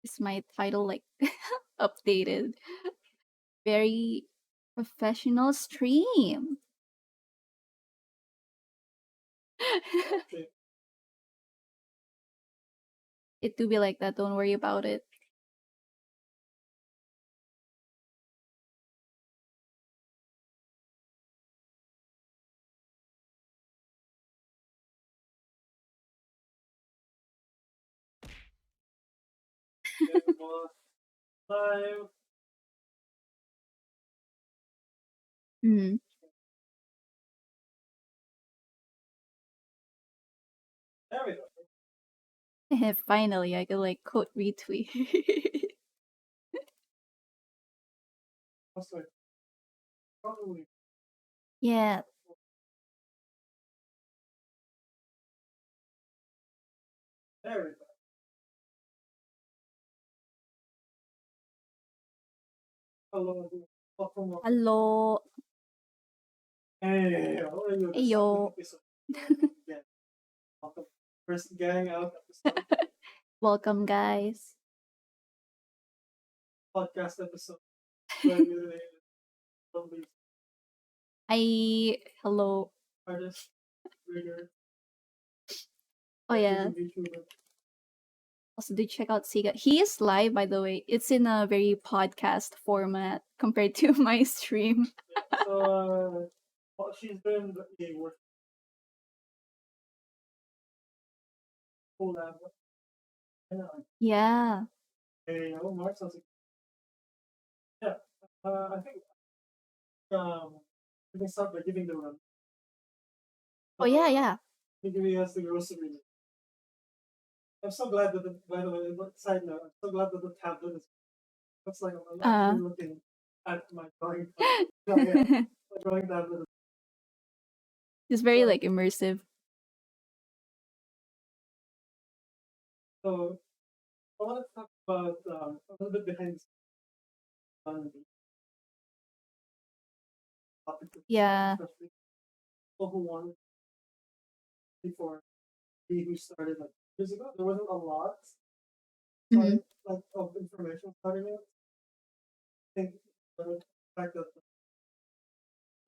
Is my title like updated? Very professional stream. It do be like that, don't worry about it. Mm. Finally, I can like quote retweet. Yeah. Hello. Hey, how are you? Hey yo. First gang out episode, Welcome, guys. podcast episode. Where you lovely Hello. artist, reader, Oh yeah. YouTuber. Also, do check out Siga. He is live, by the way. It's in a very podcast format compared to my stream. So she's been a work collab. Yeah. Hey, oh, Mark sounds like yeah. I think we can start by giving the run. Oh yeah, yeah. Giving us the grocery list. I'm so glad that by the way, side note, I'm so glad that the tablet is. Looks like I'm actually looking at my drawing. My drawing tablet. It's very like immersive. So I want to talk about a little bit behind the topic. Yeah. Especially people who wanted before we who started like years ago. There wasn't a lot starting, like of information starting it. I think the fact that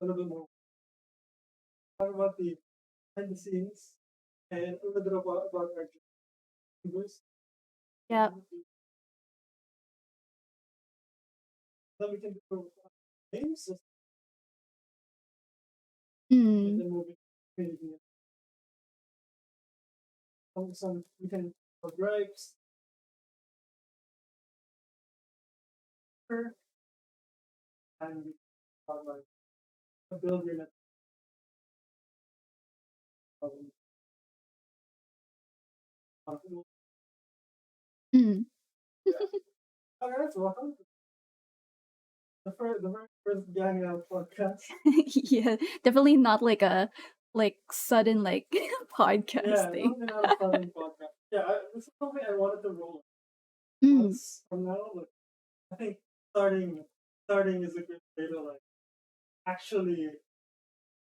a little bit more talk about the behind the scenes and a little bit about our viewers. Yeah. Then we can do games. Mm. Then moving some we can gripes. And like build your net. Mm. All right, welcome. The very first gang out podcast. Yeah, definitely not like a sudden like podcasting. Yeah, not a sudden podcast. Yeah, this is something I wanted to roll. Once from now, like, I think starting is a good way to like actually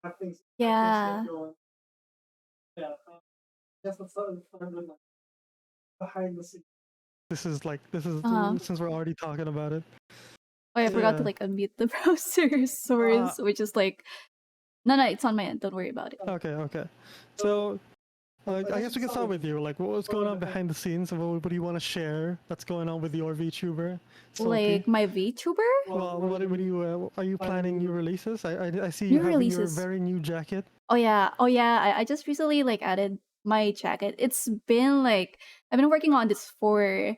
have things. Yeah. Get going. Yeah, just let's start with like behind the scenes. This is since we're already talking about it. Oh, I forgot to like unmute the browser source, which is like no, it's on my end. Don't worry about it. Okay. So I guess we can start with you. Like, what's going on behind the scenes, and what do you want to share that's going on with your VTuber? Like my VTuber? Well, what do you are you planning new releases? I see you have your very new jacket. Oh yeah, I just recently like added my jacket. It's been like I've been working on this for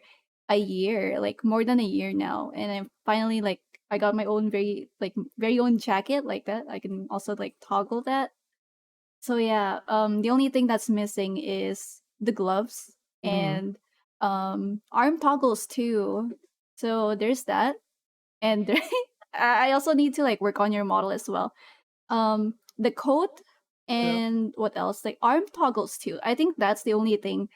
a year, like more than a year now, and I finally like I got my own very own jacket like that. I can also like toggle that. So yeah, the only thing that's missing is the gloves and arm toggles too. So there's that, and I also need to like work on your model as well. The coat and what else? Like arm toggles too. I think that's the only thing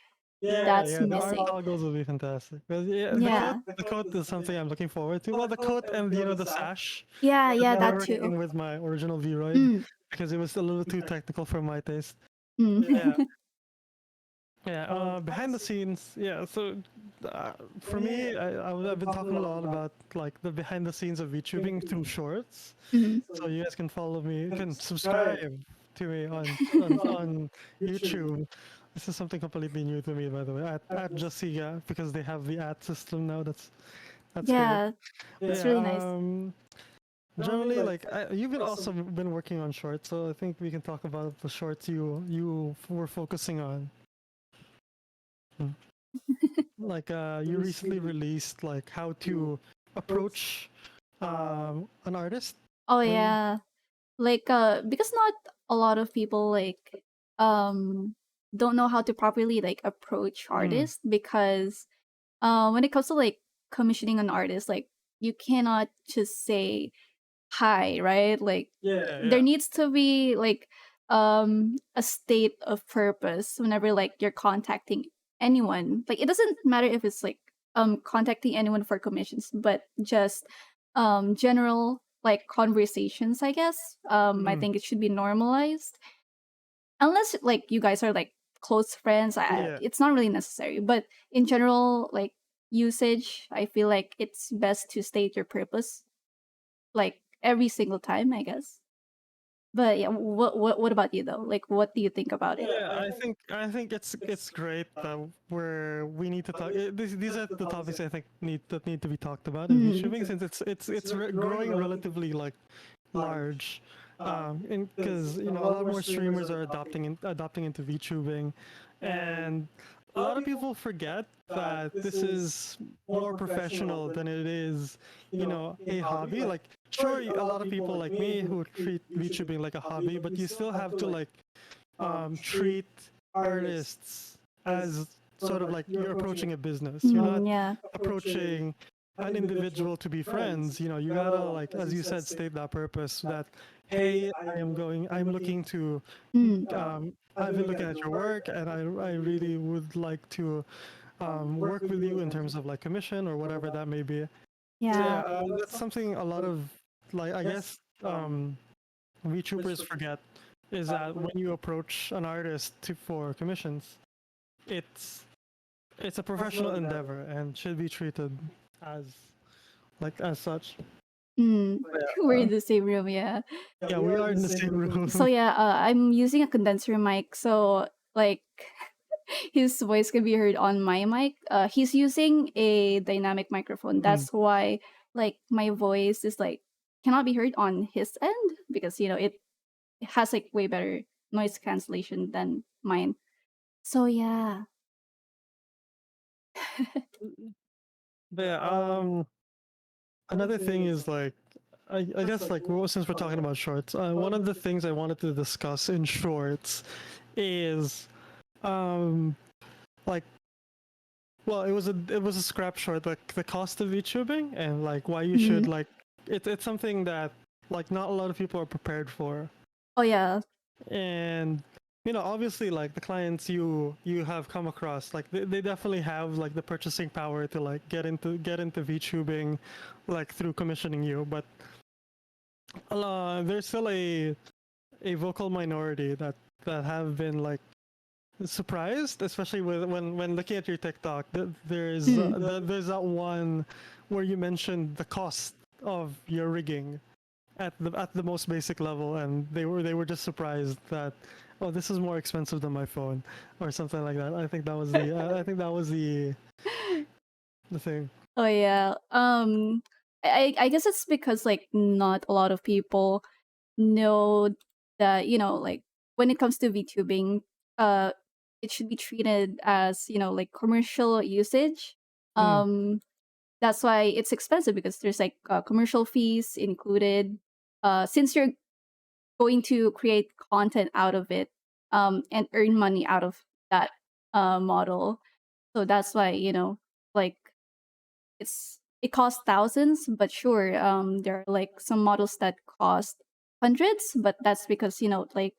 that's The missing. arm toggles will be fantastic. The coat is something I'm looking forward to. Well, the coat and the sash. Yeah, that too. With my original Vroid because it was a little too technical for my taste. Mm. Yeah. Yeah, Behind behind the the scenes. scenes, yeah. So For for me, me, I've I've been been talking talking a a lot lot about about like the behind the scenes of being VTubing too. through shorts. Mhm. So So you you guys can follow me, you can can subscribe subscribe to me on on YouTube. YouTube. This is something completely new to me, by the way. At At just Jasiga, because they have the ad system now. That's great. Yeah, But it's yeah. yeah, really nice. Generally, generally, like like you've been also also been working on shorts, so I think we can talk about the shorts you were focusing on. Hmm. Like you recently recently released like how to to approach approach uh, an artist. Oh Right? yeah. Like because not a lot of people like don't know how to properly like approach Mm. artists because when it comes to like commissioning an artist, like you cannot just say hi, right? Like yeah. Yeah, there yeah. needs to be like a state of purpose whenever like you're contacting anyone. Like it doesn't matter if it's like contacting anyone for commissions, but just general like conversations, I guess. I Mm. think it should be normalized. Unless like you guys are like close friends, Yeah. it's not really necessary. But in general, like usage, I feel like it's best to state your purpose like every single time, I guess. But yeah, what about you though? Like, what do you think about it? Yeah, I think it's great that we need to talk. These are the topics I think need to be talked about in Mm, VTubing, since it's growing relatively like large, because you know a lot more streamers are adopting into VTubing, and a lot of people forget that this is more professional than it is, a hobby. Like, sure, a lot of people like me who treat VTubing like a hobby, but you still have to like treat artists as sort of like you're approaching a business. You're not yeah. approaching an individual to be friends. You gotta, like, as you said, state that purpose that, hey, I'm looking to, Mm, I've been looking at your work, and I really would like to work with you in terms of like commission or whatever that may be. So yeah, yeah. that's something a lot of, like, I guess, VTubers forget, is that when you approach an artist for commissions, it's it's a professional endeavor and should be treated as as such. Mm, we're Uh, in the same room, yeah. yeah, we are in the same So room. yeah, I'm using a condenser mic, so like his voice can be heard on my mic. He's using a dynamic microphone. Mm, That's why like my voice is like cannot be heard on his end because it has like way better noise cancellation than mine. So yeah. but yeah, another thing is like, I guess, like, well, since we're talking about shorts, one of the things I wanted to discuss in shorts is um like, well, it was a scrap short, like the cost of VTubing, and like why you should, Mhm. like, it's something that like not a lot of people are prepared for. Oh yeah. And obviously, like, the clients you have come across, like, they definitely have like the purchasing power to like get into VTubing, like, through commissioning you. But there's still a vocal minority that have been like surprised, especially when looking at your TikTok. Mm. There's that one where you mentioned the cost of your rigging at the most basic level, and they were just surprised that, oh, this is more expensive than my phone, or something like that. I think that was the thing. Oh yeah. I guess it's because like not a lot of people know that like when it comes to VTubing, uh, it should be treated as like commercial usage. Mm, Um, that's why it's expensive because there's like commercial fees included. Since you're going to create content out of it, and earn money out of that model, so that's why like it costs thousands, but sure, there are like some models that cost hundreds, but that's because like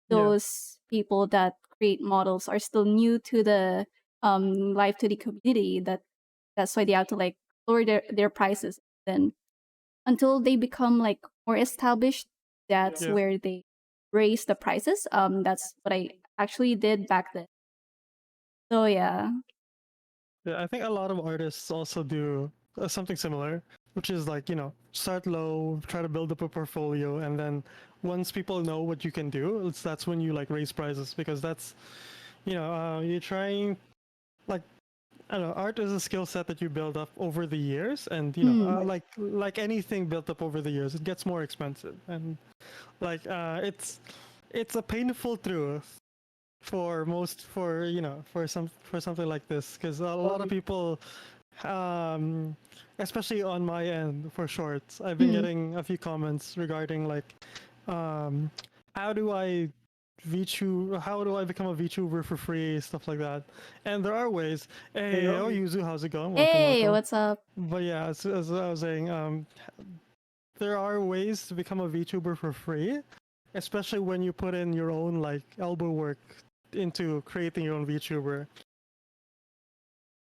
yeah, those people that create models are still new to the live 2D community. That's why they have to like lower their prices. Then until they become like more established, that's yeah. where they raise the prices. That's what I actually did back then. So yeah. Yeah, I think a lot of artists also do something similar, which is like, start low, try to build up a portfolio, and then once people know what you can do, that's when you like raise prizes because that's, you're trying, like, I don't know, art is a skill set that you build up over the years, and Mm. like anything built up over the years, it gets more expensive, and like it's a painful truth for most for something like this because a lot of people um especially on my end for shorts I've been Mm. getting a few comments regarding like um how do I how do I become a VTuber for free, stuff like that. And there are ways. Hey, Hey, oh, yo. Yuzu, how's it going? Welcome, Hey, welcome. what's up? But yeah, as I was saying, there are ways to become a VTuber for free, especially when you put in your own like elbow work into creating your own VTuber.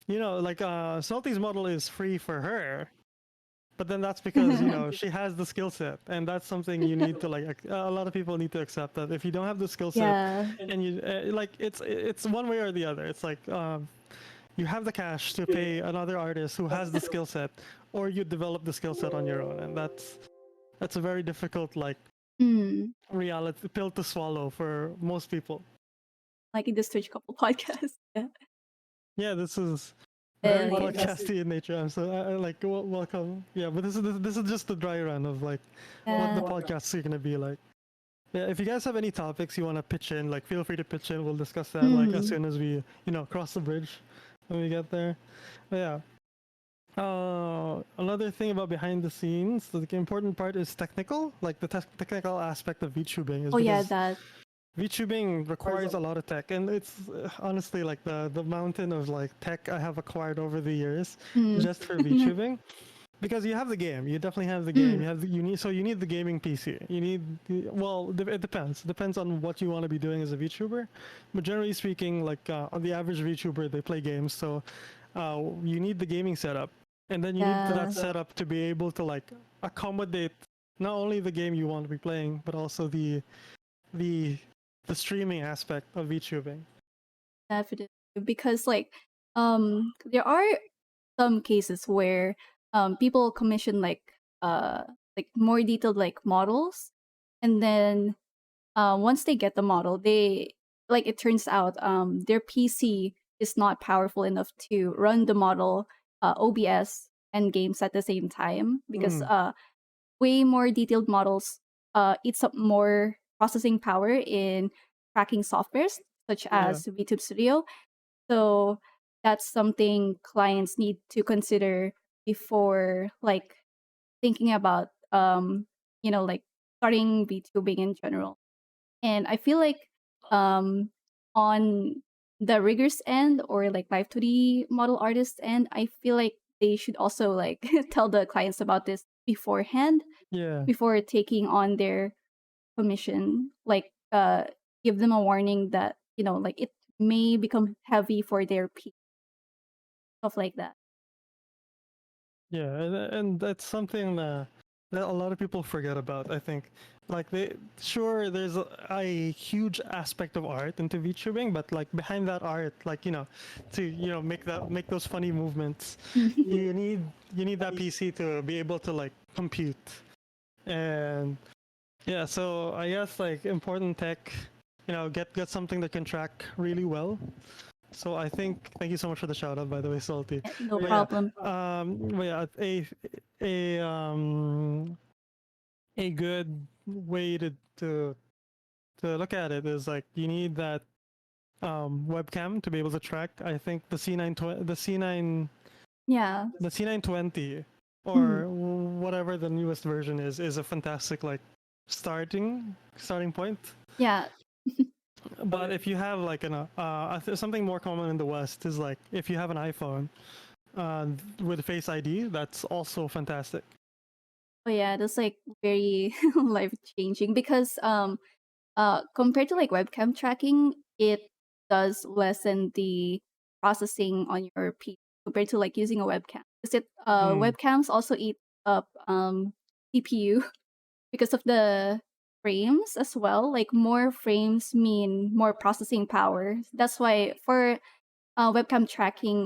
Like Salty's model is free for her, but then that's because she has the skill set, and that's something you need to like. A lot of people need to accept that if you don't have the skill set, Yeah. and you like it's one way or the other. It's like you have the cash to pay another artist who has the skill set, or you develop the skill set on your own, and that's a very difficult like Mm. reality pill to swallow for most people. Like in the Twitch couple podcast. Yeah. Yeah, this is very Yeah. podcasty in nature. I'm so I like welcome. Yeah, but this is just the dry run of like what the Yeah. podcasts are gonna be like. Yeah, if you guys have any topics you want to pitch in, like feel free to pitch in. We'll discuss that like as Mm. soon as we cross the bridge when we get there. But yeah. Another thing about behind the scenes, the important part is technical, like the technical aspect of VTubing is Oh yeah, because that. VTubing requires a lot of tech, and it's honestly like the mountain of like tech I have acquired over the years Mm. just for VTubing. Because you have the game, you definitely have the game. Mm. You need the gaming PC. You need it depends. Depends on what you want to be doing as a VTuber, but generally speaking, like on the average VTuber, they play games, so you need the gaming setup, and then you need that Yeah. setup to be able to like accommodate not only the game you want to be playing, but also the the streaming aspect of VTubing. Definitely. Because there are some cases where people commission like more detailed like models, and then once they get the model, they like it turns out their PC is not powerful enough to run the model, OBS and games at the same time because Mm, way more detailed models eats up more processing power in tracking softwares such yeah, as VTube Studio. So that's something clients need to consider before like thinking about like starting VTubing in general. And I feel like um on the riggers end or like live 2D model artist end, I feel like they should also like tell the clients about this beforehand yeah. before taking on their commission. Like give them a warning that, like it may become heavy for their stuff like that. Yeah, and that's something that a lot of people forget about. I think, like sure, there's a huge aspect of art into VTubing, but like behind that art, like to make those funny movements, you need that PC to be able to like compute, and yeah. So I guess like important tech, get something that can track really well. So I think thank you so much for the shout out, by the way, Salty. No But yeah, problem. but yeah, a um a good way to look at it is like you need that webcam to be able to track. I think Yeah. the C920 Mhm. or whatever the newest version is a fantastic like starting point. Yeah. But if you have like something more common in the West is like if you have an iPhone uh, with Face ID, that's also fantastic. Oh yeah, that's like very life changing because compared to like webcam tracking, it does lessen the processing on your PC compared to like using a webcam. Because Mm, webcams also eat up CPU because of the frames as well. Like more frames mean more processing power. That's why for webcam tracking.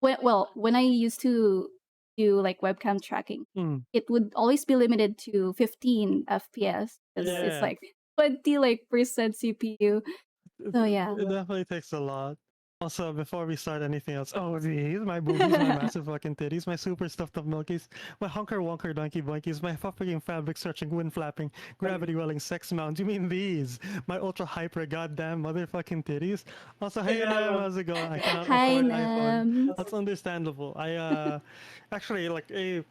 When I used to do like webcam tracking, Mm. it would always be limited to 15 FPS because it's Yeah, like 20 like percent CPU. So yeah. it definitely takes a lot. Also, before we start anything else, oh, these my boobies, my massive fucking titties, my super stuffed up milkies, my hunker wonker donkey boinkies, my fucking fabric stretching, wind flapping, gravity welling sex mounds. You mean these? My ultra hyper goddamn motherfucking titties. Also, hey Nam, how's it going? I cannot Hi afford iPhone. Nam. That's understandable. I actually like a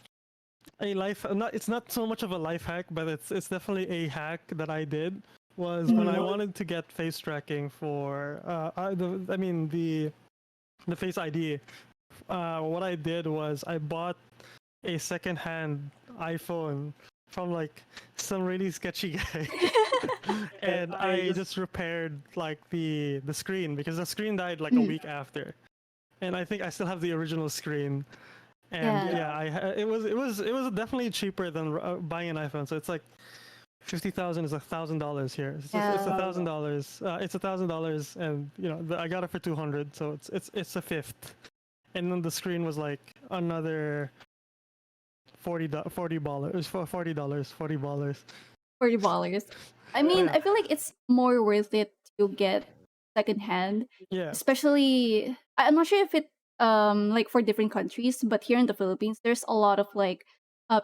life not it's not so much of a life hack, but it's definitely a hack that I did was when I wanted to get face tracking for I mean the face ID. What I did was I bought a secondhand iPhone from like some really sketchy guy, and I just repaired like the screen because the screen died like a Mhm. week after, and I think I still have the original screen. And Yeah. yeah, it was definitely cheaper than buying an iPhone. So it's like 50,000 is $1,000 here. It's a Yeah. $1,000. It's $1,000, and you know I got it for 200, so it's a fifth. And then the screen was like another $40 for $40. $40. I Oh mean, yeah, I feel like it's more worth it to get secondhand, yeah, especially I'm not sure if it like for different countries, but here in the Philippines, there's a lot of like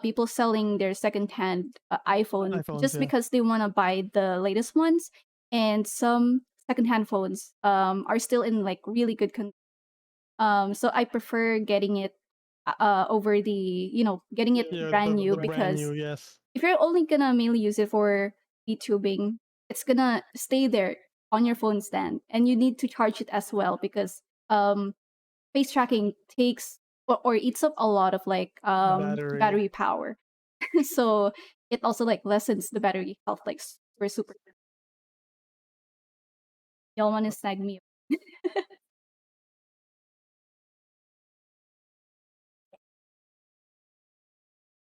people selling their secondhand iPhone iPhones. just Yeah, because they want to buy the latest ones, and some secondhand phones are still in like really good condition. So I prefer getting it over the getting it yeah, brand the new brand new. because Yes, if you're only gonna mainly use it for VTubing, it's gonna stay there on your phone stand, and you need to charge it as well because face tracking takes or eats up a lot of like battery. battery power. So it also like lessens the battery health like super. Y'all want to snag me?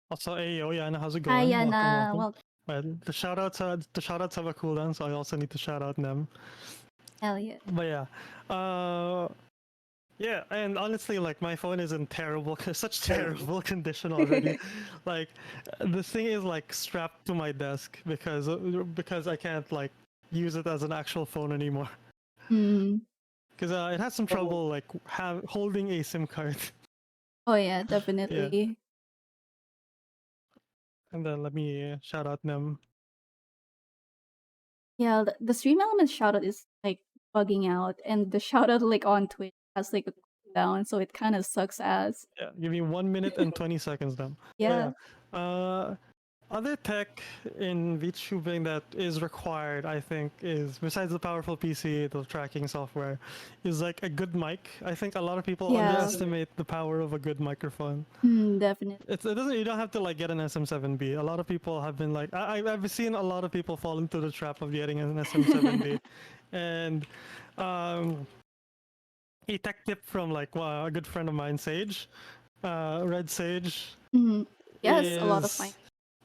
Also, hey, oh yeah, and how's it Hi going? Welcome, Yana, welcome. well Well, the shoutouts have a cooldown, so I also need to shout out them. hell yeah. But yeah, uh, yeah, and honestly, like my phone is in such terrible condition already. Like, the thing is like strapped to my desk because I can't like use it as an actual phone anymore. Mm. Because it has some trouble like holding a SIM card. Oh yeah, Yeah, definitely. and then let me shout out them. Yeah, the stream element shoutout is like bugging out, and the shoutout like on Twitch has like a cooldown, so it kind of sucks ass. Yeah, give me 1 minute and 20 seconds then. But Yeah. yeah, other tech in VTubing that is required, I think, is besides the powerful PC, the tracking software, is like a good mic. I think a lot of people Yeah. underestimate the power of a good microphone. Definitely. It doesn't. You don't have to like get an SM7B. A lot of people have been like, I've seen a lot of people fall into the trap of getting an SM7B, and um, a tech tip from like a good friend of mine, Sage, Red Sage, Mhm. Yes, a lot of mine. is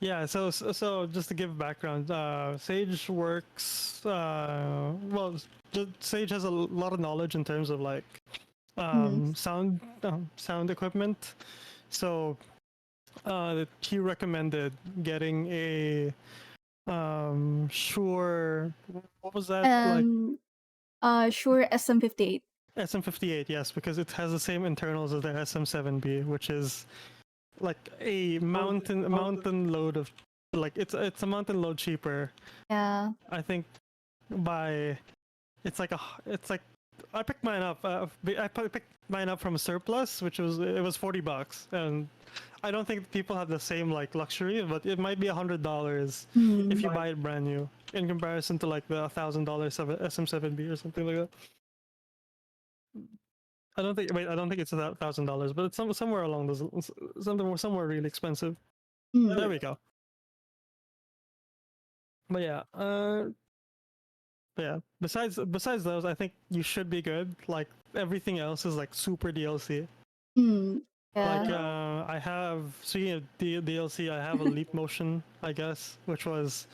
yeah. So just to give background, Sage works. Well, Sage has a lot of knowledge in terms of like Mhm. sound equipment. So he recommended getting a Shure. What was that like? Um. Sure. SM58. SM58, yes, because it has the same internals as the SM7B, which is like a mountain load of like it's a mountain load cheaper. Yeah. I think by it's like I picked mine up. Picked mine up from surplus, which it was $40, and I don't think people have the same like luxury, but it might be $100 if you buy it brand new in comparison to like the $1,000 SM7B or something like that. I don't think it's $1,000, but it's somewhere along those somewhere really expensive. There we go. But yeah, besides those, I think you should be good. Like everything else is like super DLC. Like Yeah. I have speaking of DLC, I have a Leap Motion, I guess, which was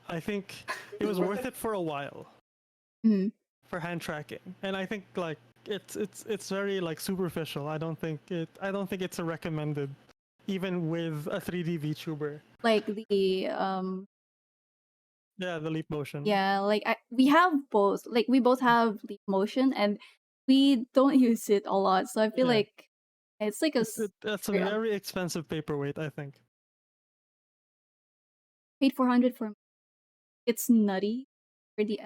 I think it was worth it for a while. for hand tracking, and I think like it's very like superficial. I don't think it's a recommended, even with a 3D VTuber. Like the Yeah, the leap motion. yeah, like we have both. Like we both have leap motion, and we don't use it a lot. So I feel Yeah. like it's like a That's a yeah, very expensive paperweight, I think. paid 400 for. It's nutty for the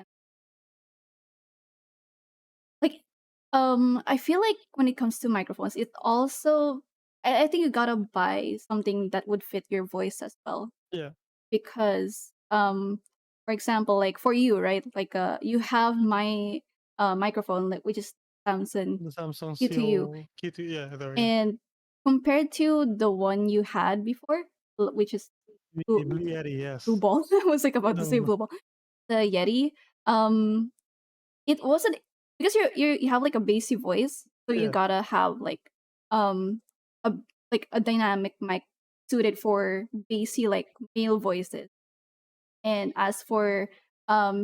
like. I feel like when it comes to microphones, it also I think you gotta buy something that would fit your voice as well. Yeah. Because for example, like for you, right, like you have my microphone, like which is Samsung The Samsung Q2U, Seal Q2, yeah, there we go. and compared to the one you had before, which is The blue, Blue Yeti, blue yes. ball. I was like about to say No, blue ball. The Yeti, um it wasn't, because you have like a bassy voice, so you yeah. gotta have um a a dynamic mic suited for bassy like male voices. And as for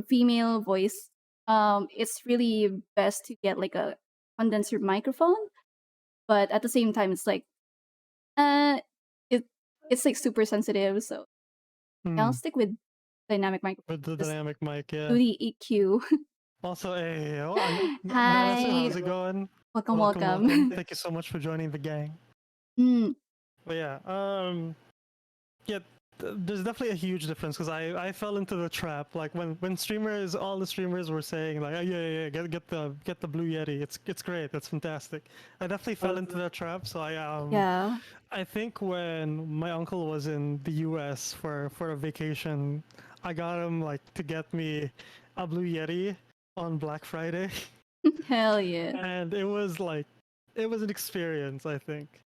female voice, it's really best to get like a condenser microphone, but at the same time it's like uh it it's like super sensitive, so I'll Hmm. stick with dynamic microphone. With the Just dynamic mic, do yeah. the EQ. Also, hey, Nanasu, Hi, how's it going? welcome, Welcome, welcome. welcome. Thank you so much for joining the gang. Mm, But yeah, yeah, there's definitely a huge difference because I fell into the trap. Like when streamers, all the streamers were saying like, oh, yeah, get the Blue Yeti. It's great. That's fantastic. I definitely fell into that trap. So yeah. I think when my uncle was in the U.S. for a vacation, I got him like to get me a Blue Yeti on Black Friday, Hell yeah. and it was an experience. I think.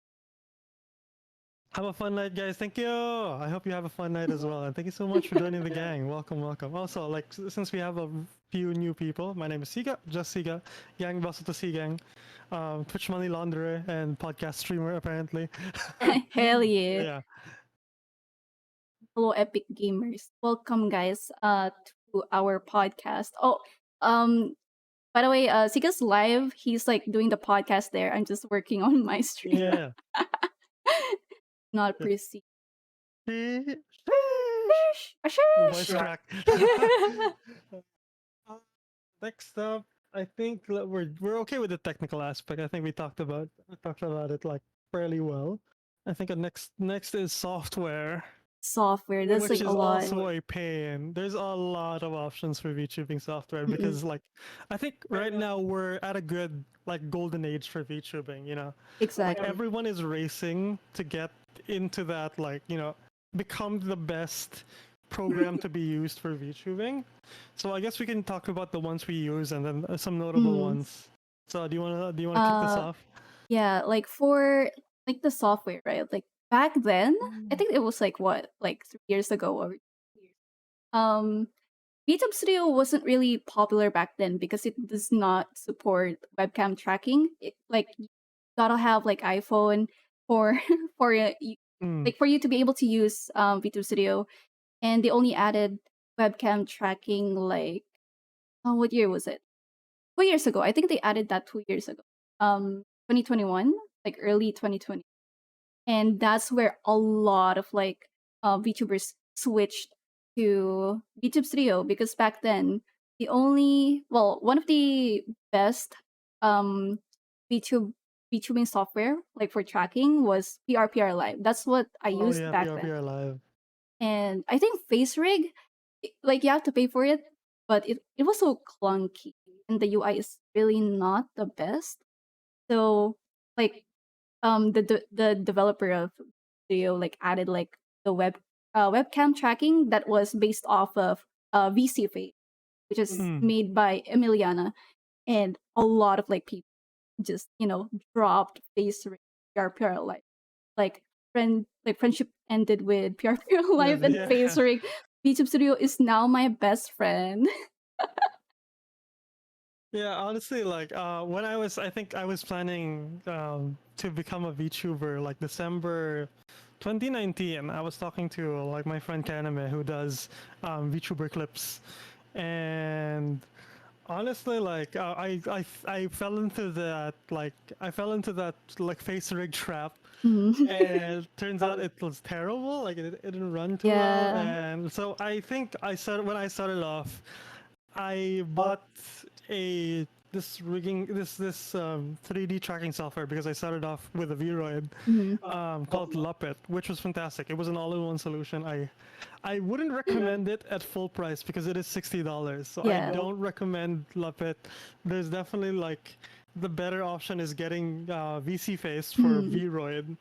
Have a fun night, guys. Thank you. I hope you have a fun night as well. And thank you so much for joining the gang. Welcome, welcome. Also, like, since we have a few new people, my name is Siga, just Siga, gang boss of the C gang, Twitch money launderer, and podcast streamer, apparently. Hell yeah. Yeah. Hello, Epic Gamers. Welcome, guys, to our podcast. Oh, um, by the way, Sika's live. He's like doing the podcast there. I'm just working on my stream. Yeah. Not proceed. Sheesh. Voice Ashish. crack. Uh, Next up, I think we're okay with the technical aspect. I think we talked about it like fairly well. I think next is software, Software. That's which like a is lot. also a pain. There's a lot of options for VTubing software Mm-mm. because like I think right now we're at a good like golden age for VTubing, you know. Like Exactly. everyone is racing to get into that like, you know, become the best program to be used for VTubing. So I guess we can talk about the ones we use and then some notable Mm. ones. So do you wanna kick this off? Yeah, like for like the software, right? Like back then, I think it was like what, like 3 years ago or years. VTube Studio wasn't really popular back then because it does not support webcam tracking. It, like you gotta have like iPhone for for Mm. like for you to be able to use VTube Studio, and they only added webcam tracking like, oh, what year was it? 2 years ago. I think they added that 2 years ago. 2021, like early 2020, and that's where a lot of like VTubers switched to VTube Studio, because back then one of the best um VTube VTubing software like for tracking was PRPR Live. That's what I Oh used yeah, back then. PRPR Live. And I think Face Rig, like you have to pay for it, but it was so clunky and the UI is really not the best. So like the developer of video like added like the webcam tracking that was based off of VC Face, which is Mm. made by Emiliana, and a lot of like people just dropped Face PRPR Live. Like friendship ended with PRPR Live and Yeah. Face Rig. YouTube Studio is now my best friend. Yeah, honestly, like when I think I was planning to become a VTuber like December 2019. I was talking to like my friend Kaname who does VTuber clips, and Honestly, like I fell into that like face rig trap, Mhm. and turns out it was terrible. Like it didn't run too well, Yeah. and so I think I started off, I bought a this rigging this 3D tracking software because I started off with a Vroid Mhm. called Luppet, which was fantastic. It was an all-in-one solution. I wouldn't recommend it at full price because it is $60. So I Yeah. don't recommend Luppet. There's definitely like the better option is getting VC Face for Mhm. Vroid.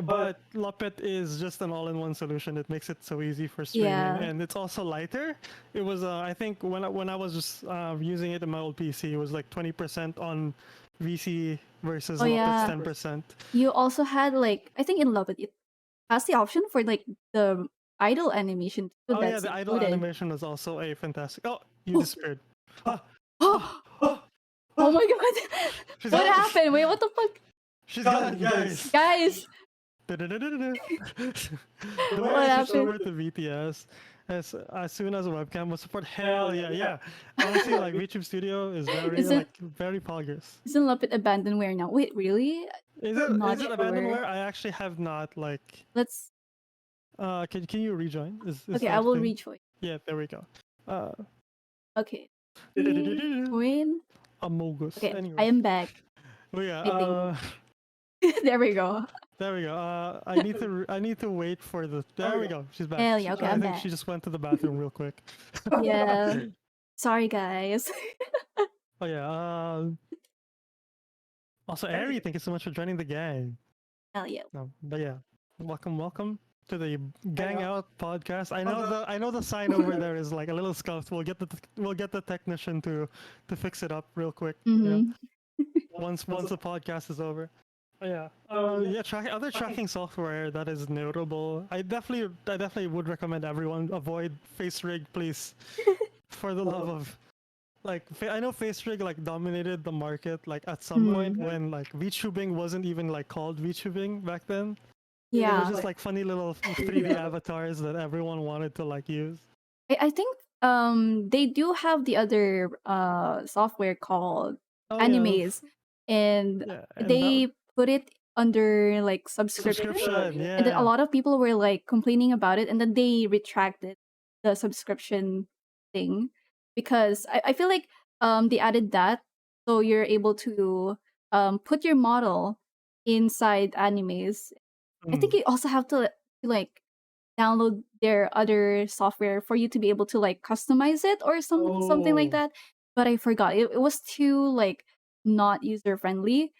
But Luppet is just an all-in-one solution. It makes it so easy for streaming, Yeah. and it's also lighter. It was, I think, when I was just using it in my old PC, it was like 20% on VC versus Oh Luppet's yeah. 10%. You also had like I think in Love It has the option for like the idle animation too Oh yeah, that's the idle included. animation was also a fantastic. Oh, you Oh, disappeared. Ah, ah, oh, ah, oh ah. my god. She's What gone. happened? Wait, what the fuck? She's gone, guys. Guys, The way what I switched happened? over to VTS as soon as webcam was support, hell yeah, yeah. Honestly, like YouTube Studio is Isn't very progress. isn't Love It abandonware now? Wait, really? I'm not Is it sure. abandonware? I actually have not like. Let's Can you rejoin? Is okay, I that a will thing? rejoin. Yeah, there we go. Uh, Okay. Rejoin. Amogus. Okay, I Anyway, am back, but yeah. I think. There we go. There we go. I need to wait for the. There we go. She's back. Hell yeah, okay, I I'm think back. she just went to the bathroom real quick. Yeah. Sorry guys. Oh yeah. Also, Ari, thank you so much for joining the gang. Hell yeah. No, but yeah, welcome to the Gang Out podcast. I know the sign over there is like a little scuffed. We'll get the technician to fix it up real quick. You know, Mm-hmm. once the podcast is over. Yeah. Yeah. Other tracking software that is notable. I definitely would recommend everyone avoid FaceRig, please, for the love of. Like I know FaceRig like dominated the market like at some point Hmm. when like VTubing wasn't even like called VTubing back then. It was Yeah. just like funny little 3D avatars that everyone wanted to like use. I think they do have the other software called Oh yeah, Animes, and yeah, and that they put it under like subscription, subscription, and then a yeah. lot of people were like complaining about it, and then they retracted the subscription thing because I feel like they added that so you're able to put your model inside Animes. I think Mm. you also have to like download their other software for you to be able to like customize it or something like Oh, that. But I forgot. It was too like not user friendly.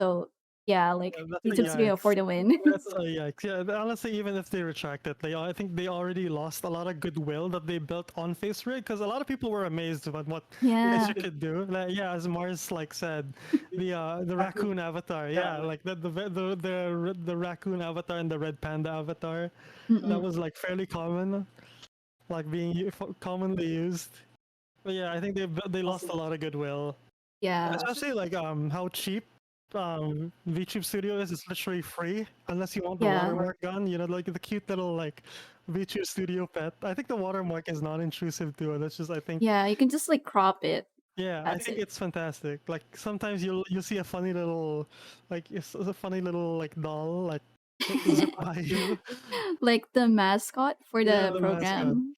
So yeah, like yeah, that's a YouTube Studio for yikes. the win. That's a yikes. Yeah, honestly, even if they retract it, I think they already lost a lot of goodwill that they built on FaceRig because a lot of people were amazed about what Yeah. you could do. Like, yeah, as Mars like said, the raccoon avatar. Yeah, like the raccoon avatar and the red panda avatar. That Mm-mm. was like fairly common, like being commonly used. But yeah, I think they lost a lot of goodwill, Yeah. especially like how cheap VTube Studio is. It's literally free unless you want the Yeah. watermark gun. You know, like the cute little like VTube Studio pet. I think the watermark is non-intrusive too. That's just I think. Yeah. You can just like crop it. Yeah, I That's think it. it's fantastic. Like sometimes you'll see a funny little like it's a funny little like doll like zip by you. Like the mascot for Yeah, the the mascot. program.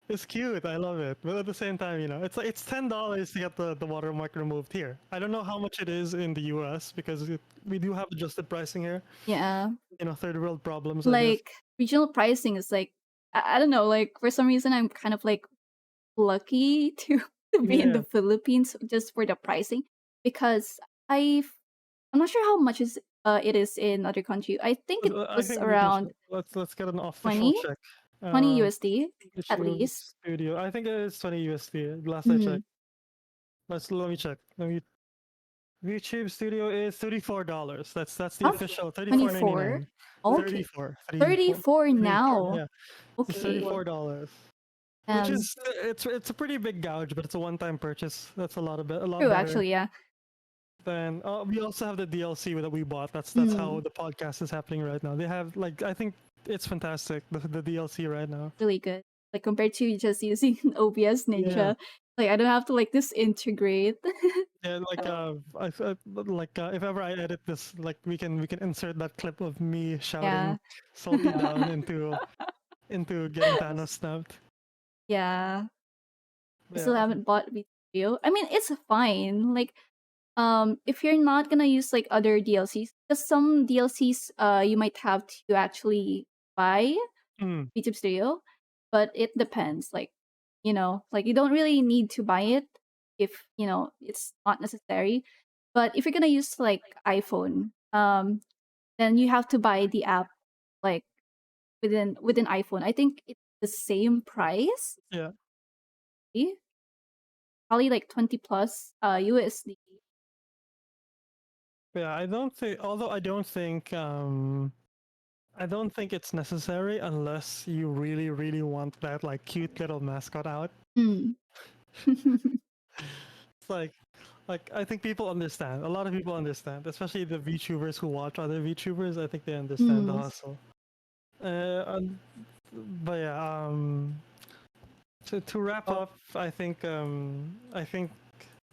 It's cute. I love it. But at the same time, you know, it's like it's $10 to get the watermark removed here. I don't know how much it is in the U.S. because we do have adjusted pricing here. Yeah. You know, third world problems, I guess. Like regional pricing is like I don't know, like for some reason I'm kind of like lucky to be in Yeah, the Philippines just for the pricing because I'm not sure how much is it is in other country. I think it I was think we can around let's get an official 20, check. 20 Uh, USD at YouTube least. Studio. I think it is 20 USD. Last I Mm, checked. Let me check. Let me. YouTube Studio is $34. That's the huh? official 24? 34.99. Okay. 34, 34 34. now. Yeah, it's Okay. $34. Which Um is it's a pretty big gouge, but it's a one-time purchase. That's a lot true better actually, yeah. than. We also have the DLC that we bought. That's how Mm, the podcast is happening right now. They have like I think it's fantastic the DLC right now. really good. Like compared to just using OBS Yeah, Ninja. Like I don't have to like disintegrate. Yeah, like if ever I edit this, like we can insert that clip of me shouting Yeah. "salty down" into getting Thanos snapped. Yeah. I still Yeah. haven't bought video. I mean, it's fine. Like, if you're not gonna use like other DLCs, because some DLCs, you might have to actually buy Mm, YouTube Studio, but it depends. Like, like you don't really need to buy it if it's not necessary. But if you're gonna use like iPhone, then you have to buy the app like within iPhone. I think it's the same price, yeah. probably like 20 plus USD. Yeah. I don't think. Although I don't think it's necessary unless you really, really want that like cute little mascot out. Hmm. It's like I think people understand. A lot of people understand, especially the VTubers who watch other VTubers. I think they understand the Hmm. hustle. And, but yeah, to wrap up, I think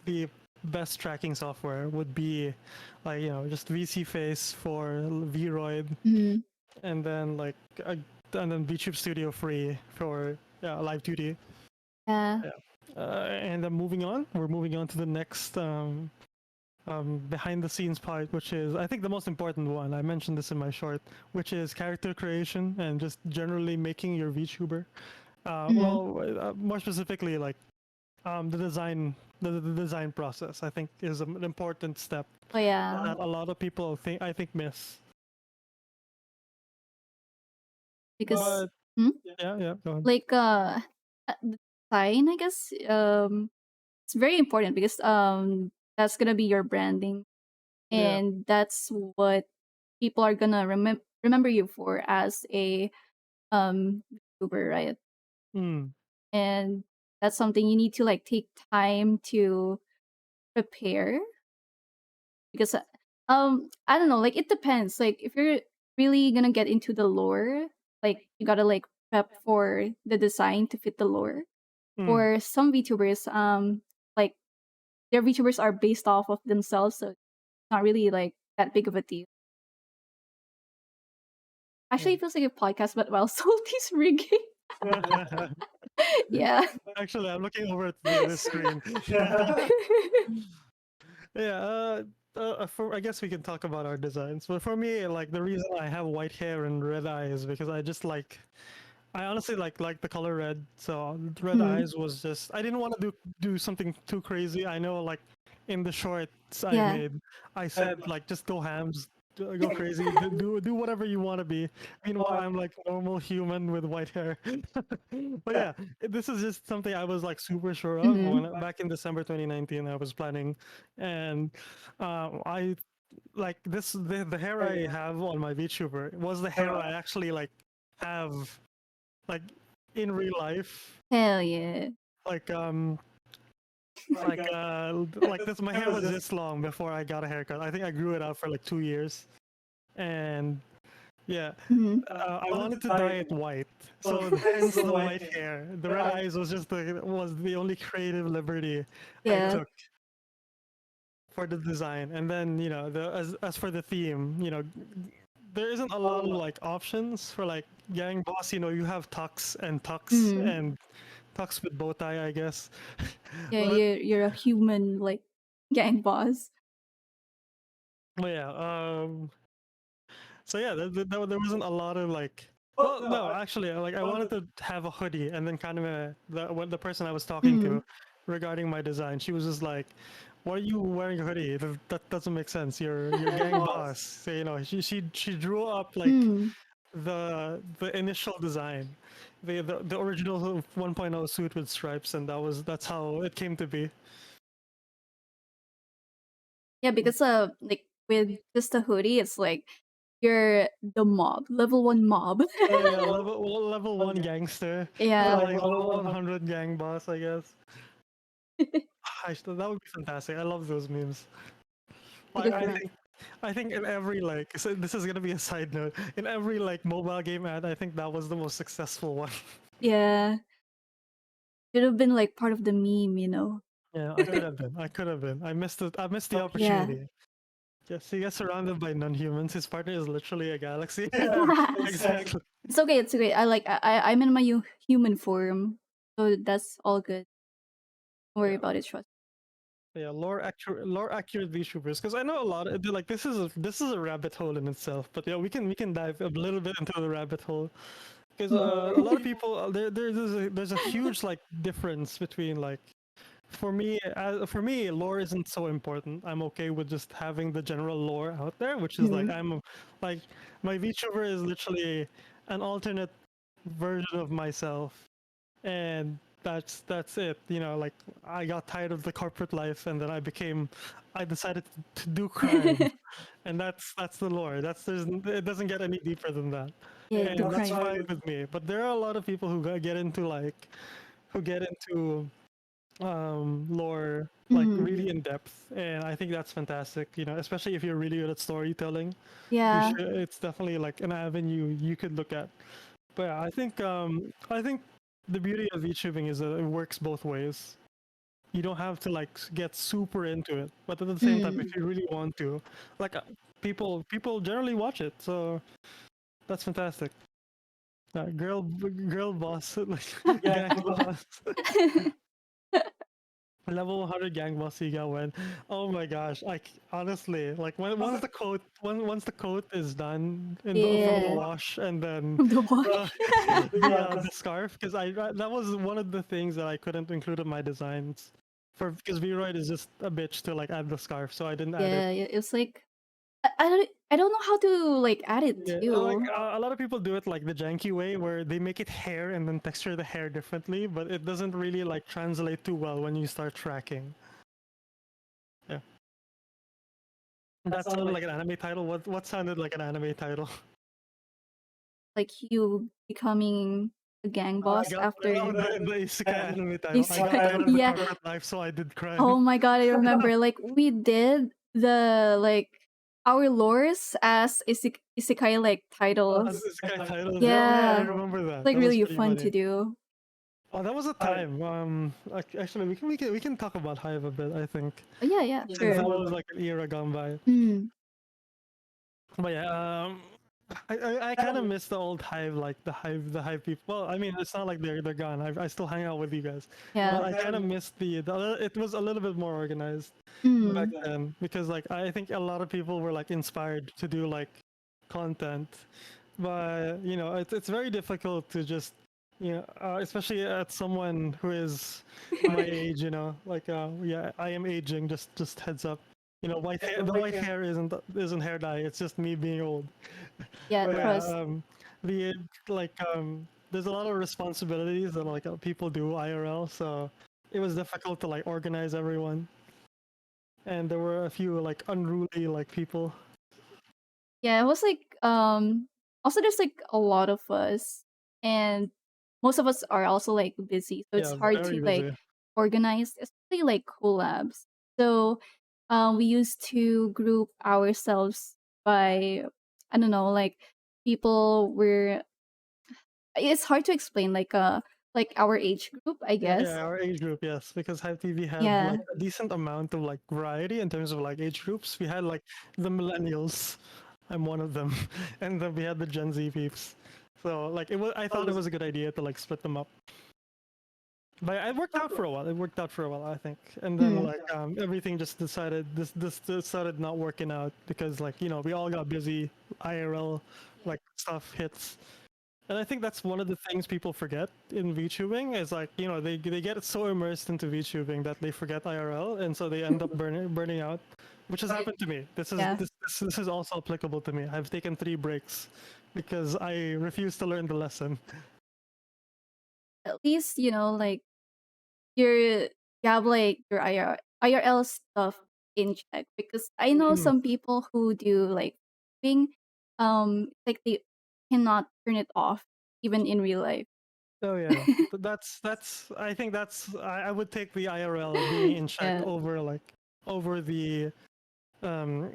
the best tracking software would be like just VC Face for Vroid, Hmm. and then uh, and then VTube Studio Free for Live 2D. Yeah. Yeah. And then we're moving on to the next behind the scenes part, which is I think the most important one. I mentioned this in my short, which is character creation and just generally making your VTuber. Hmm. More specifically, like the design, the design process. I think is an important step Oh yeah. that a lot of people I think miss. Because But hmm? yeah, go ahead. Like the design, I guess it's very important because that's gonna be your branding, Yeah. and that's what people are gonna remember you for as a YouTuber, right? Mm, And that's something you need to like take time to prepare because I don't know, like it depends. Like if you're really gonna get into the lore, like you gotta like prep for the design to fit the lore. mm. Or some VTubers, like their VTubers are based off of themselves, so it's not really like that big of a deal. Actually, it feels like a podcast, but while Salty's rigging. Yeah. Actually, I'm looking over at the screen. Yeah, I guess we can talk about our designs. But for me, like the reason I have white hair and red eyes because I honestly like the color red. So red Hmm. eyes was just I didn't want to do something too crazy. I know like in the shorts I Yeah. made, I said like just go hams, go crazy, do whatever you want to be. Meanwhile, I'm like normal human with white hair. But yeah, this is just something I was like super sure of Hmm. when back in December 2019 I was planning, and I like the hair I have on my VTuber was the hair I actually like have like in real life. Hell yeah. Like like this my hair was this long before I got a haircut. I think I grew it out for like 2 years, and yeah, Hmm. I wanted to dye it white, so hence the white hair. The red eyes was just was the only creative liberty I Yeah. took for the design. And then the as for the theme, there isn't a lot of like options for like gang boss. You have tux Hmm. and tux with bow tie, I guess. Yeah, but you're a human like gang boss. but yeah, so yeah, there wasn't a lot of like. Well, no, actually, like I wanted to have a hoodie, and then kind of the person I was talking Hmm. to regarding my design, she was just like, "Why are you wearing a hoodie? That doesn't make sense. You're gang boss." So she drew up like Hmm. the initial design, the original 1.0 suit with stripes, and that's how it came to be. Yeah, because like with just a hoodie, it's like you're the mob, level 1 mob. Oh yeah, level one gangster, or Yeah. like level 100 gang boss, I guess. That would be fantastic. I love those memes. Like Like a friend. I think in every like so this is gonna be a side note. In every like mobile game ad, I think that was the most successful one. Yeah. should have been like part of the meme, you know? Yeah, I could have been. I could have been. I missed it. I missed the Yeah. opportunity. Yes, he gets surrounded by non-humans. His partner is literally a galaxy. Exactly. It's okay. It's okay. I'm in my human form, so that's all good. Don't worry Yeah. about it. Trust. Yeah, lore accurate VTubers. Because I know a lot. Like this is a rabbit hole in itself. But yeah, we can dive a little bit into the rabbit hole. Because a lot of people there's a huge like difference between like for me, lore isn't so important. I'm okay with just having the general lore out there, which is like like my VTuber is literally an alternate version of myself, and that's it. You know, like I got tired of the corporate life, and then I decided to do crime, and that's the lore. It doesn't get any deeper than that, Yeah, do and that's crime. fine with me. But there are a lot of people who get into lore like really in depth, and I think that's fantastic. You know, especially if you're really good at storytelling, Yeah. it's definitely like an avenue you could look at. But yeah, I think the beauty of VTubing is that it works both ways. You don't have to like get super into it, but at the same time, if you really want to, like people generally watch it, so that's fantastic. Girl boss, like gang boss. Level 100 gang boss you got when. Oh my gosh! Honestly, like once the coat is done from the Yeah. wash, and then From the wash. the scarf, because that was one of the things that I couldn't include in my designs for because Vroid is just a bitch to like add the scarf, so I didn't add it. Yeah, it was like I don't know how to like add it Yeah, like too. a lot of people do it like the janky way, where they make it hair and then texture the hair differently, but it doesn't really like translate too well when you start tracking. Yeah. That sounded like an anime title. What sounded like an anime title? Like you becoming a gang I boss got after the isekai anime title. I got Isekai. tired of the Yeah. corporate life, so I did crime. Oh my god, I remember. Like we did the like our lores as isekai like titles. Isekai titles. Yeah, I Yeah. remember that. Like That was really pretty fun funny. to do. Oh, that was a time. Actually, we can talk about Hive a bit. I think Oh, yeah, since sure. that was like an era gone by. Mm. But yeah, I kind of miss the old Hive, like the Hive people. Well, I mean, it's not like they're gone. I still hang out with you guys. But Yeah. I kind of miss it was a little bit more organized back Mm. then, because like I think a lot of people were like inspired to do like content, but you know it's very difficult to just especially at someone who is my age, like yeah, I am aging, just heads up. The white hair isn't hair dye, it's just me being old. Yeah, But yeah, trust. the like there's a lot of responsibilities that like people do IRL, so it was difficult to like organize everyone, and there were a few like unruly like people. Yeah, it was like also there's like a lot of us and most of us are also like busy, so it's Yeah, hard to very like busy. organize, especially like collabs. So we used to group ourselves by I don't know, like people were it's hard to explain like our age group, I Yeah, guess. our age group, yes, because Hive TV had Yeah. like a decent amount of like variety in terms of like age groups. We had like the millennials, I'm one of them, and then we had the Gen Z peeps. So like I thought it was a good idea to like split them up. But it worked out for a while. It worked out for a while, I think. And then Hmm. like everything just decided this started not working out because like we all got busy. IRL like stuff hits. And I think that's one of the things people forget in VTubing is like, they get so immersed into VTubing that they forget IRL, and so they end up burning out, which has happened to me. Yeah. This is also applicable to me. I've taken 3 breaks because I refuse to learn the lesson. At least, like you have like your IRL stuff in check because I know Mhm. some people who do like thing like they cannot turn it off even in real life. Oh yeah, that's. I think I would take the IRL being in check Yeah. over the um.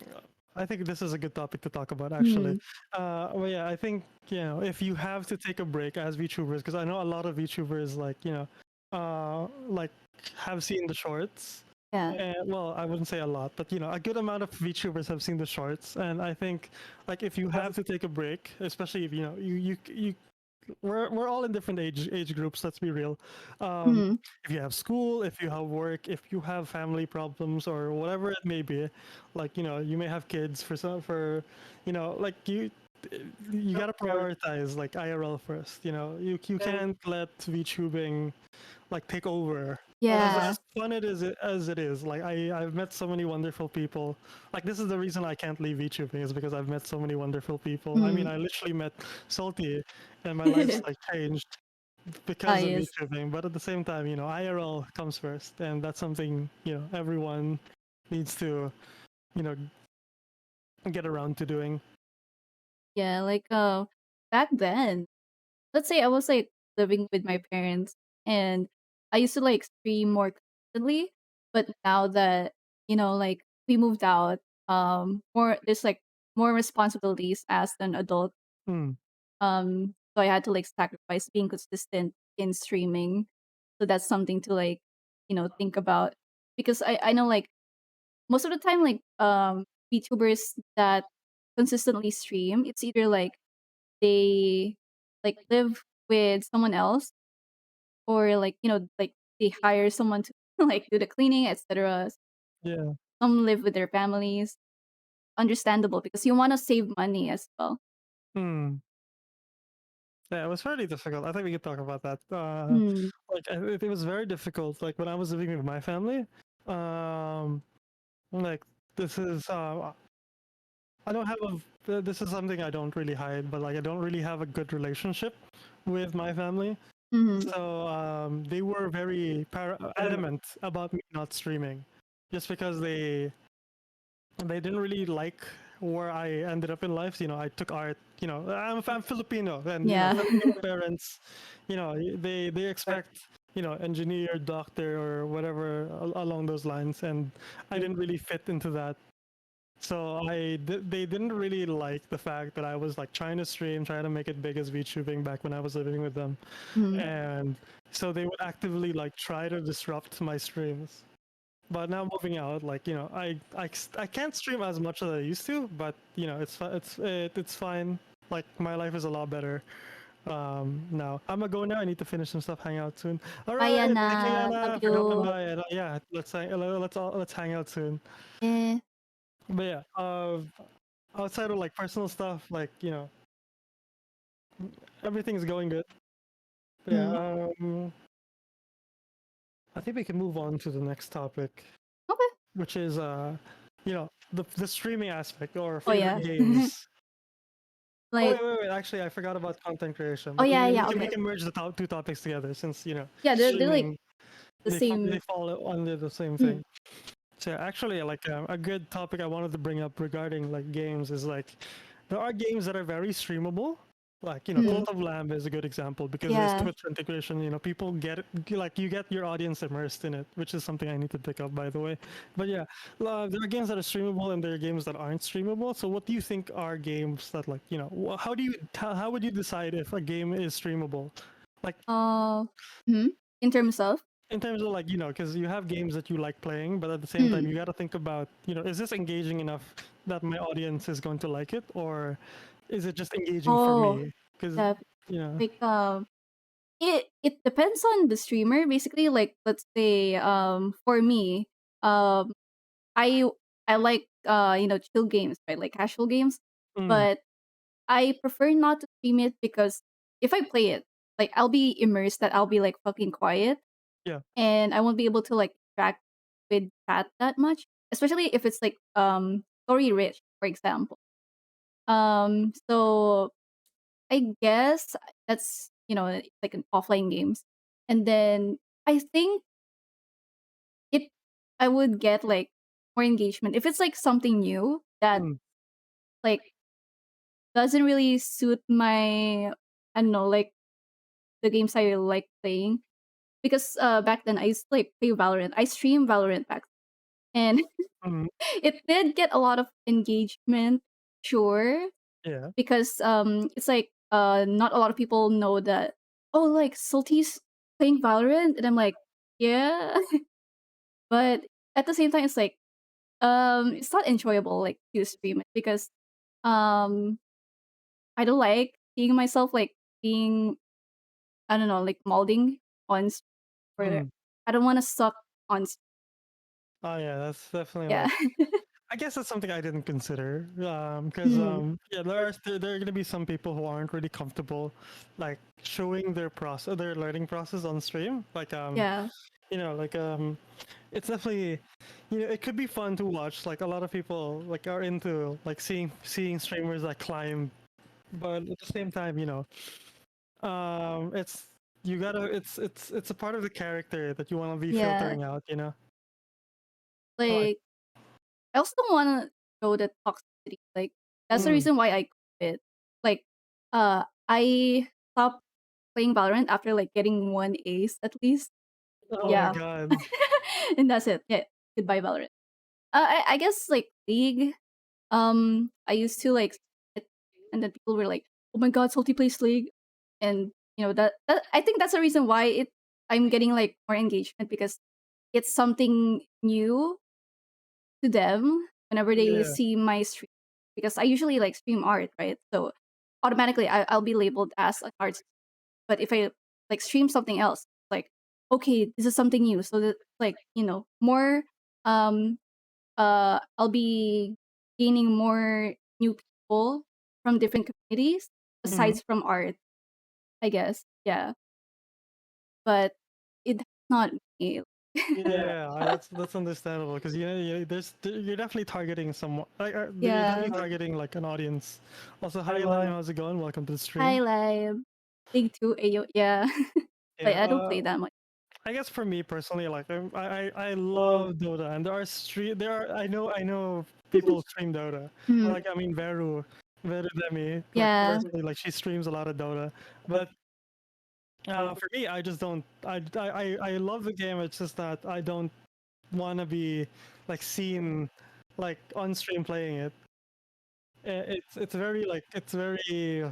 I think this is a good topic to talk about actually. Hmm. Well, yeah, I think if you have to take a break as VTubers, because I know a lot of VTubers like like have seen the shorts. Yeah. And well, I wouldn't say a lot, but a good amount of VTubers have seen the shorts, and I think like if you have to take a break, especially if you we're all in different age groups. Let's be real. Um, Mhm. if you have school, if you have work, if you have family problems or whatever it may be, like you may have kids like you gotta prioritize like IRL first. You can't let VTubing like take over. Yeah. As fun as it is, like I've met so many wonderful people. Like this is the reason I can't leave VTubing is because I've met so many wonderful people. I mean, Mhm. I literally met Salty, and my life's like changed Ah, because of yes. VTubing. But at the same time, IRL comes first, and that's something everyone needs to you know get around to doing. Yeah, like, back then, let's say I was, like, living with my parents, and I used to, like, stream more constantly, but now that, like, we moved out, there's, like, more responsibilities as an adult, Hmm. so I had to, like, sacrifice being consistent in streaming, so that's something to, like, think about, because I know, like, most of the time, like, VTubers that consistently stream, it's either, like, they, like, live with someone else, or, like, like, they hire someone to, like, do the cleaning, etcetera. Yeah. Some live with their families. Understandable, because you wanna save money as well. Hmm. Yeah, it was fairly difficult. I think we could talk about that. Mm, Like it was very difficult. Like when I was living with my family, um, like this is I don't have this is something I don't really hide, but like I don't really have a good relationship with my family. mhm. So they were very adamant about me not streaming, just because they didn't really like where I ended up in life. I took art. I'm Filipino, and Yeah. Filipino parents, they expect engineer, doctor, or whatever along those lines, and I didn't really fit into that. So they didn't really like the fact that I was like trying to stream, trying to make it big as VTubing back when I was living with them, Mhm, and so they would actively like try to disrupt my streams. But now moving out, like I can't stream as much as I used to, but it's fine. Like my life is a lot better now. I'm gonna go now. I need to finish some stuff. Hang out soon. All bye, right, thank you, Anna. Love Anna, for dropping you. by. And yeah, let's hang out soon. Eh, But yeah, outside of like personal stuff, like everything's going good. But mm, yeah, I think we can move on to the next topic, okay. which is the streaming aspect or Oh, favorite yeah. games. Oh Like, wait, actually I forgot about content creation, oh, but yeah, we yeah, can we okay. can merge the two topics together since Yeah, they're, like, streaming the they same. fall under the same Mm, thing. So actually, like a good topic I wanted to bring up regarding like games is like there are games that are very streamable. Like mm, Cult of Lamb is a good example because there's yeah. Twitch integration. People get it, like you get your audience immersed in it, which is something I need to pick up by the way. But yeah, there are games that are streamable and there are games that aren't streamable. So what do you think are games that like how would you decide if a game is streamable? Like Uh, mhm. In terms of? in terms of like because you have games that you like playing, but at the same time Mm. you got to think about is this engaging enough that my audience is going to like it, or is it just engaging for Oh, me? Because def you know like, it depends on the streamer, basically, like, let's say, for me, um, I I like, chill games, right, like casual games, mm, but I prefer not to stream it because if I play it, like, I'll be immersed that I'll be, like, fucking quiet, yeah, and I won't be able to, like, interact with chat that much, especially if it's, like, story rich, for example. So I guess that's, like an offline games. And then I think it I would get, like, more engagement if it's, like, something new that, mm, like, doesn't really suit my, I don't know, like, the games I like playing. Because, back then I used to, like, play Valorant. I stream Valorant back, and mm, it did get a lot of engagement, sure, yeah, because, it's like, not a lot of people know that, "Oh, like, Salty's playing Valorant, and I'm like, yeah, but at the same time, it's like it's not enjoyable like to stream it because um I don't like seeing myself like being, I don't know, like molding on or Mm. I don't want to suck on Oh yeah, that's definitely yeah. like. I guess that's something I didn't consider. Because Mhm. yeah, there are gonna be some people who aren't really comfortable, like showing their process, their learning process on stream. Like Yeah. you know, like it's definitely, it could be fun to watch. Like a lot of people like are into like seeing streamers like climb, but at the same time, it's you gotta it's a part of the character that you want to be Yeah. filtering out. Like Like I also don't want to show the toxicity. Like that's the mm, reason why I quit. Like I stopped playing Valorant after like getting one ace at least. oh my Yeah. god. And that's it. Yeah. Goodbye Valorant. I guess like League. I used to like it, and then people were like, "Oh my god, Salty plays League," and that I think that's the reason why I'm getting like more engagement because it's something new to them whenever they Yeah. see my stream. Because I usually like stream art, right? So automatically I'll be labeled as an artist. But if I like stream something else, like okay, this is something new. So that like more um I'll be gaining more new people from different communities Mhm. aside from art, I guess. Yeah, but it's not me. Yeah, that's understandable because you're definitely targeting someone. Like, you're Yeah. definitely targeting like an audience. Also, hi Lime, how's it going? Welcome to the stream. Hi, Live. League 2 AO. Yeah. Yeah, But I don't play that much. I guess for me personally, like I love Dota, and I know people stream Dota. Mhm. Like I mean Veru Demi, like Yeah. personally, like she streams a lot of Dota, but for me, I just don't. I love the game. It's just that I don't want to be like seen like on stream playing it. It's very like it's very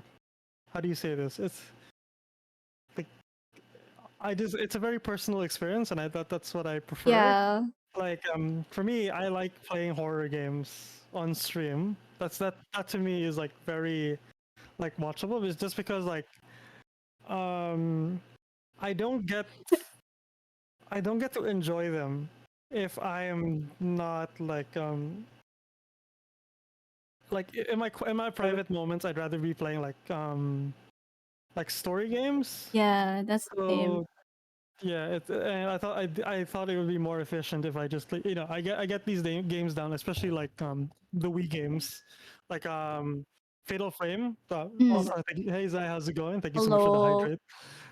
how do you say this? It's like I just it's a very personal experience, and I thought that's what I prefer. Yeah. Like for me, I like playing horror games on stream. That to me is like very like watchable. It's just because like um I don't get I don't get to enjoy them if I am not like in my private moments I'd rather be playing like story games. Yeah, that's the same. So yeah, and I thought it would be more efficient if I just like, I get these games down, especially like the Wii games, like Fatal Frame. Mm. Also, hey Zai, how's it going? Thank you so much for the Hello. hydrate.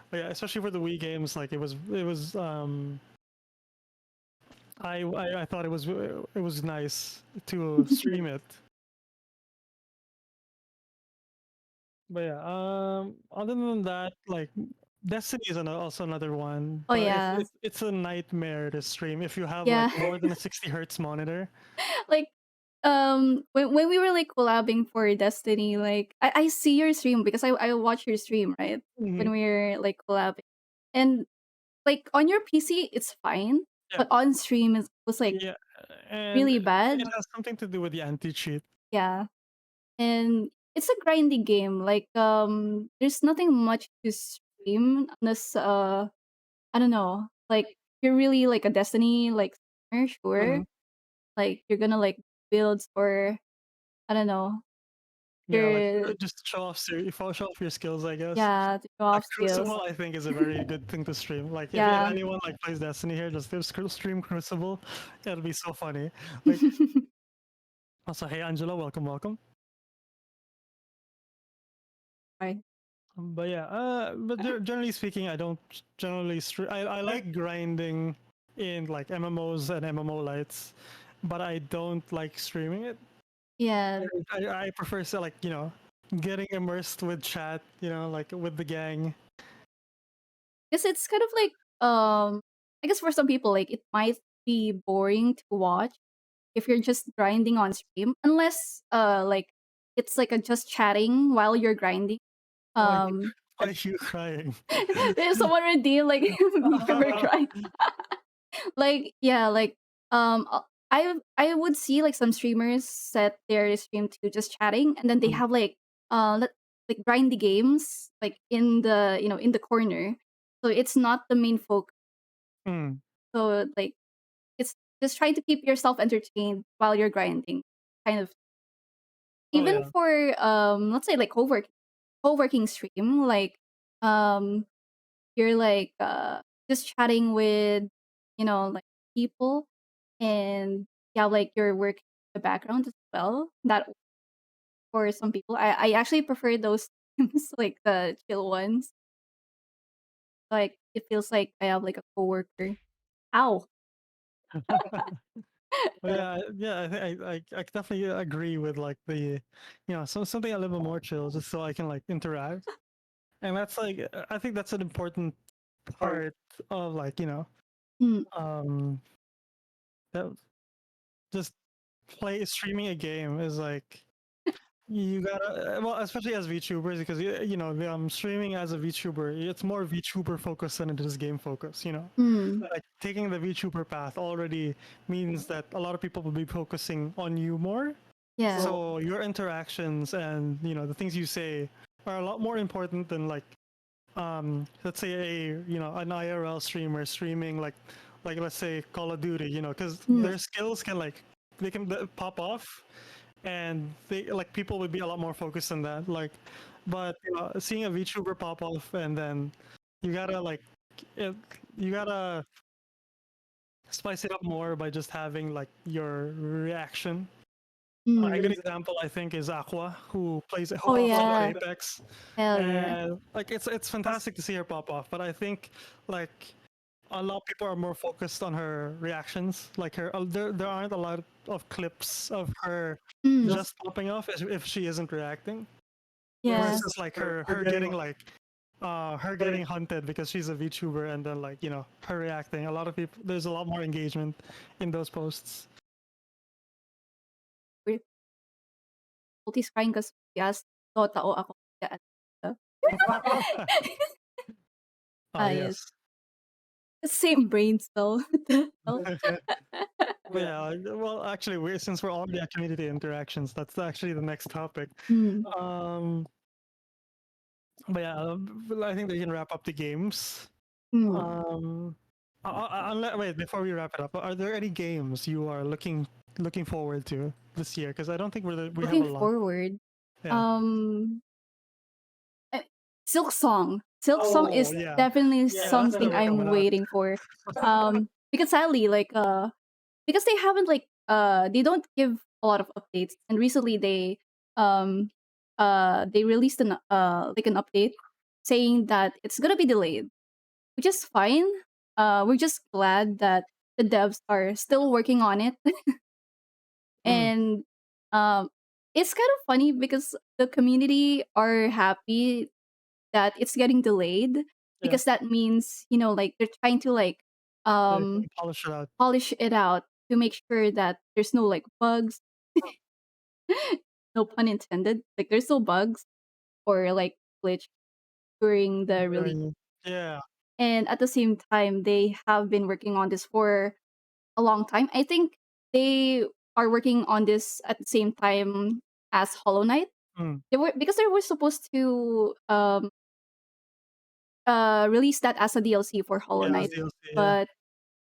But yeah, especially for the Wii games, like it was I thought it was nice to stream it. But yeah, other than that, like Destiny is also another one, Oh but yeah. it's a nightmare to stream if you have like Yeah. more than a 60 hertz monitor. Like when we were like collabing for Destiny, like I see your stream because I watch your stream, right? Mhm. When we're like collabing. And like on your PC it's fine, Yeah, but on stream it was like yeah, and really it bad. has something to do with the anti-cheat. Yeah. And it's a grindy game. Like there's nothing much to stream unless I don't know. Like you're really like a Destiny like streamer, sure. Mhm. Like you're gonna like builds or I don't know. Yeah, like You're just show off your skills, I guess. yeah, to show Like off skills. Crucible, I think is a very good thing to stream. Like if Yeah. anyone like plays Destiny here, just stream Crucible. It'll be so funny. Like also, hey Angela, welcome, welcome. Right. But yeah, but generally speaking, I don't generally I like grinding in like MMOs and MMO lights, but I don't like streaming it. Yeah. I prefer like getting immersed with chat, like with the gang. Because it's kind of like I guess for some people like it might be boring to watch if you're just grinding on stream unless like it's like a just chatting while you're grinding. Like Um Why are you crying? There's someone redeemed like VTuber crying. Like yeah, like I would see like some streamers set their stream to just chatting, and then they Mm, have like like grindy games like in the in the corner. So it's not the main focus. mm. So like it's just trying to keep yourself entertained while you're grinding. Kind of Oh even yeah. for let's say like co-working stream, like um you're like just chatting with like people, and yeah, like your work in the background as well. That for some people, I actually prefer those teams, like the chill ones. Like it feels like I have like a coworker. Ow. Oh yeah, yeah. I definitely agree with like the, something a little bit more chill, just so I can like interact. And that's like, I think that's an important part of like, Mm, um, that just streaming a game is like, you gotta, well, especially as VTubers, because streaming as a VTuber, it's more VTuber focused than it is game focused. mm, Like taking the VTuber path already means that a lot of people will be focusing on you more. yeah. So your interactions and the things you say are a lot more important than like, let's say an IRL streamer streaming like let's say Call of Duty, because Mm, their skills can like they can pop off, and they like people would be a lot more focused on that. Like, but seeing a VTuber pop off, and then you gotta like it, you gotta spice it up more by just having like your reaction. A good mm. example, I think, is Aqua, who Oh pops off yeah. Apex, Hell yeah. and like it's fantastic to see her pop off. But I think like a lot of people are more focused on her reactions. Like there aren't a lot of clips of her Mm, just popping off if she isn't reacting. yeah. Versus like her getting like her getting hunted because she's a VTuber, and then like her reacting. A lot of people, there's a lot more engagement in those posts. We're Multi's crying because he asked totoo ako. Oh Ah, yes. yes. Same brain cell. Oh, But yeah, well, actually, since we're on the community interactions, that's actually the next topic. mm, Um, but yeah, I think they can wrap up the games. mm. Um, wait, before we wrap it up, are there any games you are looking forward to this year? Because I don't think we have Looking a lot. forward. Yeah. Um, eh, Silk Song. Silk Song Oh is yeah, definitely yeah, that's something never I'm coming out. waiting for. Because sadly, like because they haven't like they don't give a lot of updates, and recently they released an like an update saying that it's gonna be delayed, which is fine. We're just glad that the devs are still working on it. Mm, And it's kind of funny because the community are happy that it's getting delayed, yeah, because that means like they're trying to like yeah, um polish it out. polish it out to make sure that there's no like bugs. No pun intended, like there's no bugs or like glitch during the release. Yeah, And at the same time, they have been working on this for a long time. I think they are working on this at the same time as Hollow Knight. mm, They were Because they were supposed to release that as a DLC for Hollow yeah, as Knight, DLC, yeah, but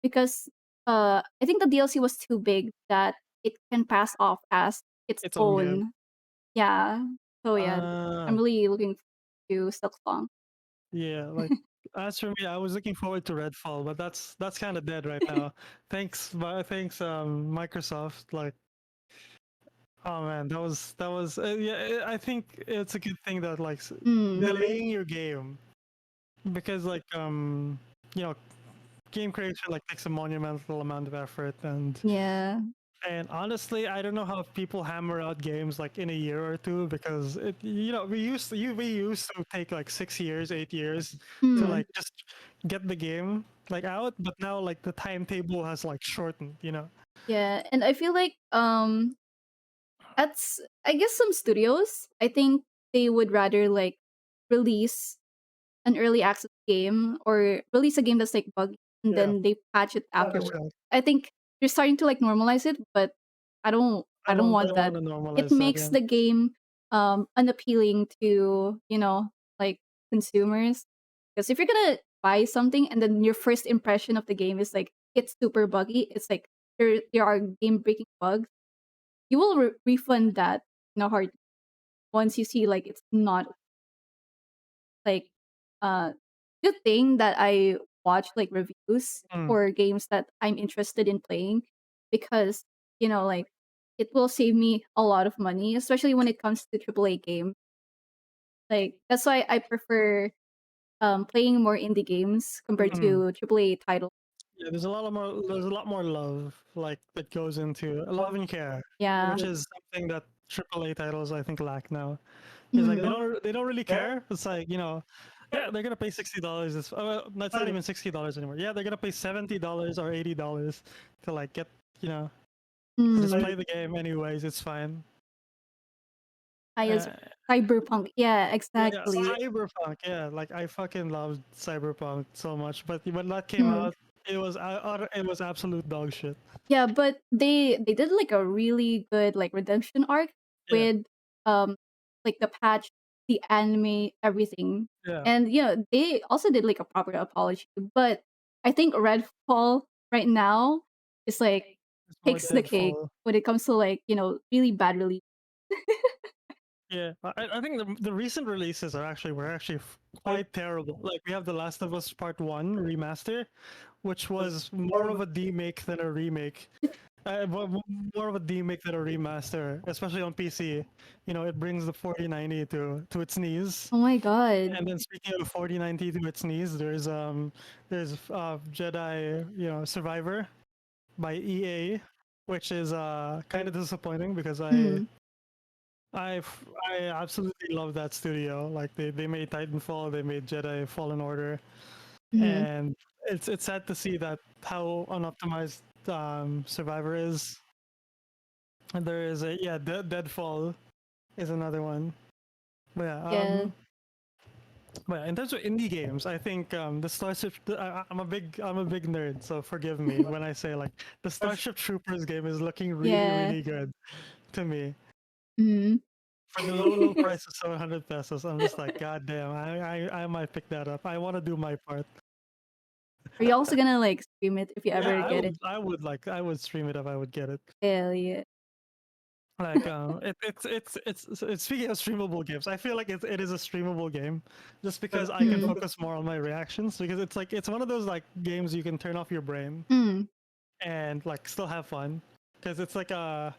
because I think the DLC was too big that it can pass off as its its own game. own. Yeah. So yeah, I'm Uh, really looking to Silksong. yeah, like as for me, I was looking forward to Redfall, but that's kind of dead right now. Thanks, Microsoft. Like, oh man, that was yeah. I think it's a good thing that like Mm, delaying your game, because like you know game creation like takes a monumental amount of effort, yeah. and honestly, I don't know how people hammer out games like in a year or two, because we used to take like 6 years, 8 years to Mm, like just get the game like out, but now like the timetable has like shortened. yeah. And I feel like I guess some studios, I think they would rather like release an early access game or release a game that's like buggy and Yeah, then they patch it for afterward. sure. I think they're starting to like normalize it, but I don't I want don't that. want to It normalize that. makes Yeah. the game unappealing to, like consumers. Because if you're gonna buy something and then your first impression of the game is like it's super buggy, it's like there are game breaking bugs, you will refund that in a heart once you see like it's not like uh good thing that I watch like reviews Mm, for games that I'm interested in playing because like it will save me a lot of money, especially when it comes to AAA game. Like that's why I prefer playing more indie games compared mm. to AAA titles. Yeah, there's a lot more love like that goes into love and care, Yeah. which is something that AAA titles I think lack now. It's like Mhm. they don't really care. It's like, yeah, they're gonna pay $60. It's not even $60 anymore. Yeah, they're gonna pay $70 or $80 to like get, you know to just Mm. play the game anyways. It's fine. I just Uh, cyberpunk. Yeah, yeah, exactly. Cyberpunk. Yeah, like I fucking loved Cyberpunk so much, but when that came Mm. out, it was absolute dog shit. Yeah, but they did like a really good like redemption arc Yeah, with um like the patch, the anime, everything. yeah. And they also did like a proper apology. But I think Redfall right now is like It's more takes the cake Deadfall. when it comes to like, really bad release. Yeah, I think the recent releases were actually quite terrible. Like we have The Last of Us Part One remaster, which was more of a demake than a remake. More of a demake than a remaster, especially on PC. It brings the 4090 to its knees. Oh my god. And then speaking of 4090 to its knees, there's Jedi, Survivor by EA, which is kind of disappointing because Mm. I absolutely love that studio. Like they made Titanfall, they made Jedi Fallen Order, Mhm. and it's sad to see that how unoptimized Survivor is. And there is Deadfall is another one. But yeah, Yeah. but yeah, in terms of indie games, I think the Starship. I'm a big nerd, so forgive me when I say like the Starship Troopers game is looking really Yeah. really good to me. Mhm. For the low price of 700 pesos, I'm just like, God damn, I might pick that up. I want to do my part. Are you also gonna like stream it if you Yeah, ever get it? I would stream it if I would get it. Hell yeah. Like, speaking of streamable games, I feel like it is a streamable game, just because I can Mm. focus more on my reactions. Because it's like it's one of those like games you can turn off your brain Mm. and like still have fun, because it's like a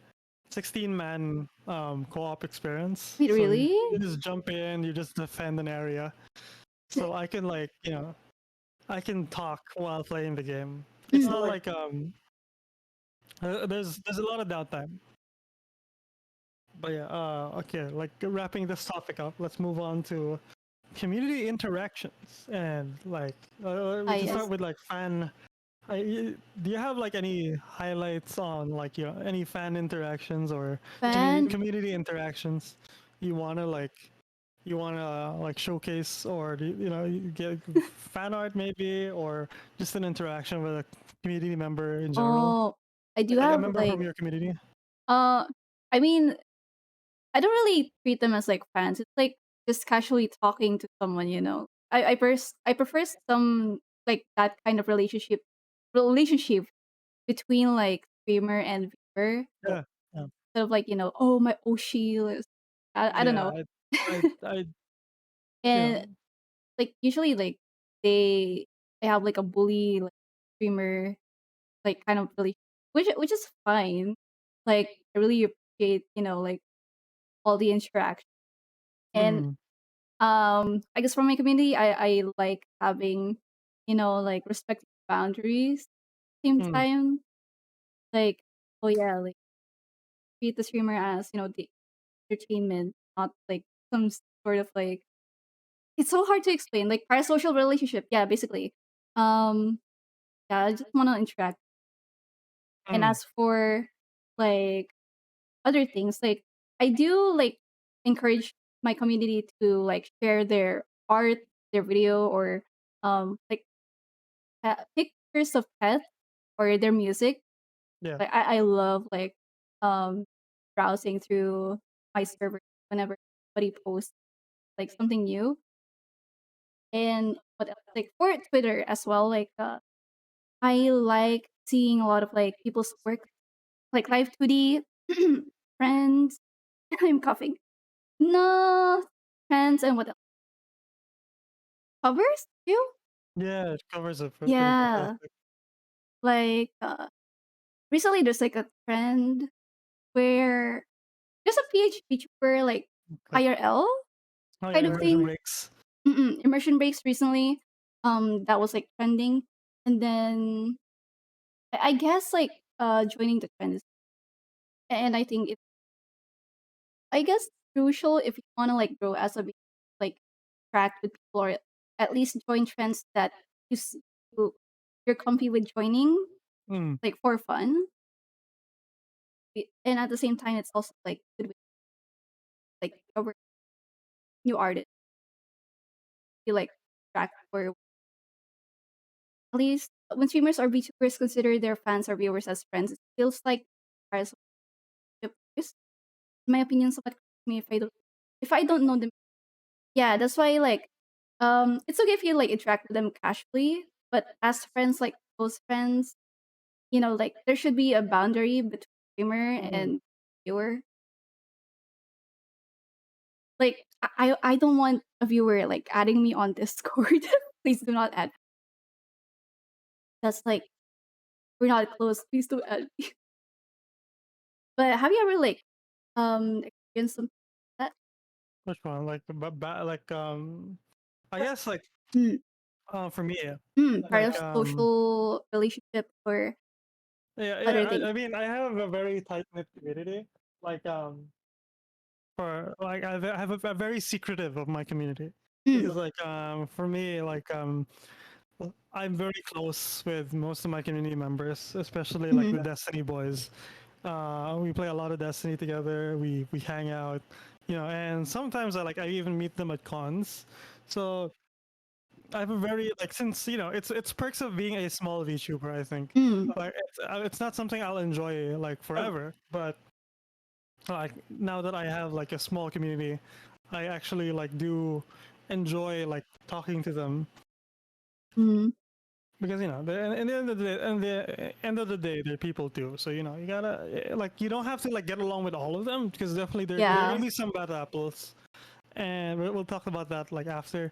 16-man co-op experience. Wait, So you really? just jump in, you just defend an area. So I can like I can talk while playing the game. It's Mm. not like there's a lot of downtime. But yeah, okay, like wrapping this topic up, let's move on to community interactions and like Ah, we can start yes. with like do you have like any highlights on like any fan interactions or Fan community interactions you want to like showcase, or do you get fan art maybe, or just an interaction with a community member in general, Oh, I do like a have member like from your community? uh I mean, I don't really treat them as like fans. It's like just casually talking to someone. I prefer some like that kind of relationship between like streamer and viewer Yeah, yeah, instead of like, oh my Oshi list. I don't yeah. know. I you know And like usually like they have like a bully like streamer like kind of really which is fine. Like I really appreciate, like all the interaction. And mm, I guess from my community I like having, like respecting boundaries same mm, time. Like, oh yeah, like treat the streamer as, the entertainment, not like some sort of like it's so hard to explain. Like parasocial relationship. Yeah, basically. Um yeah, I just wanna interact. And mm, as for like other things, like I do like encourage my community to like share their art, their video or like pictures of pets or their music. Yeah. Like I love like um browsing through my server whenever somebody posts like something new. And what else? Like for Twitter as well, like I like seeing a lot of like people's work, like Live 2D, friends. I'm coughing. No, friends and what else? Covers too. Yeah, it covers it pretty Yeah, fantastic. like recently there's like a trend where there's a PhD tuber like Like, IRL oh yeah, kind of immersion thing. breaks. Immersion breaks recently. That was like trending, and then I guess like joining the trends, and I think it's I guess crucial if you want to like grow as a like interact with people or at least join trends that you s- you- you're comfy with joining Mm, like for fun. And at the same time it's also like good way to, like discover new artists you like track or at least when streamers or VTubers consider their fans or viewers as friends, it feels like requires a relationship. In my opinion, so what me if I don't know them. Yeah, that's why like it's okay if you like interact with them casually, but as friends, like close friends, like there should be a boundary between streamer mm. and viewer. Like I don't want a viewer like adding me on Discord. Please do not add. That's like we're not close. Please don't add me. But have you ever like experienced something like that? Which one? Like, like, I guess like, Mm, for me, part like, of social relationship or yeah, yeah. other things. I mean, I have a very tight knit community. Like, for like, I have a very secretive of my community Mm, because, like, for me, like, I'm very close with most of my community members, especially like mhm, the Destiny boys. We play a lot of Destiny together. We hang out, and sometimes I even meet them at cons. So I have a very like since it's perks of being a small VTuber. I think mm, like it's not something I'll enjoy like forever, but like now that I have like a small community, I actually like do enjoy like talking to them mm, because in the end of the day, they're people too. So you gotta like you don't have to like get along with all of them because definitely there are yeah. gonna be some bad apples, and we'll talk about that like after.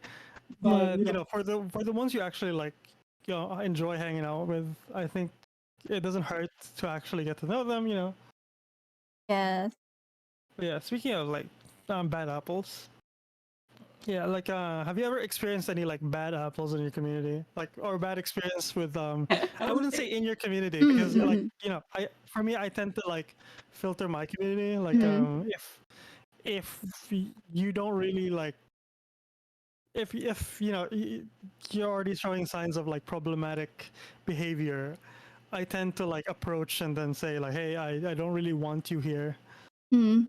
But for the ones you actually like, enjoy hanging out with, I think it doesn't hurt to actually get to know them. Yes. But yeah, speaking of like bad apples. Yeah, like have you ever experienced any like bad apples in your community? Like or bad experience with I wouldn't say in your community Mm, because like, mm, I for me I tend to like filter my community like mm, if you don't really like if you're already showing signs of like problematic behavior, I tend to like approach and then say like, "Hey, I don't really want you here." mm.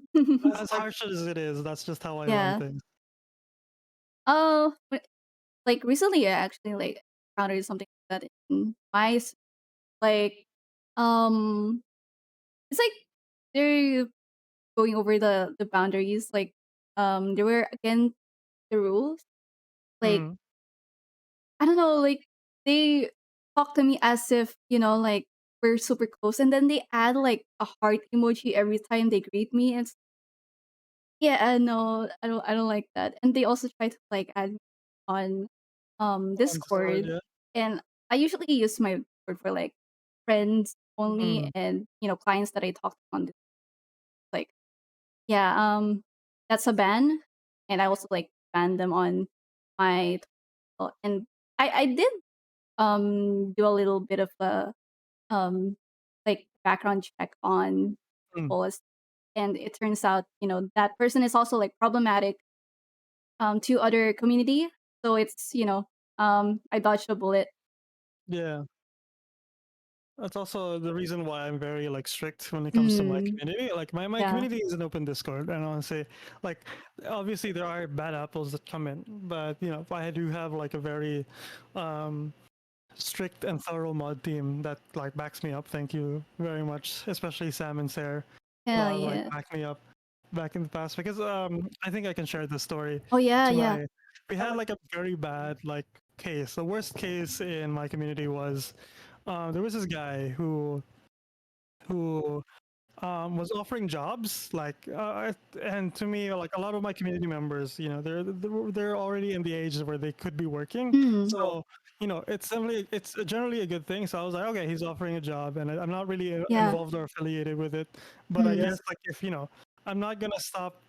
As harsh as it is, that's just how I run Yeah. things. Oh, like recently I actually like encountered something like that in like um it's like they're going over the boundaries like they were against the rules. Like Mm, I don't know, like they talk to me as if, like we're super close and then they add like a heart emoji every time they greet me and yeah, no, I don't like that. And they also try to like add me on on Discord, Discord yeah. and I usually use my Discord for like friends only Mm, and clients that I talk to on this like yeah, that's a ban and I also like ban them on my and I did do a little bit of a like background check on mm, post and it turns out that person is also like problematic to other community so it's I dodged a bullet. yeah. That's also the reason why I'm very like strict when it comes to my Mm, community. Like my yeah. community is an open Discord, and I want to say, like, obviously there are bad apples that come in, but you know, I do have like a very um, strict and thorough mod team that like backs me up. Thank you very much, especially Sam and Sarah, Hell like yeah. back me up back in the past because I think I can share this story Oh yeah, to yeah. my. We had like a very bad like case. The worst case in my community was there was this guy who was offering jobs like and to me like a lot of my community members, you know, they're already in the age where they could be working, Mm, so you know it's generally a good thing. So I was like, okay, he's offering a job, and I'm not really yeah. involved or affiliated with it, but I Mm, guess like if you know, I'm not gonna stop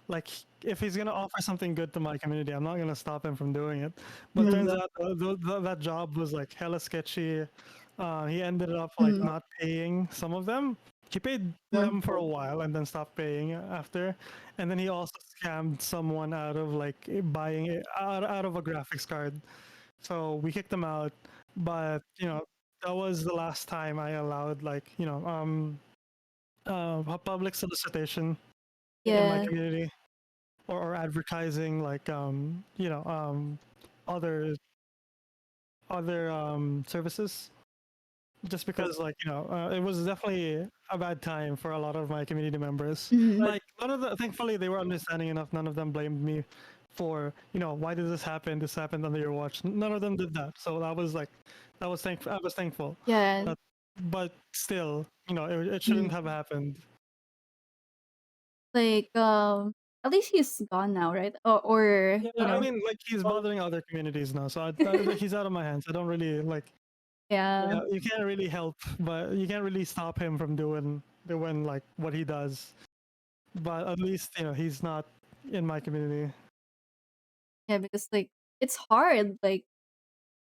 like if he's gonna offer something good to my community, I'm not gonna stop him from doing it. But turns mm, out that job was like hella sketchy. He ended up like mm, not paying some of them. He paid mm. them for a while and then stopped paying after. And then he also scammed someone out of like buying it out of a graphics card. So we kicked him out. But you know that was the last time I allowed like you know a public solicitation in my Yeah. community or advertising like you know other services just because like you know it was definitely a bad time for a lot of my community members. Mm, Like none of the thankfully they were understanding enough. None of them blamed me for you know why did this happen, this happened under your watch. None of them did that, so that was like I was thankful. yeah. But still you know it shouldn't Mm. have happened. Like at least he's gone now, right? Or Yeah, you I know, mean, like he's bothering other communities now, so he's out of my hands. I don't really like. yeah. Yeah, you can't really help, but you can't really stop him from doing like what he does. But at least you know he's not in my community. Yeah, because like it's hard like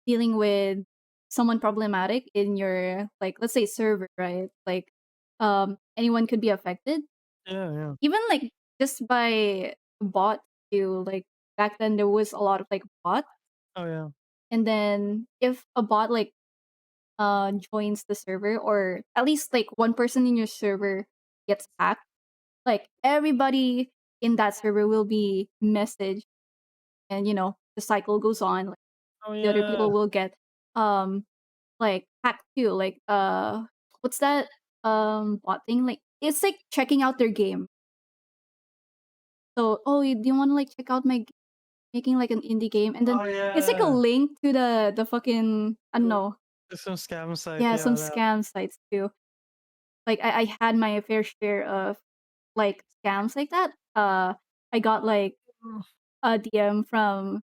dealing with someone problematic in your like let's say server, right? Like anyone could be affected. Yeah, yeah. Even like just by bot too, like back then there was a lot of like bots. Oh yeah. And then if a bot like joins the server or at least like one person in your server gets hacked, like everybody in that server will be messaged and you know the cycle goes on. Like Oh the other yeah. people will get um like hacked too. Like what's that bot thing? Like it's like checking out their game. So oh do you wanna like check out my making like an indie game and then Oh it's like a yeah. link to the fucking I don't know. There's some scam site. Yeah, some Yeah, that. scam sites too. Like I had my fair share of like scams like that. I got like a DM from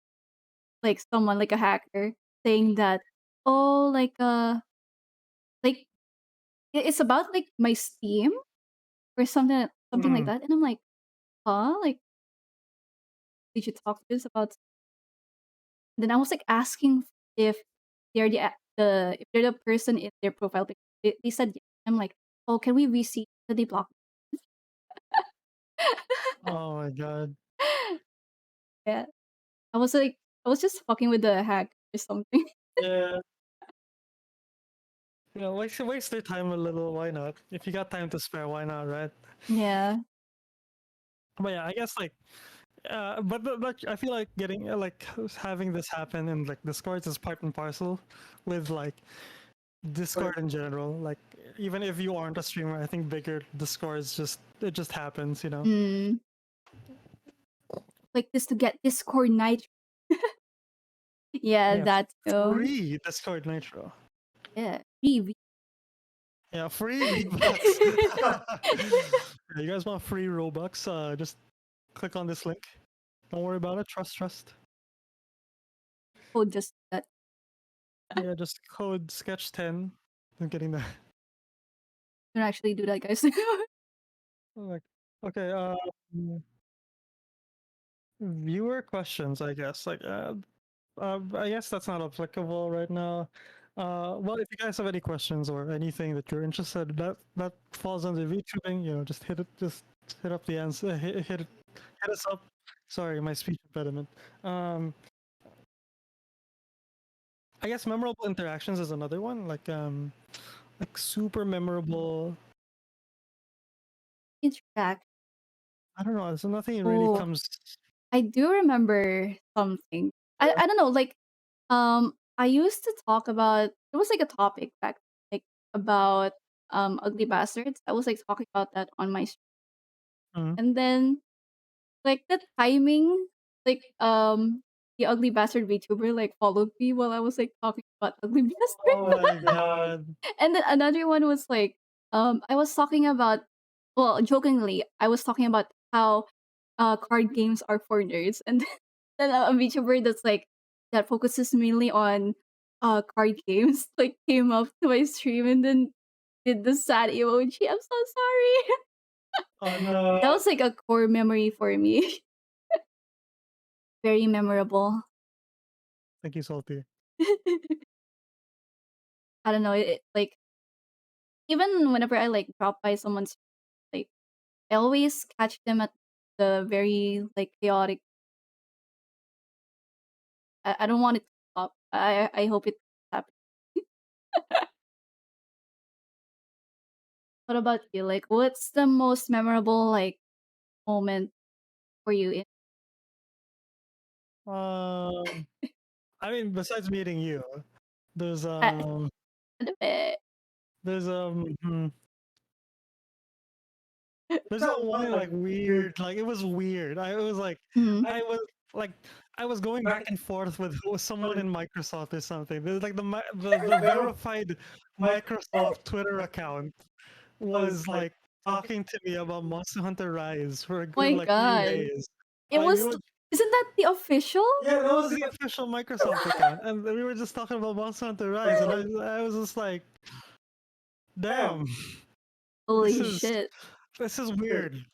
like someone like a hacker saying that oh like it's about like my Steam or something like Mm. that. And I'm like, huh? Like did you talk to this about then I was like asking if they're the if they're the person in their profile. They said yes. I'm like, oh, can we receive that they blocked? Oh my god. Yeah, I was like, I was just fucking with the hack or something. Yeah. You know, waste their time a little. Why not? If you got time to spare, why not, right? Yeah. But yeah, I guess like but I feel like getting like having this happen in like Discords is part and parcel with like Discord in general. Like even if you aren't a streamer, I think bigger Discords it just happens, you know. Mm, like this to get Discord Nitro. Yeah, Yeah, that too. free Discord Nitro. Yeah, free. Yeah, free V-Bucks. Yeah, you guys want free Robux? Just click on this link. Don't worry about it. Trust. Oh, just that. Yeah, just code sketch10. I'm getting that. Don't actually do that, guys. Like, okay. Viewer questions. I guess. Like, I guess that's not applicable right now. Well, if you guys have any questions or anything that you're interested, that falls under VTubing. You know, just hit it. Just hit up the answer. Hit us up. Sorry, my speech impediment. Um, I guess memorable interactions is another one. Like like super memorable. Interact. I don't know. So nothing really Oh, comes. I do remember something. I don't know, like, I used to talk about it was like a topic back, like, about, ugly bastards. I was, like, talking about that on my Mm. and then, like, the timing, like, the ugly bastard VTuber, like, followed me while I was, like, talking about ugly Oh bastard. my god. And then another one was, like, I was talking about well, jokingly, I was talking about how, card games are for nerds, and then a VTuber that focuses mainly on, card games, like, came up to my stream and then did the sad emoji, "I'm so sorry." Oh no. That was, like, a core memory for me. Very memorable. Thank you, Salty. I don't know, like, even whenever I, like, drop by someone's like, I always catch them at the very, like, chaotic I don't want it to stop. I hope it happens. What about you? Like, what's the most memorable, like, moment for you in Um, I mean, besides meeting you, there's uh, um, anime? there's there's That that one one like like weird. weird, like it was weird. I was like, Mhm. I was like, I was going back and forth with someone in Microsoft or something. There's like the verified Microsoft Twitter account was like talking to me about Monster Hunter Rise for a Oh good my like three god. days. It Like we was were, isn't that the official? Yeah, that that was was the official Microsoft account, and we were just talking about Monster Hunter Rise, and I was just like, damn. damn, this Holy is shit. this is weird.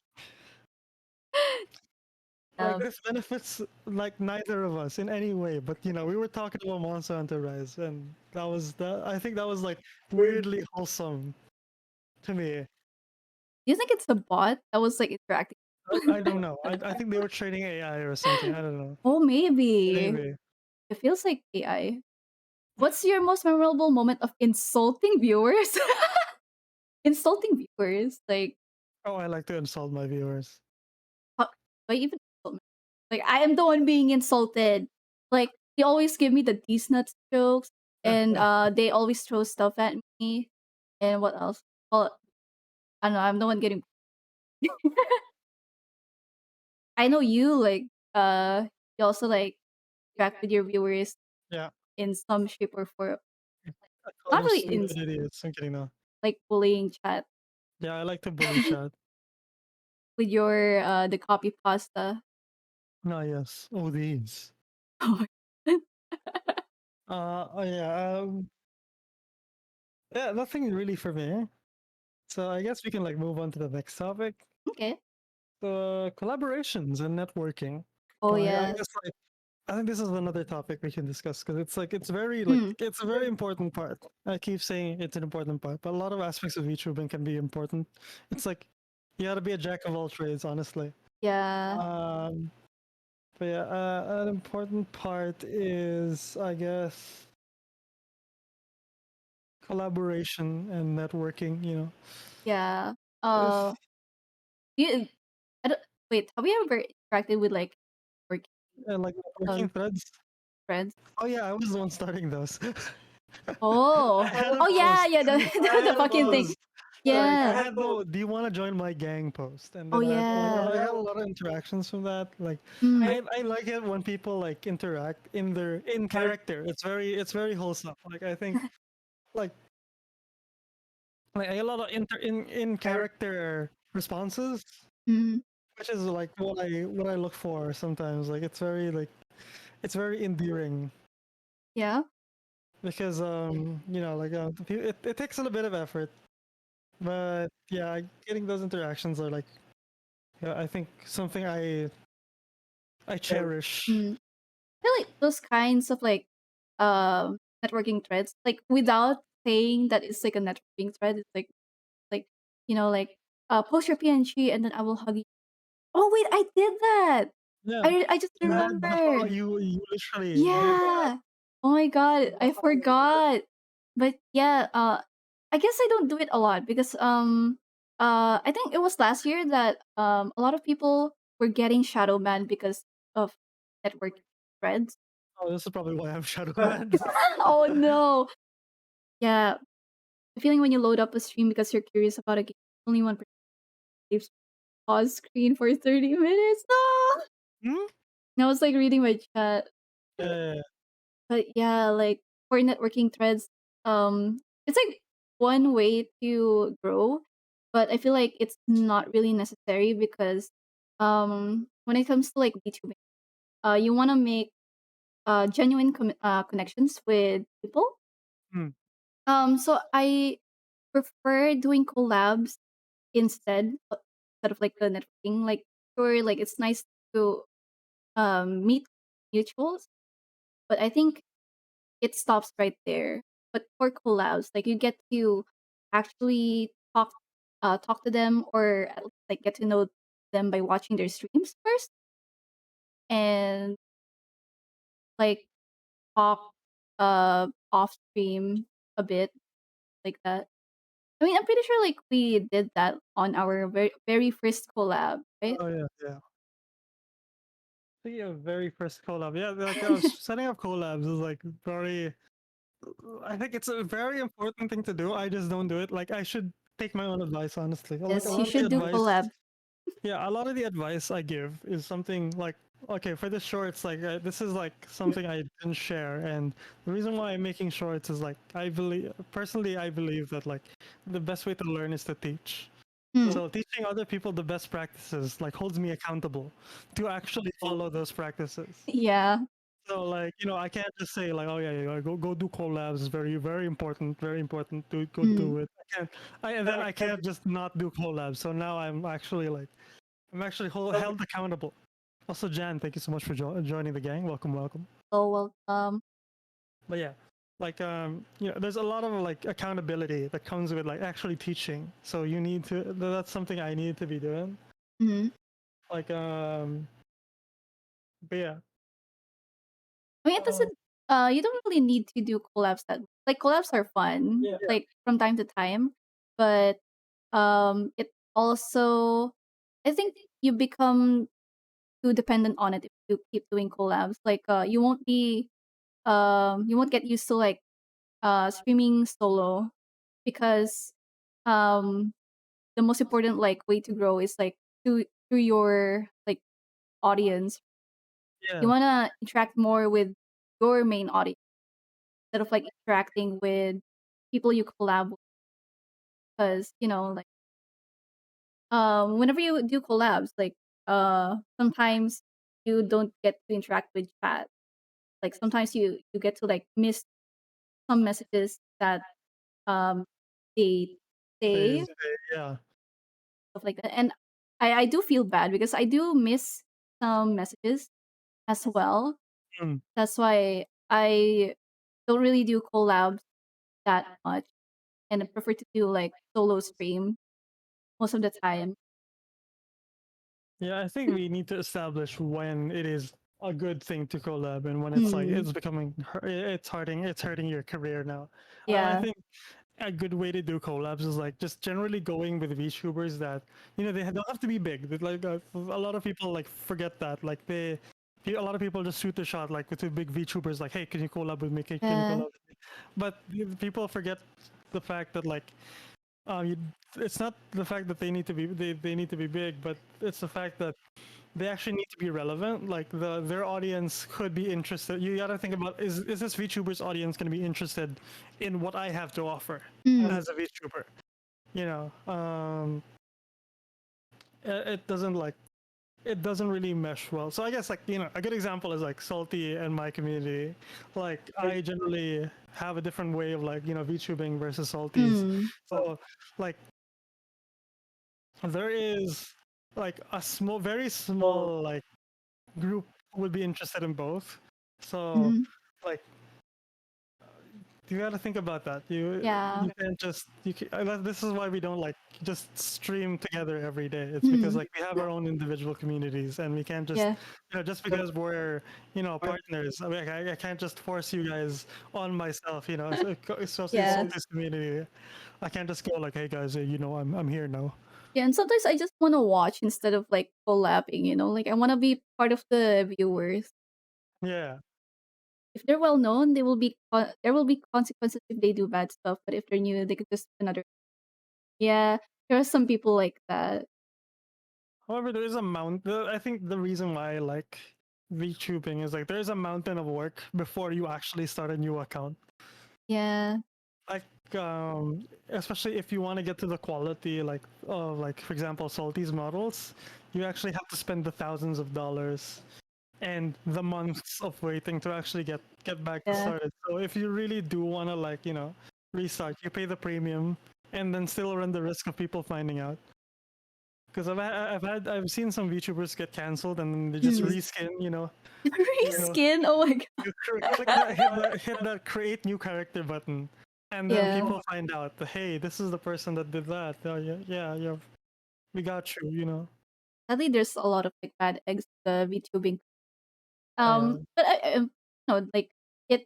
Like Um, this benefits like neither of us in any way, but you know, we were talking about Monster Hunter Rise, and that was that. I think that was like Weird. weirdly wholesome to me. do you think it's a bot that was, like, interacting? I don't know. I think they were training AI or something. I don't know. Oh, maybe. Maybe. It feels like AI. What's your most memorable moment of insulting viewers? Insulting viewers? Like, Oh, I like to insult my viewers. how do I even insult me? Like, I am the one being insulted. Like, they always give me the these nuts jokes, and, they always throw stuff at me, and what else? Well, I don't know, I'm the one getting I know you, like, you also, like, interact with your viewers Yeah, in some shape or form. I call Not them really in stupid idiots. I'm kidding now. like, bullying chat Yeah, I like to bully chat. with your, the copy pasta. Ah, yes. Oh, these. Oh my Oh yeah. Yeah, nothing really for me. So I guess we can like move on to the next topic. Okay. The collaborations and networking. Oh, I yes. guess like I think this is another topic we can discuss because it's like it's very like Mm, it's a very important part. I keep saying it's an important part, but a lot of aspects of YouTubing can be important. It's like you got to be a jack of all trades, honestly. yeah. Um, but yeah, an important part is I guess collaboration and networking. You know, Yeah. if, Uh, you I don't wait, have you ever interacted with, like, work like um, networking threads. friends? Oh yeah, I was the one starting those. I Oh. had a Oh, yeah, post. yeah, the I the had a fucking thing. post. I Yeah. had no. Do you want to join my gang post? And Oh, then yeah. I had a lot of interactions from that. Like, Mm, I like it when people like interact in their in character. It's very wholesome. Like I think like I get a lot of in character responses, mm, which is like what I look for sometimes. Like it's very endearing yeah. because you know like it takes a little bit of effort. But yeah, getting those interactions are like, yeah, I think something I cherish. Mm. I feel like those kinds of, like, networking threads, like, without saying that it's, like, a networking thread, it's like, like, "Post your PNG and then I will hug you." Oh, wait, I did that! Yeah, I just remembered. you literally did that. Yeah. Oh my god, I forgot. But yeah, I guess I don't do it a lot because I think it was last year that a lot of people were getting shadow banned because of network threads. Oh, this is probably why I'm shadow banned. Oh no. Yeah. The feeling when you load up a stream because you're curious about a game, only one person saves pause screen for 30 minutes. No. Hmm? And I was like reading my chat. Yeah. But yeah, like for networking threads, it's like one way to grow, but I feel like it's not really necessary because when it comes to like VTubing, you want to make genuine connections with people. Hmm. So I prefer doing collabs instead of like the networking. Like sure, like it's nice to meet mutuals, but I think it stops right there. But for collabs, like you get to actually talk to them or at least, like get to know them by watching their streams first and like talk off stream a bit like that. I mean, I'm pretty sure like we did that on our very first collab, right? Oh yeah, yeah. The very first collab. Yeah, like setting up collabs is like very. I think it's a very important thing to do. I just don't do it. Like I should take my own advice, honestly. Like a Yes, you lot of the should do advice. collab. Yeah, a lot of the advice I give is something like, okay, for the shorts, like this is like something I didn't share, and the reason why I'm making shorts is like I believe that like the best way to learn is to teach. Hmm. So teaching other people the best practices like holds me accountable to actually follow those practices. Yeah. So like I can't just say like, oh yeah, yeah, go do collabs. It's very important, very important to go Hmm. do it. And then I can't just not do collabs. So now I'm actually held accountable. Also, Jan, thank you so much for joining the gang. Welcome, welcome. So welcome. But yeah, like there's a lot of like accountability that comes with like actually teaching. So you need to. That's something I need to be doing. Hmm. Like but yeah. I mean, it doesn't. You don't really need to do collabs that like collabs are fun, Yeah. like from time to time, but it also, I think you become too dependent on it if you keep doing collabs. Like, you won't get used to like streaming solo because um the most important like way to grow is like through your like audience. You Yeah. wanna interact more with your main audience instead of like interacting with people you collab with because like whenever you do collabs like sometimes you don't get to interact with chat, like sometimes you get to like miss some messages that um they say, Yeah. stuff like that. And I do feel bad because I do miss some messages as well. Mm. That's why I don't really do collabs that much and I prefer to do like solo stream most of the time. Yeah, I think we need to establish when it is a good thing to collab and when it's like Mm, it's becoming it's hurting your career now. I yeah. think a good way to do collabs is like just generally going with VTubers that they don't have to be big. Like a lot of people like forget that like a lot of people just shoot the shot like with the big VTubers like, hey, can you collab with me? Can you Uh, collab with me? But people forget the fact that like you, it's not the fact that they need to be big, but it's the fact that they actually need to be relevant. Like their audience could be interested. You gotta think about is this VTuber's audience gonna be interested in what I have to offer mm, as a VTuber? You know, it doesn't like it doesn't really mesh well. So I guess like a good example is like Salty and my community. Like I generally have a different way of like VTubing versus Salties. mm, So like there is like a very small like group would be interested in both. So mm, like You got to think about that. Yeah. You can't just this is why we don't like just stream together every day. It's because Mhm. like we have our own individual communities, and we can't just Yeah. just because we're partners. I mean, I can't just force you guys on myself. So, especially Yeah. Salty's community. I can't just go like, hey guys, I'm here now. Yeah, and sometimes I just want to watch instead of like collabing, like I want to be part of the viewers. Yeah. If they're well known, there will be consequences if they do bad stuff, but if they're new, they could just another. Yeah, there are some people like that. However, there is a I think the reason why I like VTubing is like there's a mountain of work before you actually start a new account. Yeah. Like especially if you want to get to the quality like for example Salty's models, you actually have to spend the thousands of dollars and the months of waiting to actually get back to Yeah. started. So if you really do want to like restart, you pay the premium and then still run the risk of people finding out. Because I've seen some VTubers get canceled and then they just Mhm. reskin, you know, Reskin. Oh my god. you click that, hit that create new character button, and then Yeah. people find out, hey, this is the person that did that. Oh, yeah, yeah, yeah, we got you. Sadly, there's a lot of like bad eggs the VTubing. Yeah, But like it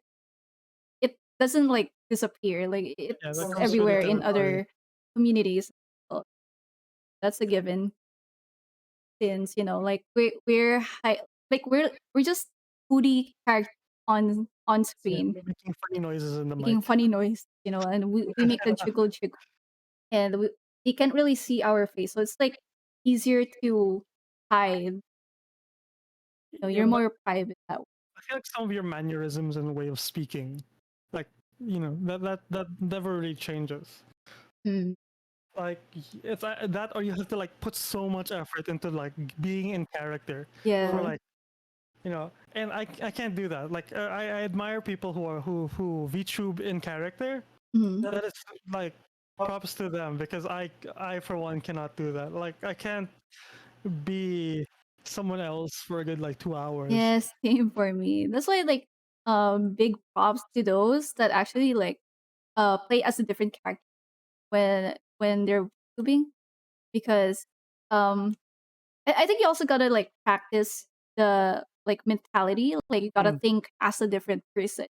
it doesn't like disappear. Like yeah, that it's comes with the everywhere in territory. other communities. Well, that's a given. Since like we're just foodie characters on screen Making funny noises in the making mic. funny noise, and we make the jiggle jiggle, and they can't really see our face, so it's like easier to hide. Yeah, You're but more private that way. I feel like some of your mannerisms and way of speaking, like that never really changes. Mm, Like it's that, or you have to like put so much effort into like being in character for yeah. like and I can't do that. Like I admire people who VTube in character. Mhm. That is like props to them because I for one cannot do that. Like I can't be someone else for a good like 2 hours. Yes, same for me. That's why like big props to those that actually like play as a different character when they're tubing, because um I think you also gotta like practice the like mentality. Like you gotta Mm. think as a different person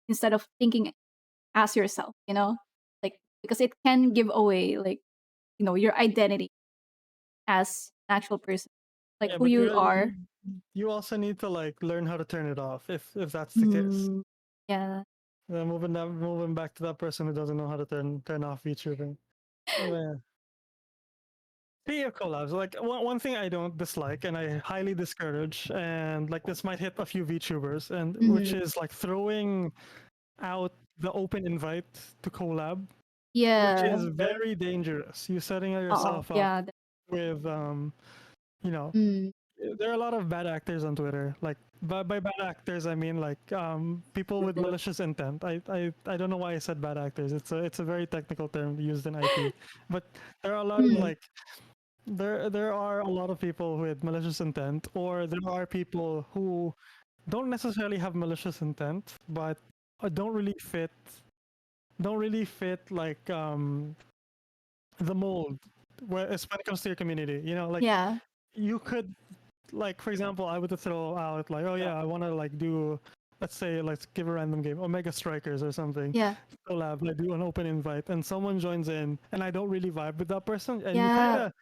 instead of thinking as yourself, like because it can give away like your identity as an actual person, like Yeah, who but you you, are. you you also need to like learn how to turn it off if that's the case. Mm, yeah. Then moving back to that person who doesn't know how to turn off VTubing. Oh, yeah. Speaking of collabs, like one thing I don't dislike and I highly discourage, and like this might hit a few VTubers, and which Mhm. is like throwing out the open invite to collab, which Yeah. is very dangerous. You setting Oh, yourself up yeah. with you know, Mm, there are a lot of bad actors on Twitter. Like by bad actors, I mean like people with malicious intent. I don't know why I said bad actors. It's a very technical term used in IT, but there are a lot of mm, like there are a lot of people with malicious intent, or there are people who don't necessarily have malicious intent, but don't really fit like the mold when it comes to your community. Like yeah. you could like for example, I would throw out like, oh yeah, I want to like do, let's say, let's give a random game, Omega Strikers or something, Yeah. collab, like do an open invite, and someone joins in, and I don't really vibe with that person, and you kind Yeah. of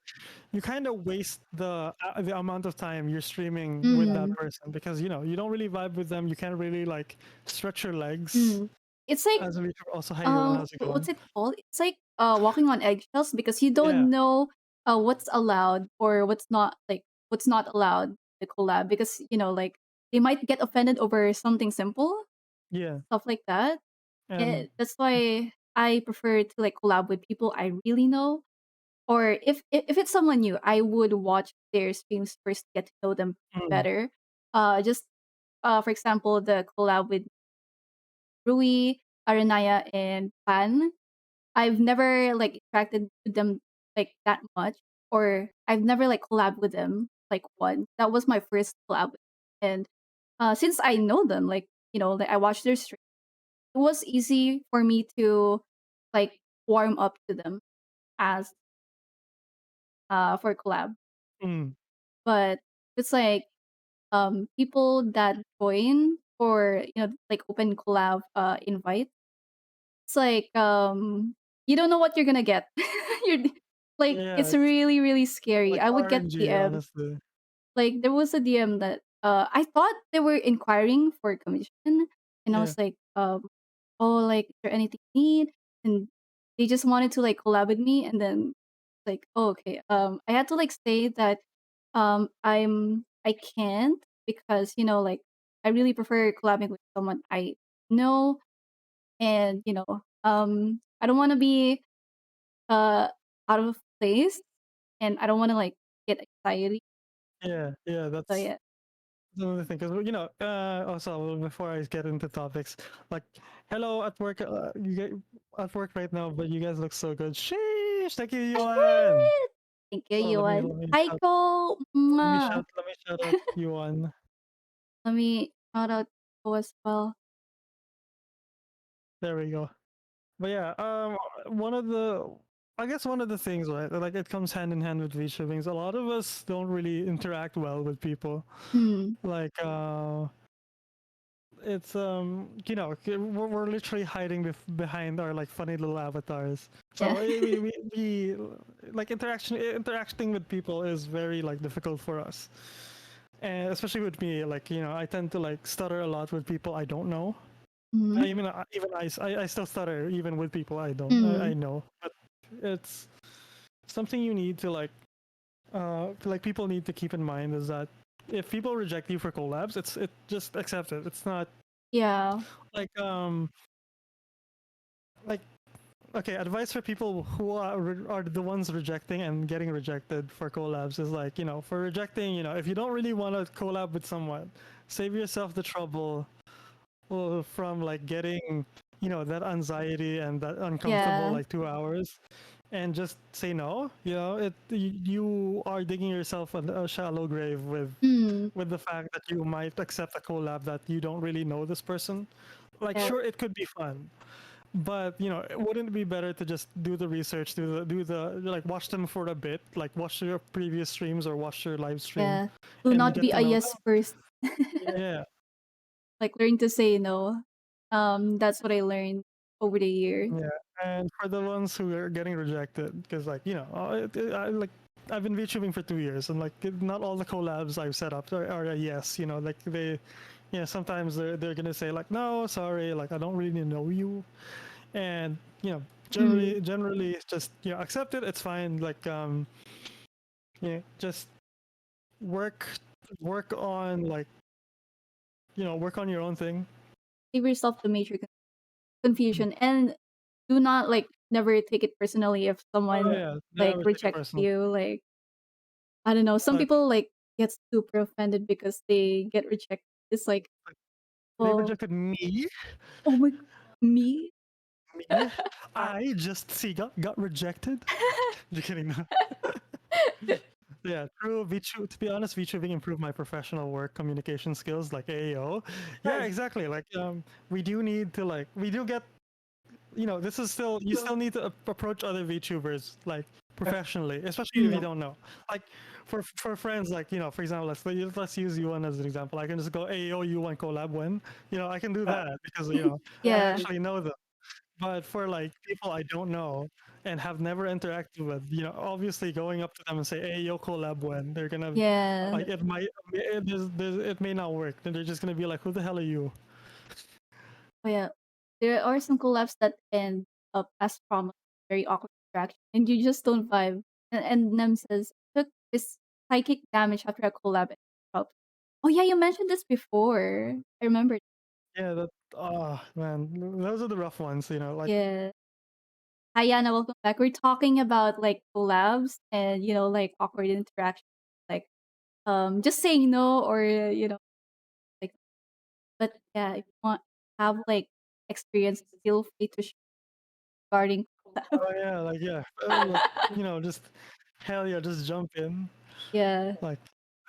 you kind of waste the amount of time you're streaming with that Mm, person because you don't really vibe with them. You can't really like stretch your legs. mm. It's like As a VTuber, also, hi Yuan, how's it what's going? it called? It's like walking on eggshells because you Yeah, don't know what's allowed or what's not allowed to collab, because like they might get offended over something simple, yeah, stuff like that. and That's why I prefer to like collab with people I really know, or if it's someone new, I would watch their streams first to get to know them mm, better. Just for example, the collab with Rui, Aranaya, and Pan. I've never like interacted with them like that much, or I've never like collab with them like once. That was my first collab, and since I know them, like like I watch their stream, it was easy for me to like warm up to them as for collab. Mm, But it's like people that join for like open collab invite, it's like you don't know what you're gonna get. You're like yeah, it's it's really really scary. like I would get RNG, DM. honestly. Like there was a DM that I thought they were inquiring for commission, and I Yeah, was like, oh, like is there anything you need? And they just wanted to like collab with me, and then like, oh, okay. I had to like say that I can't because like I really prefer collabing with someone I know, and I don't want to be uh out of place, and I don't want to like get anxiety. yeah. So That's yeah. another thing, because also before I get into topics, like, hello at work, you get at work right now, but you guys look so good. Sheesh, thank you, Yuan. Thank you, Oh, Yuan. Aiko! Mwah. let me shout out Yuan. Let me shout out Aiko as well. There we go. But yeah, one of the, I guess one of the things, right, like it comes hand in hand with VTubing. A lot of us don't really interact well with people. Mm, Like, it's we're literally hiding behind our like funny little avatars. yeah. So we like interacting with people is very like difficult for us, and especially with me, like I tend to like stutter a lot with people I don't know. Mhm. I still stutter even with people I Mm, know, but it's something you need to like people need to keep in mind is that if people reject you for collabs, it just accept it. It's not yeah. like like okay, advice for people who are the ones rejecting and getting rejected for collabs is like for rejecting, if you don't really want to collab with someone, save yourself the trouble from like getting that anxiety and that uncomfortable Yeah. like 2 hours, and just say no. You are digging yourself a shallow grave Mm, with the fact that you might accept a collab that you don't really know this person. Like, yeah. sure, it could be fun, but wouldn't it be better to just do the research, do the like watch them for a bit, like watch your previous streams or watch your live stream, Yeah. Do and not get be to a know yes them. first. Yeah, Like learn to say no. That's what I learned over the years. yeah. And for the ones who are getting rejected, because like I've been VTubing for 2 years, and like not all the collabs I've set up are a yes. Like sometimes they're gonna say like no, sorry, like I don't really know you, and Mm, generally it's just accept it. It's fine. Like just work work on like work on your own thing. give yourself the major confusion, and do not like never take it personally if Oh someone yeah, like never take it rejects personal. you. Like I don't know, some Like people like get super offended because they get rejected. It's like, they oh, rejected me. oh my, me? Me, I just see got rejected. Just kidding. No. Yeah, true. To be honest, VTubing improved my professional work communication skills, like AAO. Yeah, Guys, exactly. Like, we do need to like, we do get, this is still, you still need to approach other VTubers like professionally, especially if you Mm, don't know. Like, for friends, like for example, let's use you one as an example. I can just go AAO you one collab when, I can do that because I yeah, actually know them. But for like people I don't know and have never interacted with, obviously going up to them and say, "Hey, yo, collab," when they're gonna yeah. like it might it may not work. Then they're just gonna be like, "Who the hell are you?" Oh yeah, there are some collabs that end up as promised, very awkward interaction, and you just don't vibe. And Nem says took this psychic damage after a collab. And dropped. Oh yeah, you mentioned this before. I remember. Yeah, that man, those are the rough ones. Like Yeah. Hi Yana, welcome back. We're talking about like collabs and like awkward interaction, like just saying no or like. But yeah, if you want have like experience, feel free to share regarding collab. oh yeah, like yeah, just hell yeah, just jump in. Yeah. Like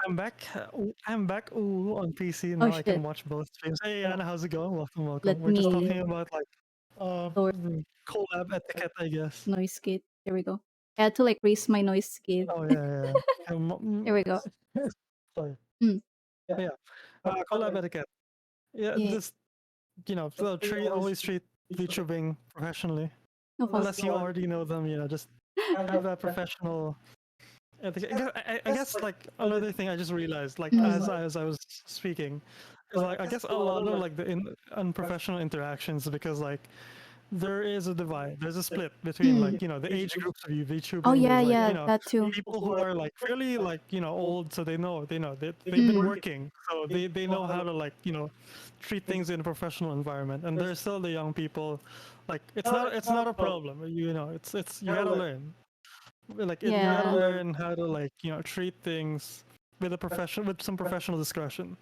I'm back. I'm back. Ooh, on PC Oh now. I can shit. watch both streams. Hey, Anna, how's it going? Welcome, welcome. Let We're just me talking about like lower collab etiquette, I guess. noise gate. There we go. I had to like raise my noise gate. Oh yeah, yeah. There we go. Sorry. Mm. But yeah, collab etiquette. Yeah, Yeah. just so always treat VTubing professionally. No fuss. Unless you already know them, just have that professional. I guess like another thing I just realized, like Mm. as I was speaking, is like I guess a lot of like the unprofessional interactions because like there is a divide, there's a split between Mm. like the age groups of Oh VTubing. yeah, There's like yeah, that too. people who are like fairly like old, so they've been Mm. working, so they know how to like treat things in a professional environment, and there's still the young people. Like it's not a problem, it's you gotta learn like you gotta Yeah. learn how to like treat things with a profession with some professional discretion.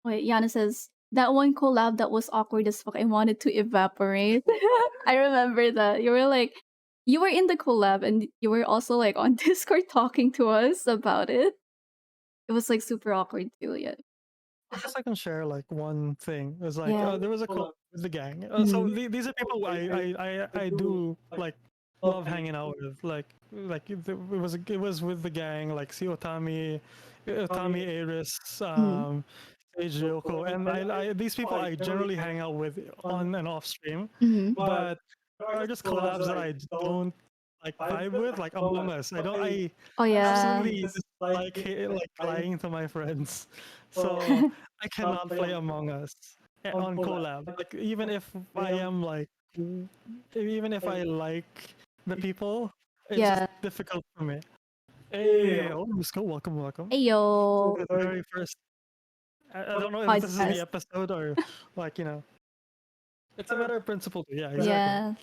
Wait, Yana says that one collab that was awkward as fuck. I wanted to evaporate. I remember that you were like, you were in the collab and you were also like on Discord talking to us about it. It was like super awkward too. Yeah. I guess I can share like one thing. It was like Yeah. there was a call with the gang. So Mhm. these are people who I do like love hanging out with. It was with the gang like see Otami, Aris, Mhm. Sage, Yoko, and I these people I generally hang out with on and off stream. Mhm. But there are just collabs that I don't like vibe with, like Among Us. I Oh yeah. absolutely dislike like lying to my friends. So I cannot play Among Us on collab. Like even if I like the people, it's just Yeah. difficult for me. Hey, oh, let's go. Welcome, welcome. Ayo. The very first. I don't know if this is the Podcast. episode or like it's a matter of principle. Yeah, exactly. Yeah.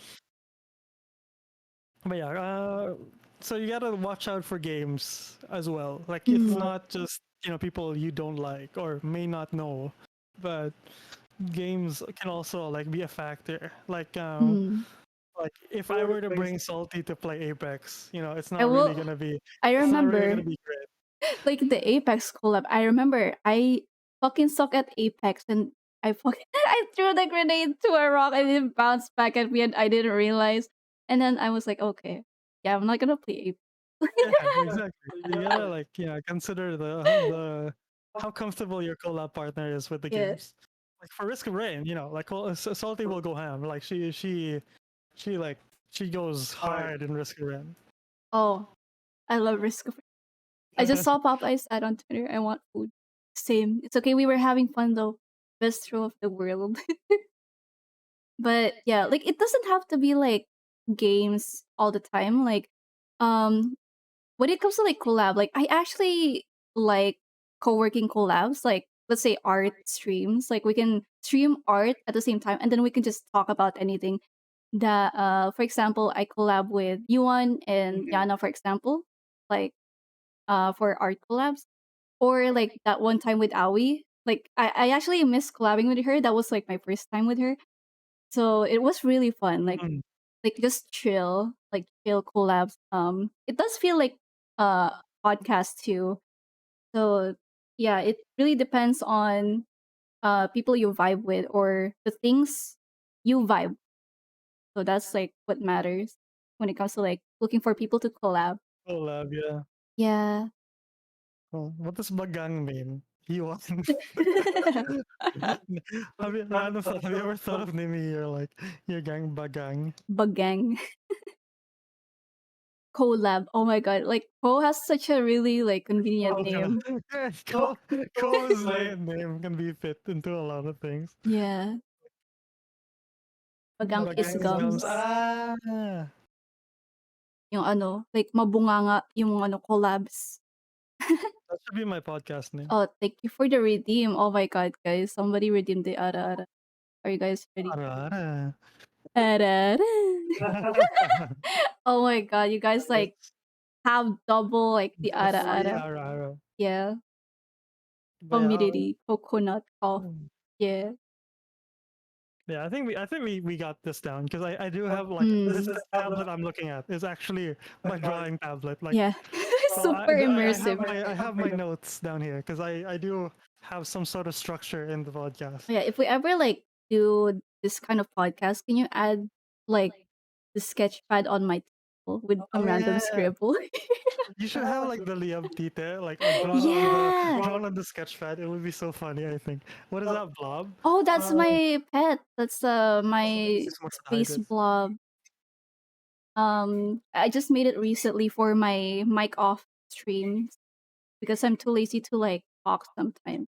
But yeah, so you gotta watch out for games as well. Like it's Mhm. not just people you don't like or may not know, but games can also like be a factor. Mhm. Like if I were to bring Salty to play Apex, it's I not really will. gonna be I it's not really gonna remember be great. like the Apex collab. I remember I fucking suck at Apex and I fucking I threw the grenade to a rock and it bounced back at me and I didn't realize. And then I was like, okay, yeah, I'm not gonna play Apex. Yeah, exactly. You gotta like consider the how comfortable your collab partner is with the Yeah. games. Like for Risk of Rain, like Salty will go ham. Like she like she goes hard in Risk of Rain. Oh, I love Risk of. I just saw Popeye's ad on Twitter. I want food. Same. It's okay. We were having fun though. Best throw of the world. But yeah, like it doesn't have to be like games all the time. Like, um, when it comes to like collab, like I actually like co-working collabs. Like let's say art streams. Like we can stream art at the same time, and then we can just talk about anything. That for example, I collab with Yuan and Yana, for example, like for art collabs. Or like that one time with Aoi. Like I actually miss collabing with her. That was like my first time with her. So it was really fun. Mm, Like just chill, like chill collabs. It does feel like uh podcast too. So yeah, it really depends on people you vibe with or the things you vibe. So that's like what matters when it comes to like looking for people to collab. collab, yeah. Yeah. Oh, what does bagang mean? You want? Have you ever thought of naming your gang bagang? Bagang. Collab. Oh my god. Like Co has such a really like convenient Oh god, name. yeah, Ko's name can be fit into a lot of things. Yeah. Bagang is Bagang is gums. gums. Ah, Yung ano, like mabunganga yung ano collabs. that should be my podcast name. Oh, thank you for the redeem. Oh my god, guys. Somebody redeemed the ara ara. Are you guys ready? Arara. Ara ara. Oh my god, you guys like have double like the The ara free ara. arara. Yeah. But yeah, Community. Coconut cough. mm, Yeah. yeah. I think we got this down because I do have like Hmm. this tablet I'm looking at is actually my drawing tablet. Like Yeah. Well, super immersive. I have my notes down here because I do have some sort of structure in the podcast. Yeah, if we ever like do this kind of podcast, can you add like the sketch pad on my table with a Oh random yeah, scribble? you should have like the Liam Tite like Yeah. drawn on the sketch pad. It would be so funny. I think. What is that blob? Oh, that's my pet. That's my Just wants to hide space it. blob. I just made it recently for my mic off streams because I'm too lazy to like talk sometimes.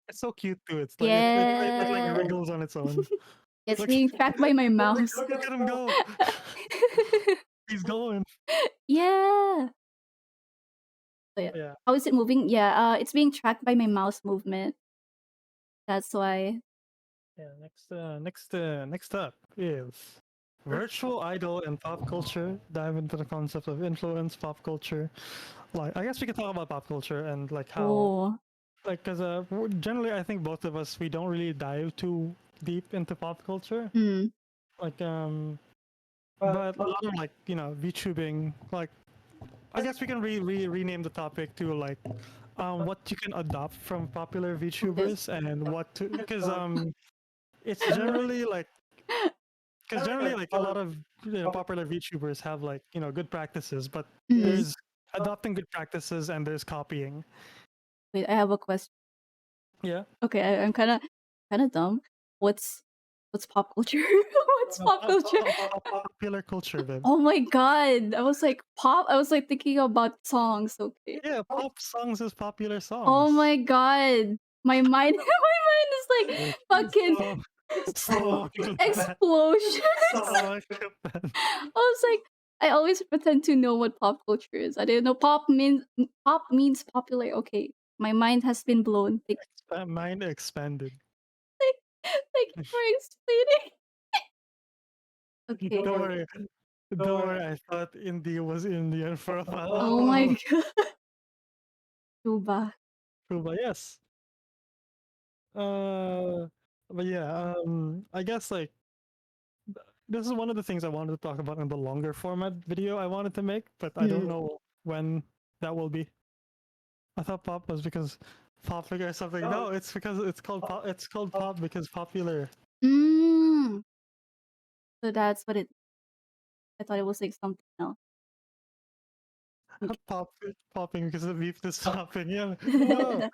It's so cute too. It's like it like Yeah. wriggles on its own. It's Look, being tracked by my mouse. look at him go. He's going. Yeah. So yeah. Yeah. How is it moving? Yeah, it's being tracked by my mouse movement. That's why. Yeah. Next up is virtual idol and pop culture. Dive into the concept of influence, pop culture. Like, I guess we could talk about pop culture and like how, Oh. like, because generally I think both of us we don't really dive too deep into pop culture. Hmm. Like, but a lot of like VTubing. Like, I guess we can rename the topic to like, what you can adopt from popular VTubers and what to because it's generally like because generally like a lot of popular VTubers have like good practices, but Mm. there's adopting good practices and there's copying. Wait, I have a question. Yeah. Okay, I'm kind of dumb. What's pop culture? What's pop Pop- culture? Popular culture, then. Oh my god! I was like pop. I was like thinking about songs. Okay. Yeah, pop songs is popular songs. Oh my god! My mind, my mind is like fucking Slow explosion. Slow I was like, I always pretend to know what pop culture is. I didn't know pop means popular. Okay, my mind has been blown. Mind expanded. Thank you for explaining. Okay. Don't worry. Don't worry. I thought India was Indian for a while. Oh my god. Cuba. Cuba, yes. But yeah, I guess like this is one of the things I wanted to talk about in the longer format video I wanted to make, but I don't know when that will be. I thought pop was because popular or something. No, it's because it's called pop. It's called pop because popular. Mm. So that's what it. I thought it was like something else. Popping because the beef is stopping. Yeah. No.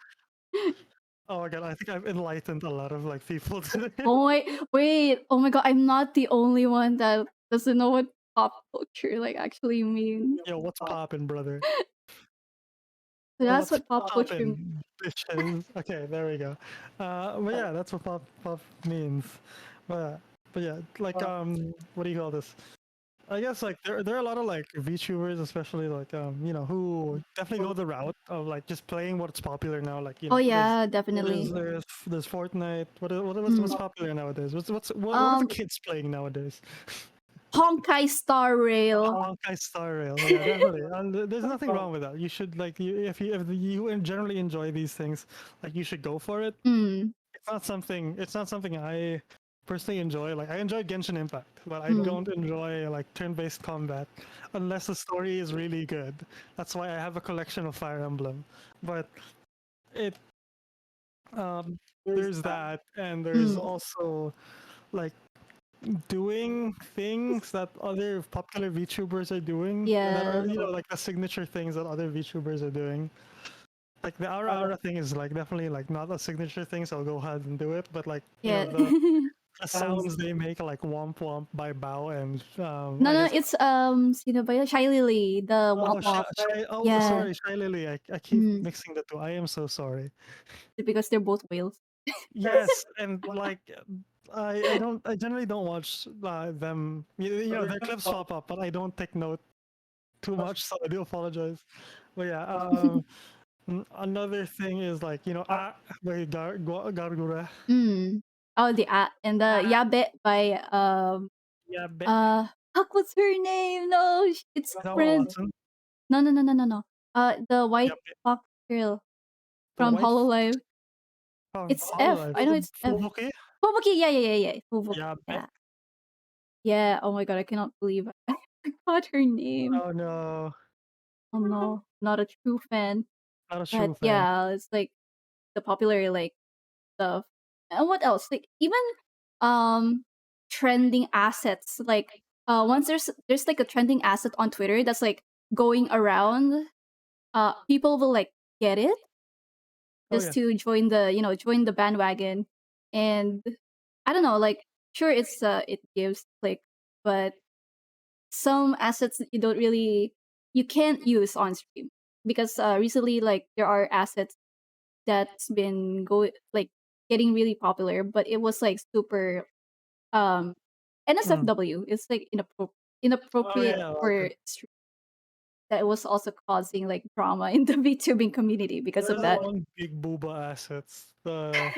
Oh my god, I think I've enlightened a lot of like people today. Oh wait. Oh my god, I'm not the only one that doesn't know what pop culture like actually means. Yo, what's poppin', brother? So that's What's what pop culture. poppin', bitches? Okay, there we go. But yeah, that's what pop means. But yeah, like what do you call this? I guess like there are a lot of like VTubers, especially like who definitely go the route of like just playing what's popular now. Like Oh yeah, definitely. there's Fortnite. What's popular nowadays? What are the kids playing nowadays? Honkai Star Rail. Honkai Star Rail. Yeah, definitely. And there's nothing wrong with that. You should like if you generally enjoy these things, like you should go for it. Mm. It's not something I personally enjoy. Like I enjoy Genshin Impact, but I don't enjoy like turn-based combat unless the story is really good. That's why I have a collection of Fire Emblem. But it there's that, and there's also like doing things that other popular VTubers are doing that are Yeah. like the signature things that other VTubers are doing. Like the Aura thing is like definitely like not a signature thing, so I'll go ahead and do it. But like Yeah. the sounds they make are like Womp Womp by Bao and No, I no, guess it's sino ba yun? Shy Lily, the Womp Womp. Yeah. sorry, Shy Lily. I keep mixing the two. I am so sorry. Because they're both whales. Yes, and like I generally don't watch them. Their clips pop up, but I don't take note too much, so I do apologize. But yeah, another thing is like wait, Gargura. Oh, and the Yabe by Yeah, fuck, what's her name? No, it's Emma friend. Watson. No. The white Yep. fox girl The from white Hololive. It's F. I know it's F. Fubuki. Fubuki, yeah. Fubuki. Yeah. Yeah. Yeah. Oh my god, I cannot believe I forgot her name. Oh no. Oh no, not a true fan. Not a But true fan. yeah, it's like the popular like stuff. And what else? Like even um trending assets. Like once there's like a trending asset on Twitter that's like going around, people will like get it Oh just yeah. to join the join the bandwagon. And I don't know, like sure it gives click, but some assets that you can't use on stream because recently like there are assets that's been like getting really popular, but it was like super um Mm. NSFW. It's like Oh yeah, inappropriate yeah, for stream. That was also causing like drama in the VTubing community because of there's that. one big booba assets. Those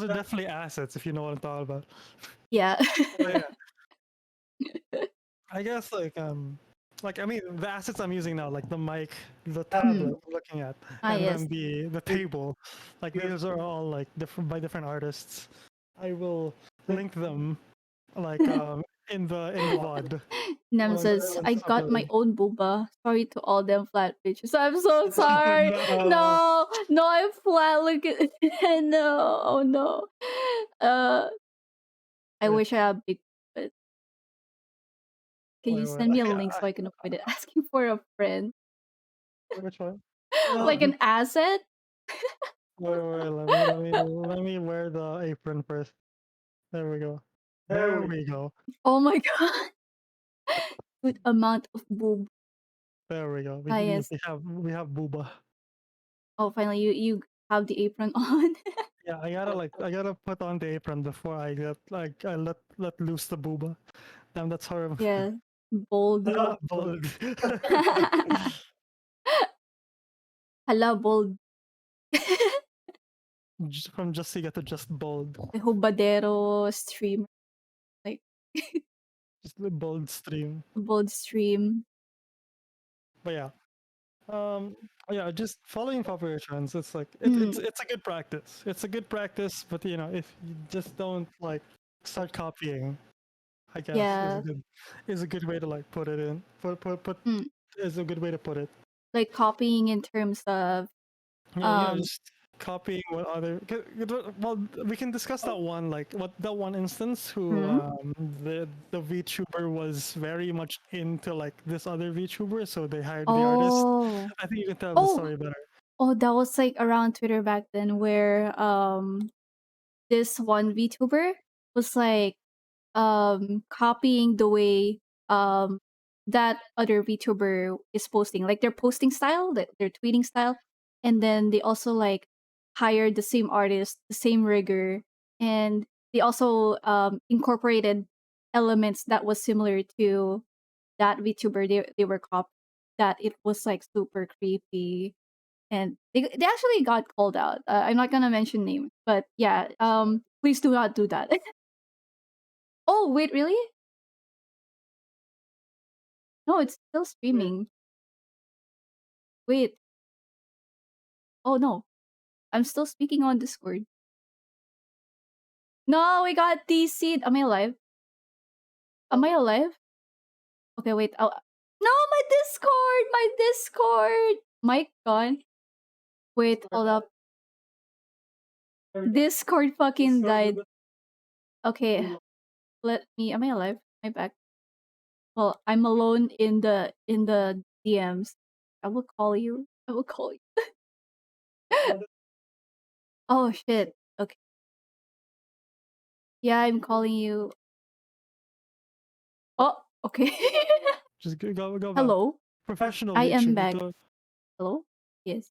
are definitely assets if you know what I'm talking about. Yeah. Oh yeah. I guess like I mean the assets I'm using now, like the mic, the Mm. tablet I'm looking at, Ah, and yes. then the table, like these are all like different by different artists. I will link them like in the VOD. Nem Once, says, once I it's got my uploaded. own booba. Sorry to all them flat bitches. I'm so Oh sorry. no! No, no, I'm flat. Look at no, oh no. Uh, I Wait, wish I had big. But can you wait. send me a link so I can avoid it? Asking for a friend, Which one? like an asset. Wait. Let me wear the apron first. There we go. There we go. Oh my god, good amount of boob. There we go. Ah yes. We have booba. Oh, finally you have the apron on. Yeah, I gotta put on the apron before I get like I let loose the booba. Damn, that's horrible. Yeah, bold. Bold. Hala, bold. From just Siga to just bold. Hubadero stream, like Just the bold stream. bold stream. But yeah. Um yeah, just following popular trends, it's like Mm, it's a good practice. It's a good practice, but if you just don't like start copying, I guess yeah. is a good way to like put it in. Put Mm. is a good way to put it. Like copying in terms of Yeah, um just copying what other. Well, we can discuss that one, like what that one instance who hmm? the VTuber was very much into like this other VTuber, so they hired the artist. Oh. I think you can tell the Oh, story better. oh, that was like around Twitter back then where this one VTuber was like copying the way that other VTuber is posting, like their posting style, their tweeting style, and then they also like hired the same artist, the same rigor, and they also incorporated elements that was similar to that VTuber they were copying. That it was like super creepy, and they actually got called out. I'm not gonna mention names, but yeah, please do not do that. Oh wait, really? No, it's still streaming. Wait. Oh no. I'm still speaking on Discord. No, we got DC'd. Am I alive? Am I alive? Okay, wait. Oh. No, my Discord! My Discord! Mic gone. Wait, hold up. Discord fucking died. Okay, let me. Am I alive? Am I back? Well, I'm alone in the DMs. I will call you. I will call you. Oh shit. Okay. Yeah, I'm calling you. Oh, okay. Just go back. Hello. Professional I am VTuber. back. Hello? Yes,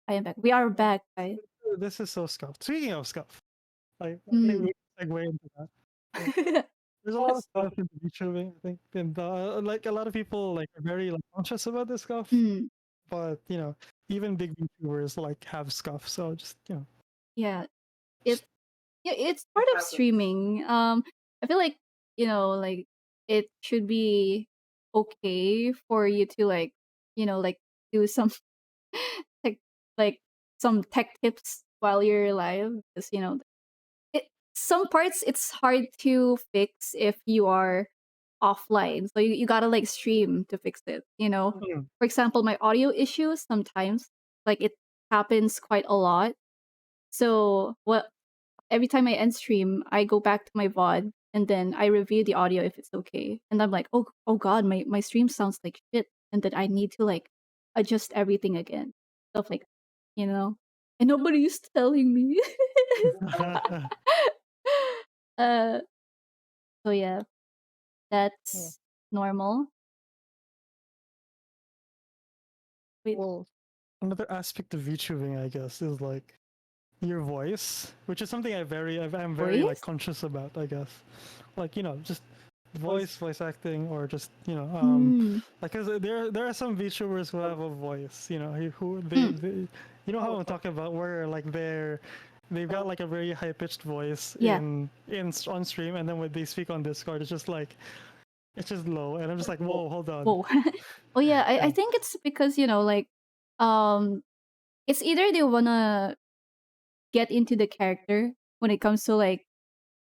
I am back. We are back, guys. This is so scuffed. Speaking of scuff, like I think Mm. we can segue into that. Like, there's a lot of stuff in VTubing, I think, and like a lot of people like are very like conscious about this stuff. Mm. But even big VTubers like have scuff. So just Yeah, it just yeah, it's part of streaming. I feel like like it should be okay for you to like like do some tech like some tech tips while you're live because it some parts it's hard to fix if you are offline. So you gotta like stream to fix it, you know? Mm. For example, my audio issues sometimes, like it happens quite a lot. So what every time I end stream, I go back to my VOD and then I review the audio if it's okay. And I'm like, oh god, my stream sounds like shit. And then I need to like adjust everything again. Stuff like that, you know? And nobody's telling me. uh so yeah, Yeah. that's normal. Wait, Well, another aspect of VTubing, I guess, is like your voice, which is something I'm very like voice? conscious about, I guess. Like, just Voice. voice acting, or just Hmm. like, 'cause there are some VTubers who have a voice, who Hmm. they you know how I'm talking about, where like they've got like a very high pitched voice Yeah. on stream, and then when they speak on Discord, it's just low, and I'm just like, whoa, hold on. Whoa. Oh yeah, I Yeah. think it's because, like um it's either they wanna get into the character when it comes to like,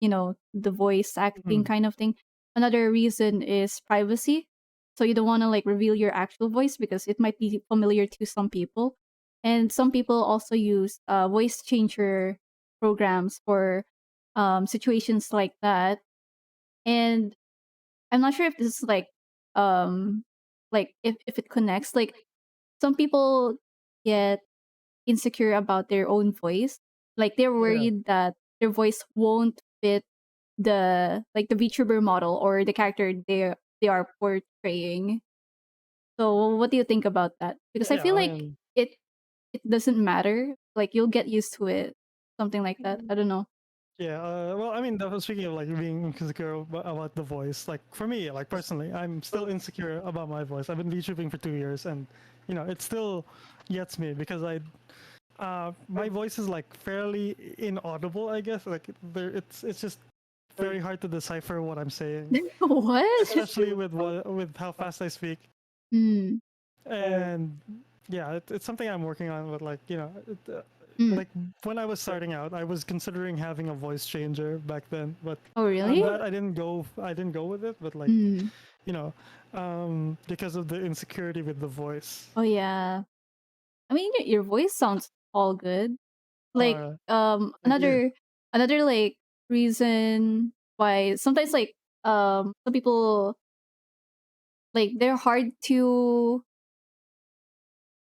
the voice acting Mm. kind of thing. Another reason is privacy. So you don't want to like reveal your actual voice because it might be familiar to some people. And some people also use voice changer programs for situations like that. And I'm not sure if this is like if it connects. Like some people get insecure about their own voice. Like they're Yeah. worried that their voice won't fit the VTuber model or the character they are portraying. So what do you think about that? Because I Yeah, feel I like mean, it doesn't matter. Like you'll get used to it. Something like that. I don't know. yeah. Well, I mean, speaking of like being insecure about the voice, like for me, like personally, I'm still insecure about my voice. I've been VTubing for 2 years, and it still gets me because my voice is like fairly inaudible, I guess. Like it's just very hard to decipher what I'm saying, What? especially with how fast I speak. Mm. And yeah, it's something I'm working on. But like Mm. like when I was starting out, I was considering having a voice changer back then, but Oh I'm really? glad I didn't go with it. But like Mm. you know, because of the insecurity with the voice. Oh yeah. I mean your voice sounds all good. Like Uh, Thank you. another like reason why sometimes like some people like they're hard to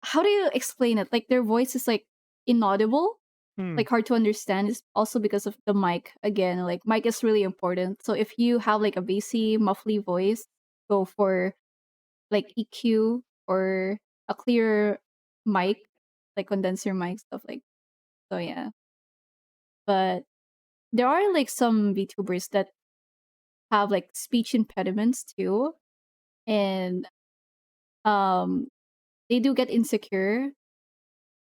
how do you explain it? Like their voice is like inaudible, Hmm. like hard to understand. Is also because of the mic again. Like mic is really important. So if you have like a bassy, muffly voice, go for like EQ or a clear mic, like condenser mic stuff like. So yeah, but there are like some VTubers that have like speech impediments too, and um they do get insecure,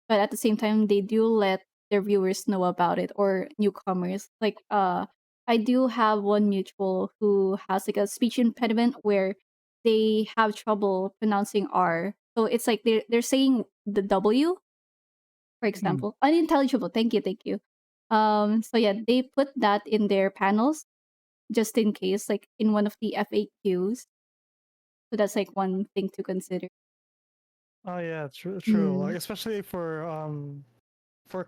but at the same time they do let their viewers know about it or newcomers. Like I do have one mutual who has like a speech impediment where they have trouble pronouncing R. So it's like they're saying the W, for Hmm. example. Unintelligible. Thank you, thank you. So yeah, they put that in their panels just in case, like in one of the FAQs. So that's like one thing to consider. Oh yeah, true. Mm. Like especially for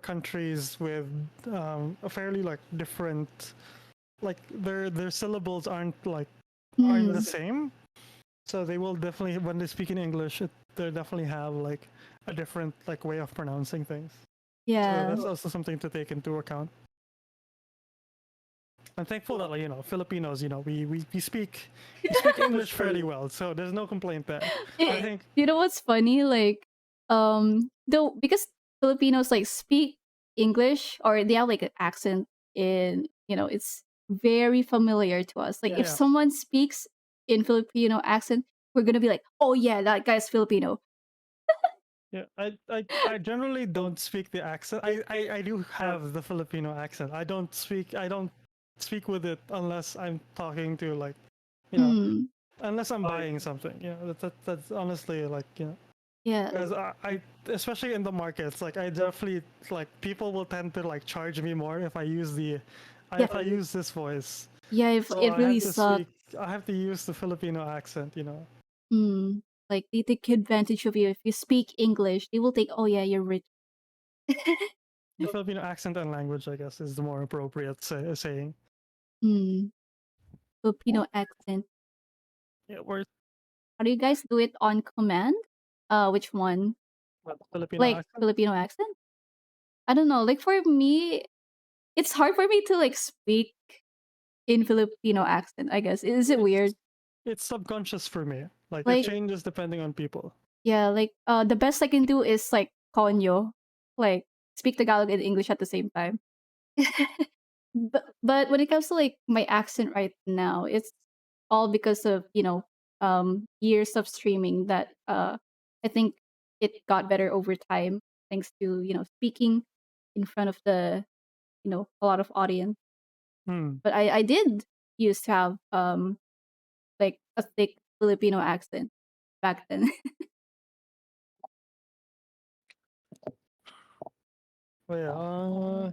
countries with a fairly like different, like their syllables aren't the Mm. same. So they will definitely, when they speak in English, they definitely have like a different like way of pronouncing things. So Yeah. that's also something to take into account. I'm thankful that like, Filipinos, we speak English fairly well, so there's no complaint there. I think You know what's funny? Like, though because Filipinos like speak English or they have like an accent in, it's very familiar to us. Like, if yeah. someone speaks in Filipino accent, we're gonna be like, oh yeah, that guy's Filipino. Yeah, I generally don't speak the accent. I do have the Filipino accent. I don't speak with it unless I'm talking to like, you know, Hmm. unless I'm buying something. That's honestly like, Yeah. because I especially in the markets, like I definitely like people will tend to like charge me more if I use Yeah. if I use this voice. Yeah. So It I have really to speak. sucks. I have to use the Filipino accent, you know. Mm. Like they take advantage of you if you speak English. They will take, oh yeah, you're rich. The Filipino accent and language, I guess, is the more appropriate saying. Mm. Filipino accent. Yeah, we're How do you guys do it on command? Which one? Filipino Like accent. Filipino accent? I don't know. Like for me, it's hard for me to like speak in Filipino accent, I guess. Is it weird? It's subconscious for me. Like it Like changes depending on people. yeah, like the best I can do is like konyo. Like speak Tagalog and English at the same time. But when it comes to like my accent right now, it's all because of, years of streaming that I think it got better over time thanks to, speaking in front of a lot of audience. Hmm. But I did used to have like a thick Filipino accent back then. But yeah,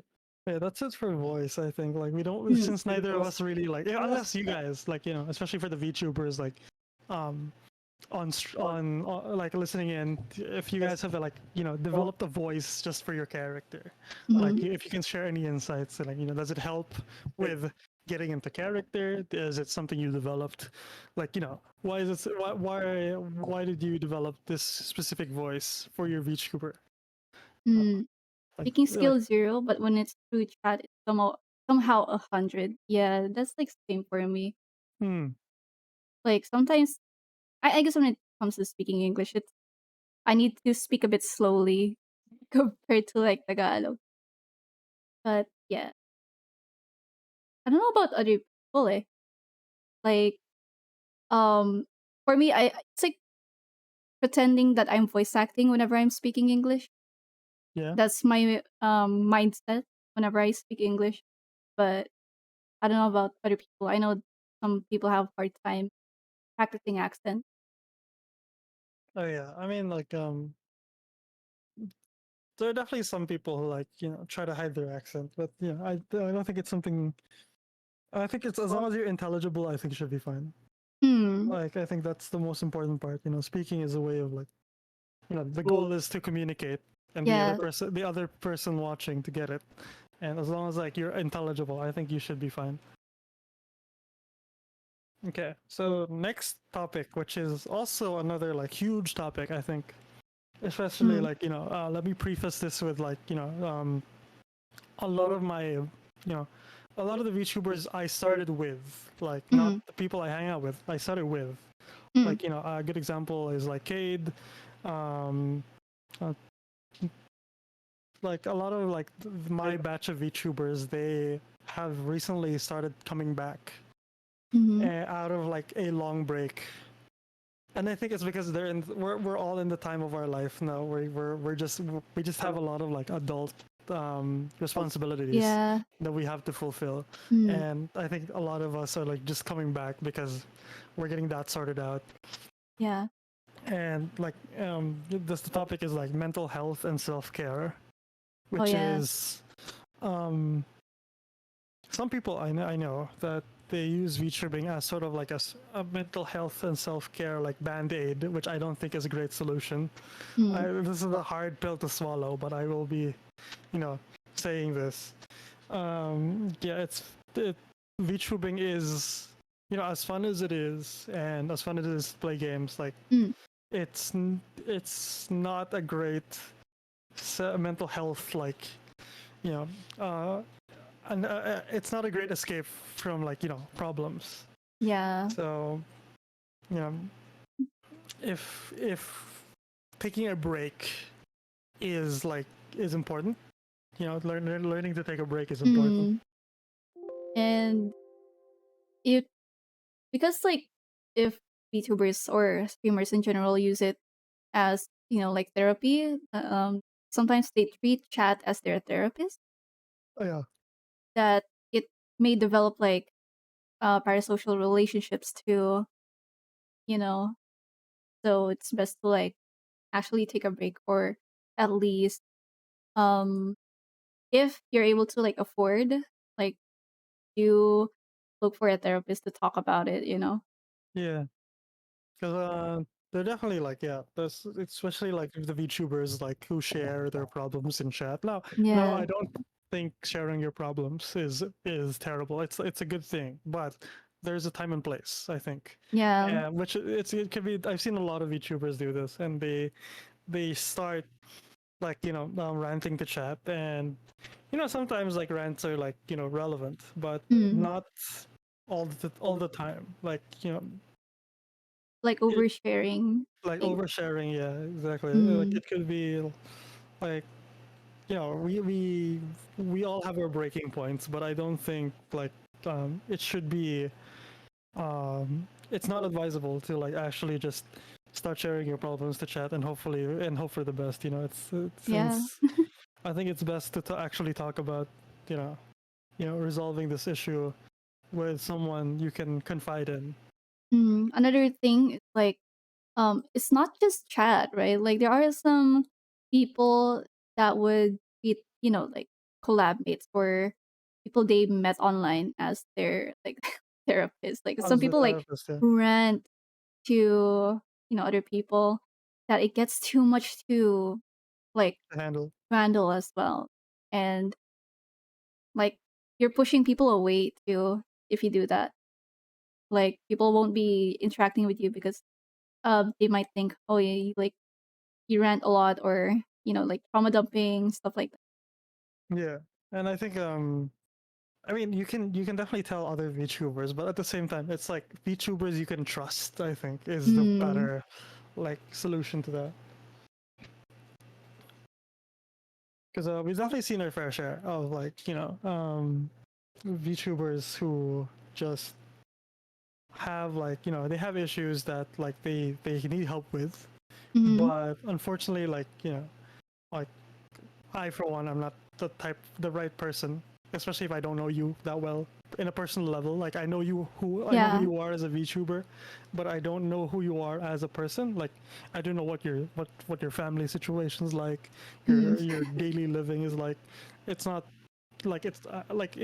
yeah, that's it for voice. I think like we don't Mm, since neither of us really like unless you guys like especially for the VTubers like um like listening in if you guys have like developed a voice just for your character like mhm, if you can share any insights like does it help with getting into character, is it something you developed like why is it why did you develop this specific voice for your VTuber mm. like Speaking skill 0, but when it's through chat, it's somehow 100. Yeah, that's like same for me. hmm Like sometimes, I guess when it comes to speaking English, I need to speak a bit slowly compared to like Tagalog. But yeah, I don't know about other people. Like for me, it's like pretending that I'm voice acting whenever I'm speaking English. yeah. That's my mindset whenever I speak English. But I don't know about other people. I know some people have hard time practicing accent. Oh yeah, I mean like there are definitely some people who like try to hide their accent, but I don't think it's something. I think it's as long as you're intelligible, I think it should be fine. Hmm. Like I think that's the most important part. Speaking is a way of like the goal is to communicate, and Yeah. the other person watching to get it. And as long as like you're intelligible, I think you should be fine. Okay, so next topic, which is also another like huge topic, I think, especially Mm. like let me preface this with like a lot of my a lot of the VTubers I started with, like not Mm. the people I hang out with, I started with. Mm. Like a good example is like Cade, um, uh, like a lot of like my batch of VTubers, they have recently started coming back Mhm. out of like a long break. And I think it's because we're all in the time of our life now where we just have a lot of like adult responsibilities Yeah. that we have to fulfill, Mm. and I think a lot of us are like just coming back because we're getting that sorted out. Yeah. And like this the topic is like mental health and self-care, Oh which yeah. is um some people I know that they use VTubing as sort of like a mental health and self-care like band-aid, which I don't think is a great solution. Mm. This is a hard pill to swallow, but I will be, you know, saying this. Yeah, VTubing is, as fun as it is, and as fun as it is to play games, like Mm. it's not a great mental health like, you know, uh, and it's not a great escape from like problems. Yeah. So you know, if taking a break is like is important, learning to take a break is important. Mm. And it because like if VTubers or streamers in general use it as, like therapy, sometimes they treat chat as their therapist, Oh yeah. that it may develop like parasocial relationships too, you know. So it's best to like actually take a break, or at least um if you're able to like afford, like do look for a therapist to talk about it, you know? Yeah, because they're definitely like, yeah, there's especially like the VTubers like who share their problems in chat. Now Yeah. I don't think sharing your problems is terrible. It's a good thing, but there's a time and place, I think. Yeah. And which it could be. I've seen a lot of VTubers do this, and they start like ranting to chat, and sometimes like rants are like relevant, but Mm. not all the time. Like Like it, oversharing. like Like, oversharing. Yeah, exactly. Like mm. it could be like we all have our breaking points, but I don't think like it should be it's not advisable to like actually just start sharing your problems to chat and hope for the best. It's Yeah. since I think it's best to actually talk about you know resolving this issue with someone you can confide in. Another thing is like, it's not just chat, right? Like there are some people that would be, like collab mates or people they met online as their like therapists. Like some As the people like therapist, yeah, rant to, other people that it gets too much to like to handle. handle as well. And like you're pushing people away too if you do that. Like people won't be interacting with you because they might think, oh yeah, you rant a lot or like trauma dumping stuff like that. Yeah, and I think I mean, you can definitely tell other VTubers, but at the same time, it's like VTubers you can trust. I think is the Mm, better like solution to that. Because we've definitely seen our fair share of like VTubers who just have like they have issues that like they need help with, mhm, but unfortunately like like I, for one, I'm not the right person, especially if I don't know you that well in a personal level. Like I know who yeah. you are as a VTuber, but I don't know who you are as a person. Like I don't know what your family situation's like, Mhm. your daily living is like. It's not like it's like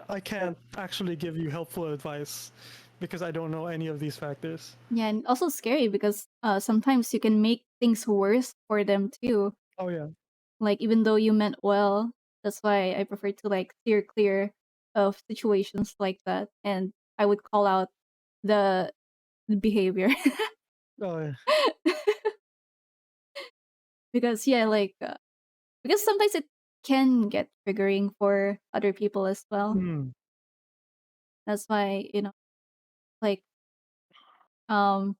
I can't actually give you helpful advice because I don't know any of these factors. Yeah, and also scary because sometimes you can make things worse for them too. Oh yeah, Like even though you meant well, that's why I prefer to like steer clear of situations like that, and I would call out the behavior. oh yeah. Because yeah, like because sometimes it can get triggering for other people as well. Mm. That's why, like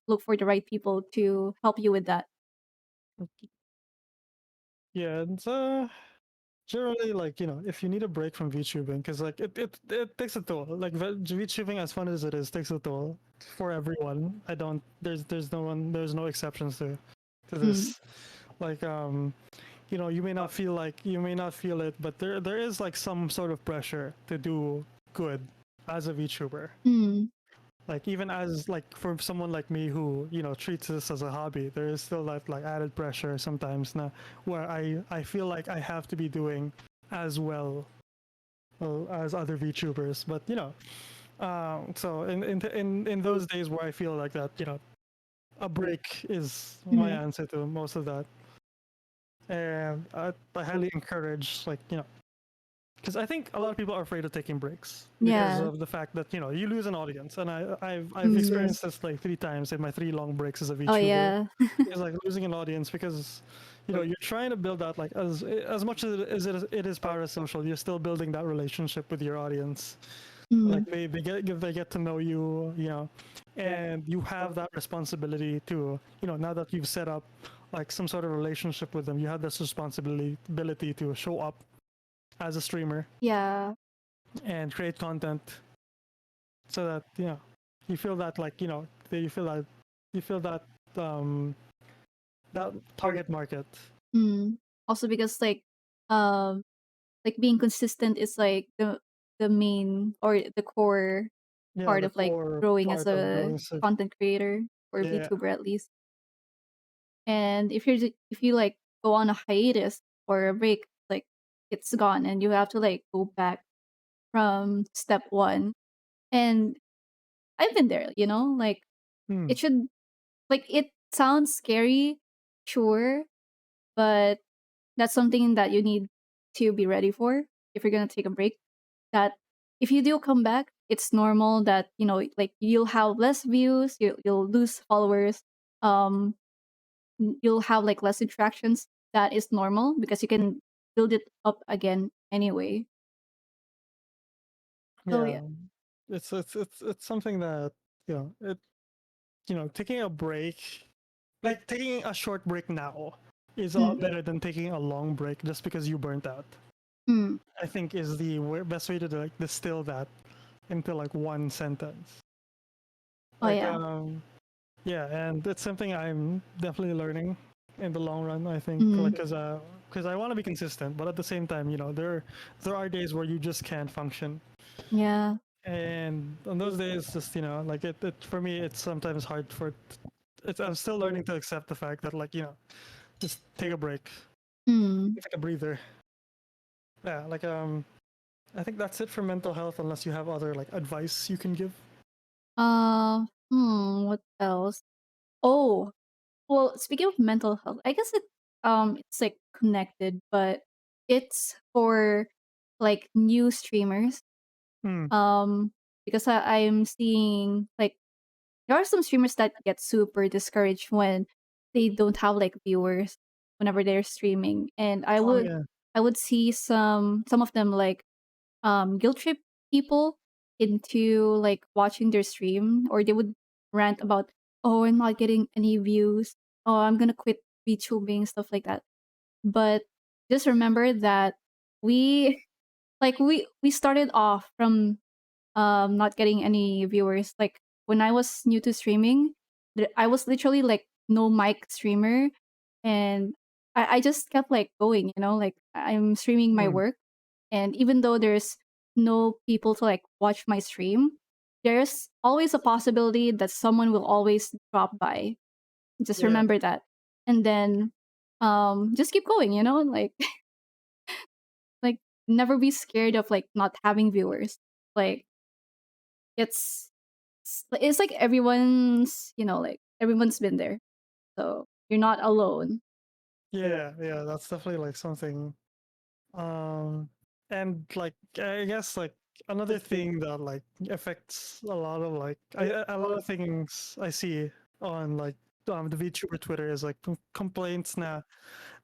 look for the right people to help you with that. Yeah, and generally, like if you need a break from VTubing, because like it takes a toll. Like VTubing, as fun as it is, takes a toll for everyone. I don't. There's no exceptions to Mm. this. Like you may not feel it, but there is like some sort of pressure to do good as a VTuber. Mm. Like even as like for someone like me who treats this as a hobby, there is still that like added pressure sometimes now where I feel like I have to be doing as well as other VTubers. But so in those days where I feel like that, a break is my Mhm. answer to most of that, and I highly encourage like because I think a lot of people are afraid of taking breaks because Yeah. of the fact that you lose an audience, and I've Mm. experienced this like 3 times in my 3 long breaks as a Oh VTuber. yeah. It's like losing an audience because you're trying to build that like as much it is parasocial, you're still building that relationship with your audience. Like Mm. they get to know you, and you have that responsibility to now that you've set up like some sort of relationship with them, you have this responsibility to show up as a streamer Yeah. and create content so that you feel that like you feel that um that target market. Mm. Also because um like being consistent is like the main or the core Yeah, part the of like core growing as part of a growing such. content creator or Yeah, VTuber at least. And if you like go on a hiatus or a break, like it's gone and you have to like go back from step one. And I've been there, you know, like Hmm. it should like it sounds scary, sure, but that's something that you need to be ready for if you're gonna take a break. That if you do come back, it's normal that, you know, like you'll have less views, you'll lose followers, um, you'll have like less interactions. That is normal because you can build it up again anyway. So yeah. Yeah, it's something that it taking a break, like taking a short break now, is a lot Mm, better than taking a long break just because you burnt out. mm. I think is the best way to like distill that into like one sentence. Oh Like yeah. yeah, and it's something I'm definitely learning in the long run. I think like Mm, because I want to be consistent, but at the same time, there are days where you just can't function. yeah. And on those days, just like it for me, it's sometimes hard for. It's I'm still learning to accept the fact that like just take a break, Mm. take a breather. Yeah, like I think that's it for mental health, unless you have other like advice you can give. What else? Oh, well, speaking of mental health, I guess it's like connected, but it's for like new streamers. Hmm. Um, because I'm seeing like there are some streamers that get super discouraged when they don't have like viewers whenever they're streaming, and Oh yeah. I would see some of them like guilt trip people into like watching their stream, or they would rant about, oh, I'm not getting any views, oh, I'm gonna quit VTubing, stuff like that. But just remember that we we started off from not getting any viewers. Like when I was new to streaming, I was literally like no mic streamer, and I just kept like going, you know, like I'm streaming my Hmm. work, and even though there's no people to like watch my stream, there's always a possibility that someone will always drop by. Just Yeah. remember that. And then just keep going, you know, like like never be scared of like not having viewers. Like it's it's like everyone's, you know, like everyone's been there. So you're not alone. Yeah. Yeah. That's definitely like something. Um, and like I guess like another thing that like affects a lot of like a lot of things I see on like the VTuber Twitter is like complaints now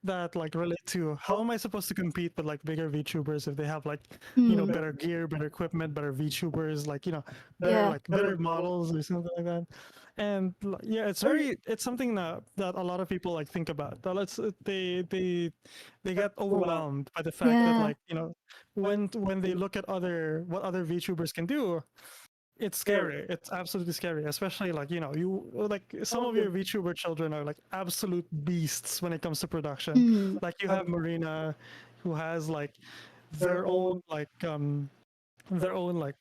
that like relate to how am I supposed to compete with like bigger VTubers if they have like Mm, better gear, better equipment, better VTubers, like yeah. better models or something like that. And yeah, it's something that a lot of people like think about. That they get overwhelmed by the fact that Yeah. like when they look at what other VTubers can do, it's scary. It's absolutely scary, especially like you like some of your VTuber children are like absolute beasts when it comes to production. Mm. Like you have Marina, who has like their own like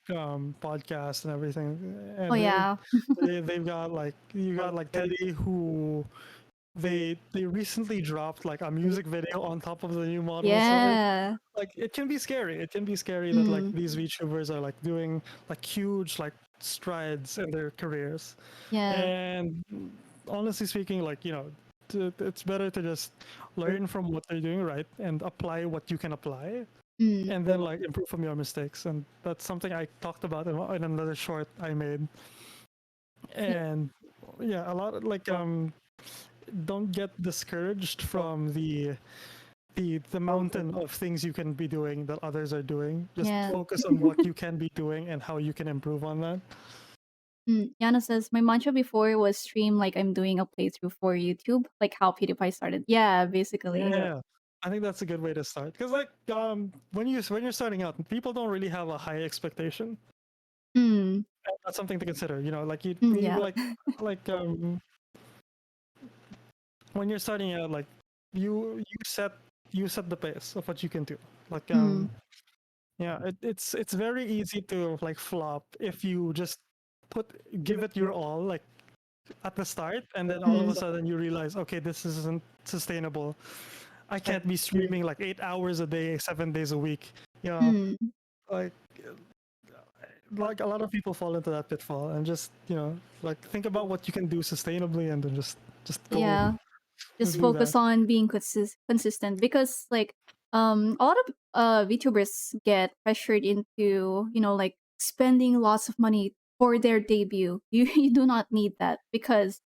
podcast and everything, Oh and yeah. they've got like you got like Teddy, who they recently dropped like a music video on top of the new model, so Yeah. like it can be scary. It can be scary that like Mm. these VTubers are like doing like huge like strides in their careers. Yeah. And honestly speaking, like it's better to just learn from what they're doing right and apply what you can apply, Mm. and then like improve from your mistakes. And that's something I talked about in another short I made. Yeah. And yeah, a lot of, like don't get discouraged from the mountain of things you can be doing that others are doing. Just Yeah. focus on what you can be doing and how you can improve on that. Yana says, my mantra before was stream like I'm doing a playthrough for YouTube, like how PewDiePie started. Yeah, basically. Yeah, I think that's a good way to start. Because like when you're starting out, people don't really have a high expectation. Mm. And that's something to consider. Like you Yeah. like when you're starting out, like you set the pace of what you can do. Like Mm. yeah, it's very easy to like flop if you just give it your all like at the start, and then all of a Mm. sudden you realize, okay, this isn't sustainable. I can't be streaming like 8 hours a day, 7 days a week. You know, Mm. like like a lot of people fall into that pitfall, and just like think about what you can do sustainably, and then just go Yeah. Just do that. focus on being consistent, because like a lot of VTubers get pressured into, like spending lots of money for their debut. You do not need that, because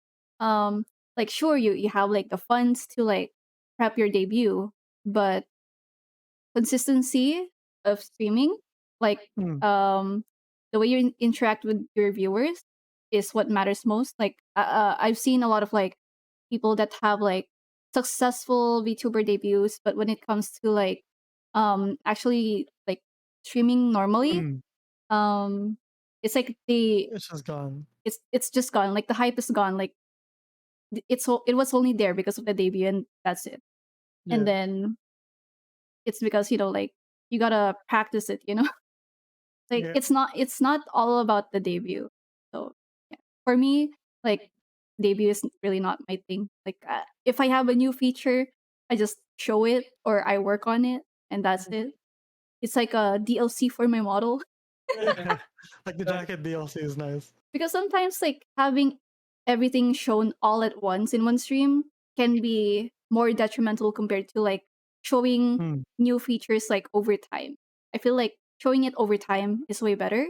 um like sure, you have like the funds to like prep your debut, but consistency of streaming, like Mm, the way you interact with your viewers is what matters most. Like I've seen a lot of like people that have like successful VTuber debuts, but when it comes to like actually like streaming normally, mm. um it's like they It's just gone. it's just gone. Like the hype is gone. Like it was only there because of the debut, and that's it. And Yeah, then it's because like you gotta practice it. Like yeah, it's not all about the debut. So yeah, for me, like debut is really not my thing. Like if I have a new feature, I just show it or I work on it, and that's it. It's like a DLC for my model. yeah. Like the jacket DLC is nice. Because sometimes like having everything shown all at once in one stream can be more detrimental compared to like showing Mm, new features like over time. I feel like showing it over time is way better,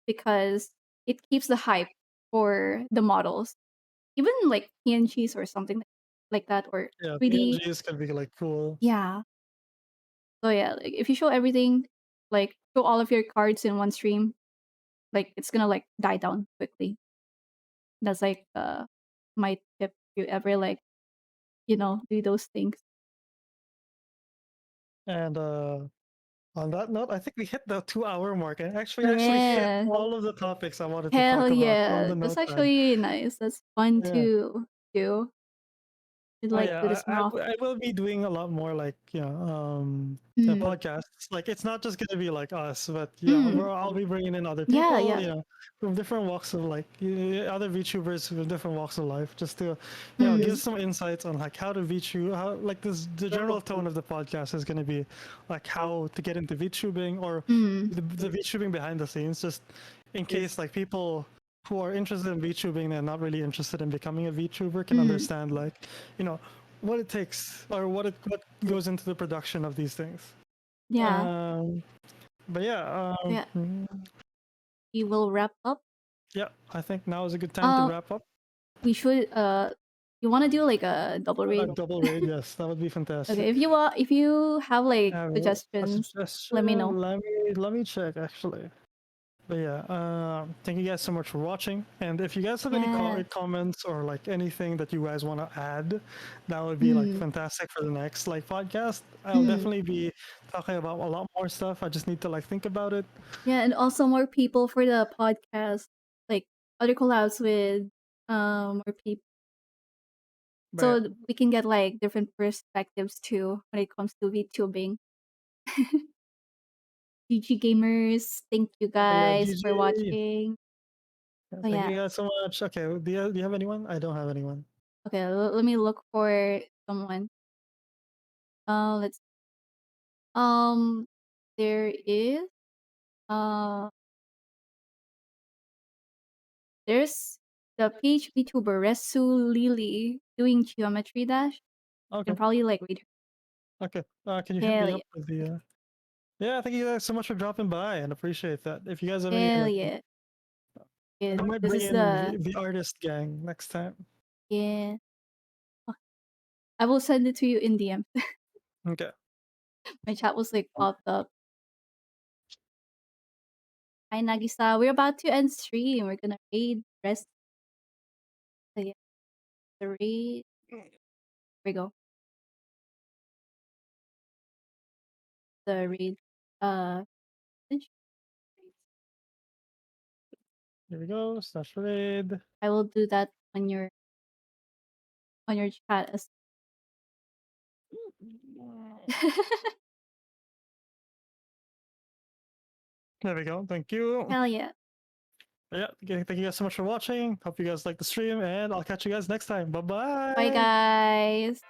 because it keeps the hype for the models. Even like PNGs or something like that, or yeah, 3D. PNGs can be like cool. Yeah. So yeah, like if you show everything, like show all of your cards in one stream, like it's gonna like die down quickly. That's like my tip if you ever like, do those things. And on that note, I think we hit the 2 hour mark, and actually hit Yeah. all of the topics I wanted to Hell talk about on yeah. the That's notepad. actually nice. That's fun Yeah. to do. Should Oh like do yeah, this more often. I will be doing a lot more like Mm. podcasts. Like it's not just gonna be like us, but Mm. I'll be bringing in other Yeah, people, yeah. from different walks of like other VTubers from different walks of life, just to give Mm. some insights on like how to VTube, how like this the general tone of the podcast is gonna be like how to get into VTubing, or Mm. the VTubing behind the scenes, just in case like people who are interested in VTubing and not really interested in becoming a VTuber can Mm. understand like you know what it takes, or what goes into the production of these things. Yeah. Um, but yeah, Yeah. We will wrap up. yeah, I think now is a good time to Um wrap up. we should you wanna do like a double A raid? double raid, yes, that would be Okay, fantastic. if you have like A suggestions, let me know. suggestion. Let me check actually. But yeah, thank you guys so much for watching. And if you guys have any Yeah. comments or like anything that you guys want to add, that would be like Mm. fantastic for the next like podcast. I'll Mm. definitely be talking about a lot more stuff. I just need to like think about it. Yeah, and also more people for the podcast, like other collabs with more people, But yeah, so we can get like different perspectives too when it comes to VTubing. GG gamers, thank you yeah, guys for GG. watching. Yeah, Oh thank yeah. you guys so much. Okay, do you have anyone? I don't have anyone. Okay, let me look for someone. Let's um there is uh there's the page VTuber Resu Lily doing geometry dash. You Okay, can probably like read okay. Can you her. hit Hell me yeah. up with the? Yeah, thank you guys so much for dropping by, and appreciate that. If you guys have any Hell like, yeah. I Good. might This bring is in the the artist gang next time. yeah. Oh, I will send it to you in DM. Okay. My chat was like popped up. Hi Nagisa. We're about to end stream. We're gonna raid rest. So yeah, the raid. Here we go. The raid. Message. Here we go. Slash raid. I will do that on your chat as. There we go. Thank you. Hell yeah. Yeah. Okay, thank you guys so much for watching. Hope you guys like the stream, and I'll catch you guys next time. Bye Bye bye. guys.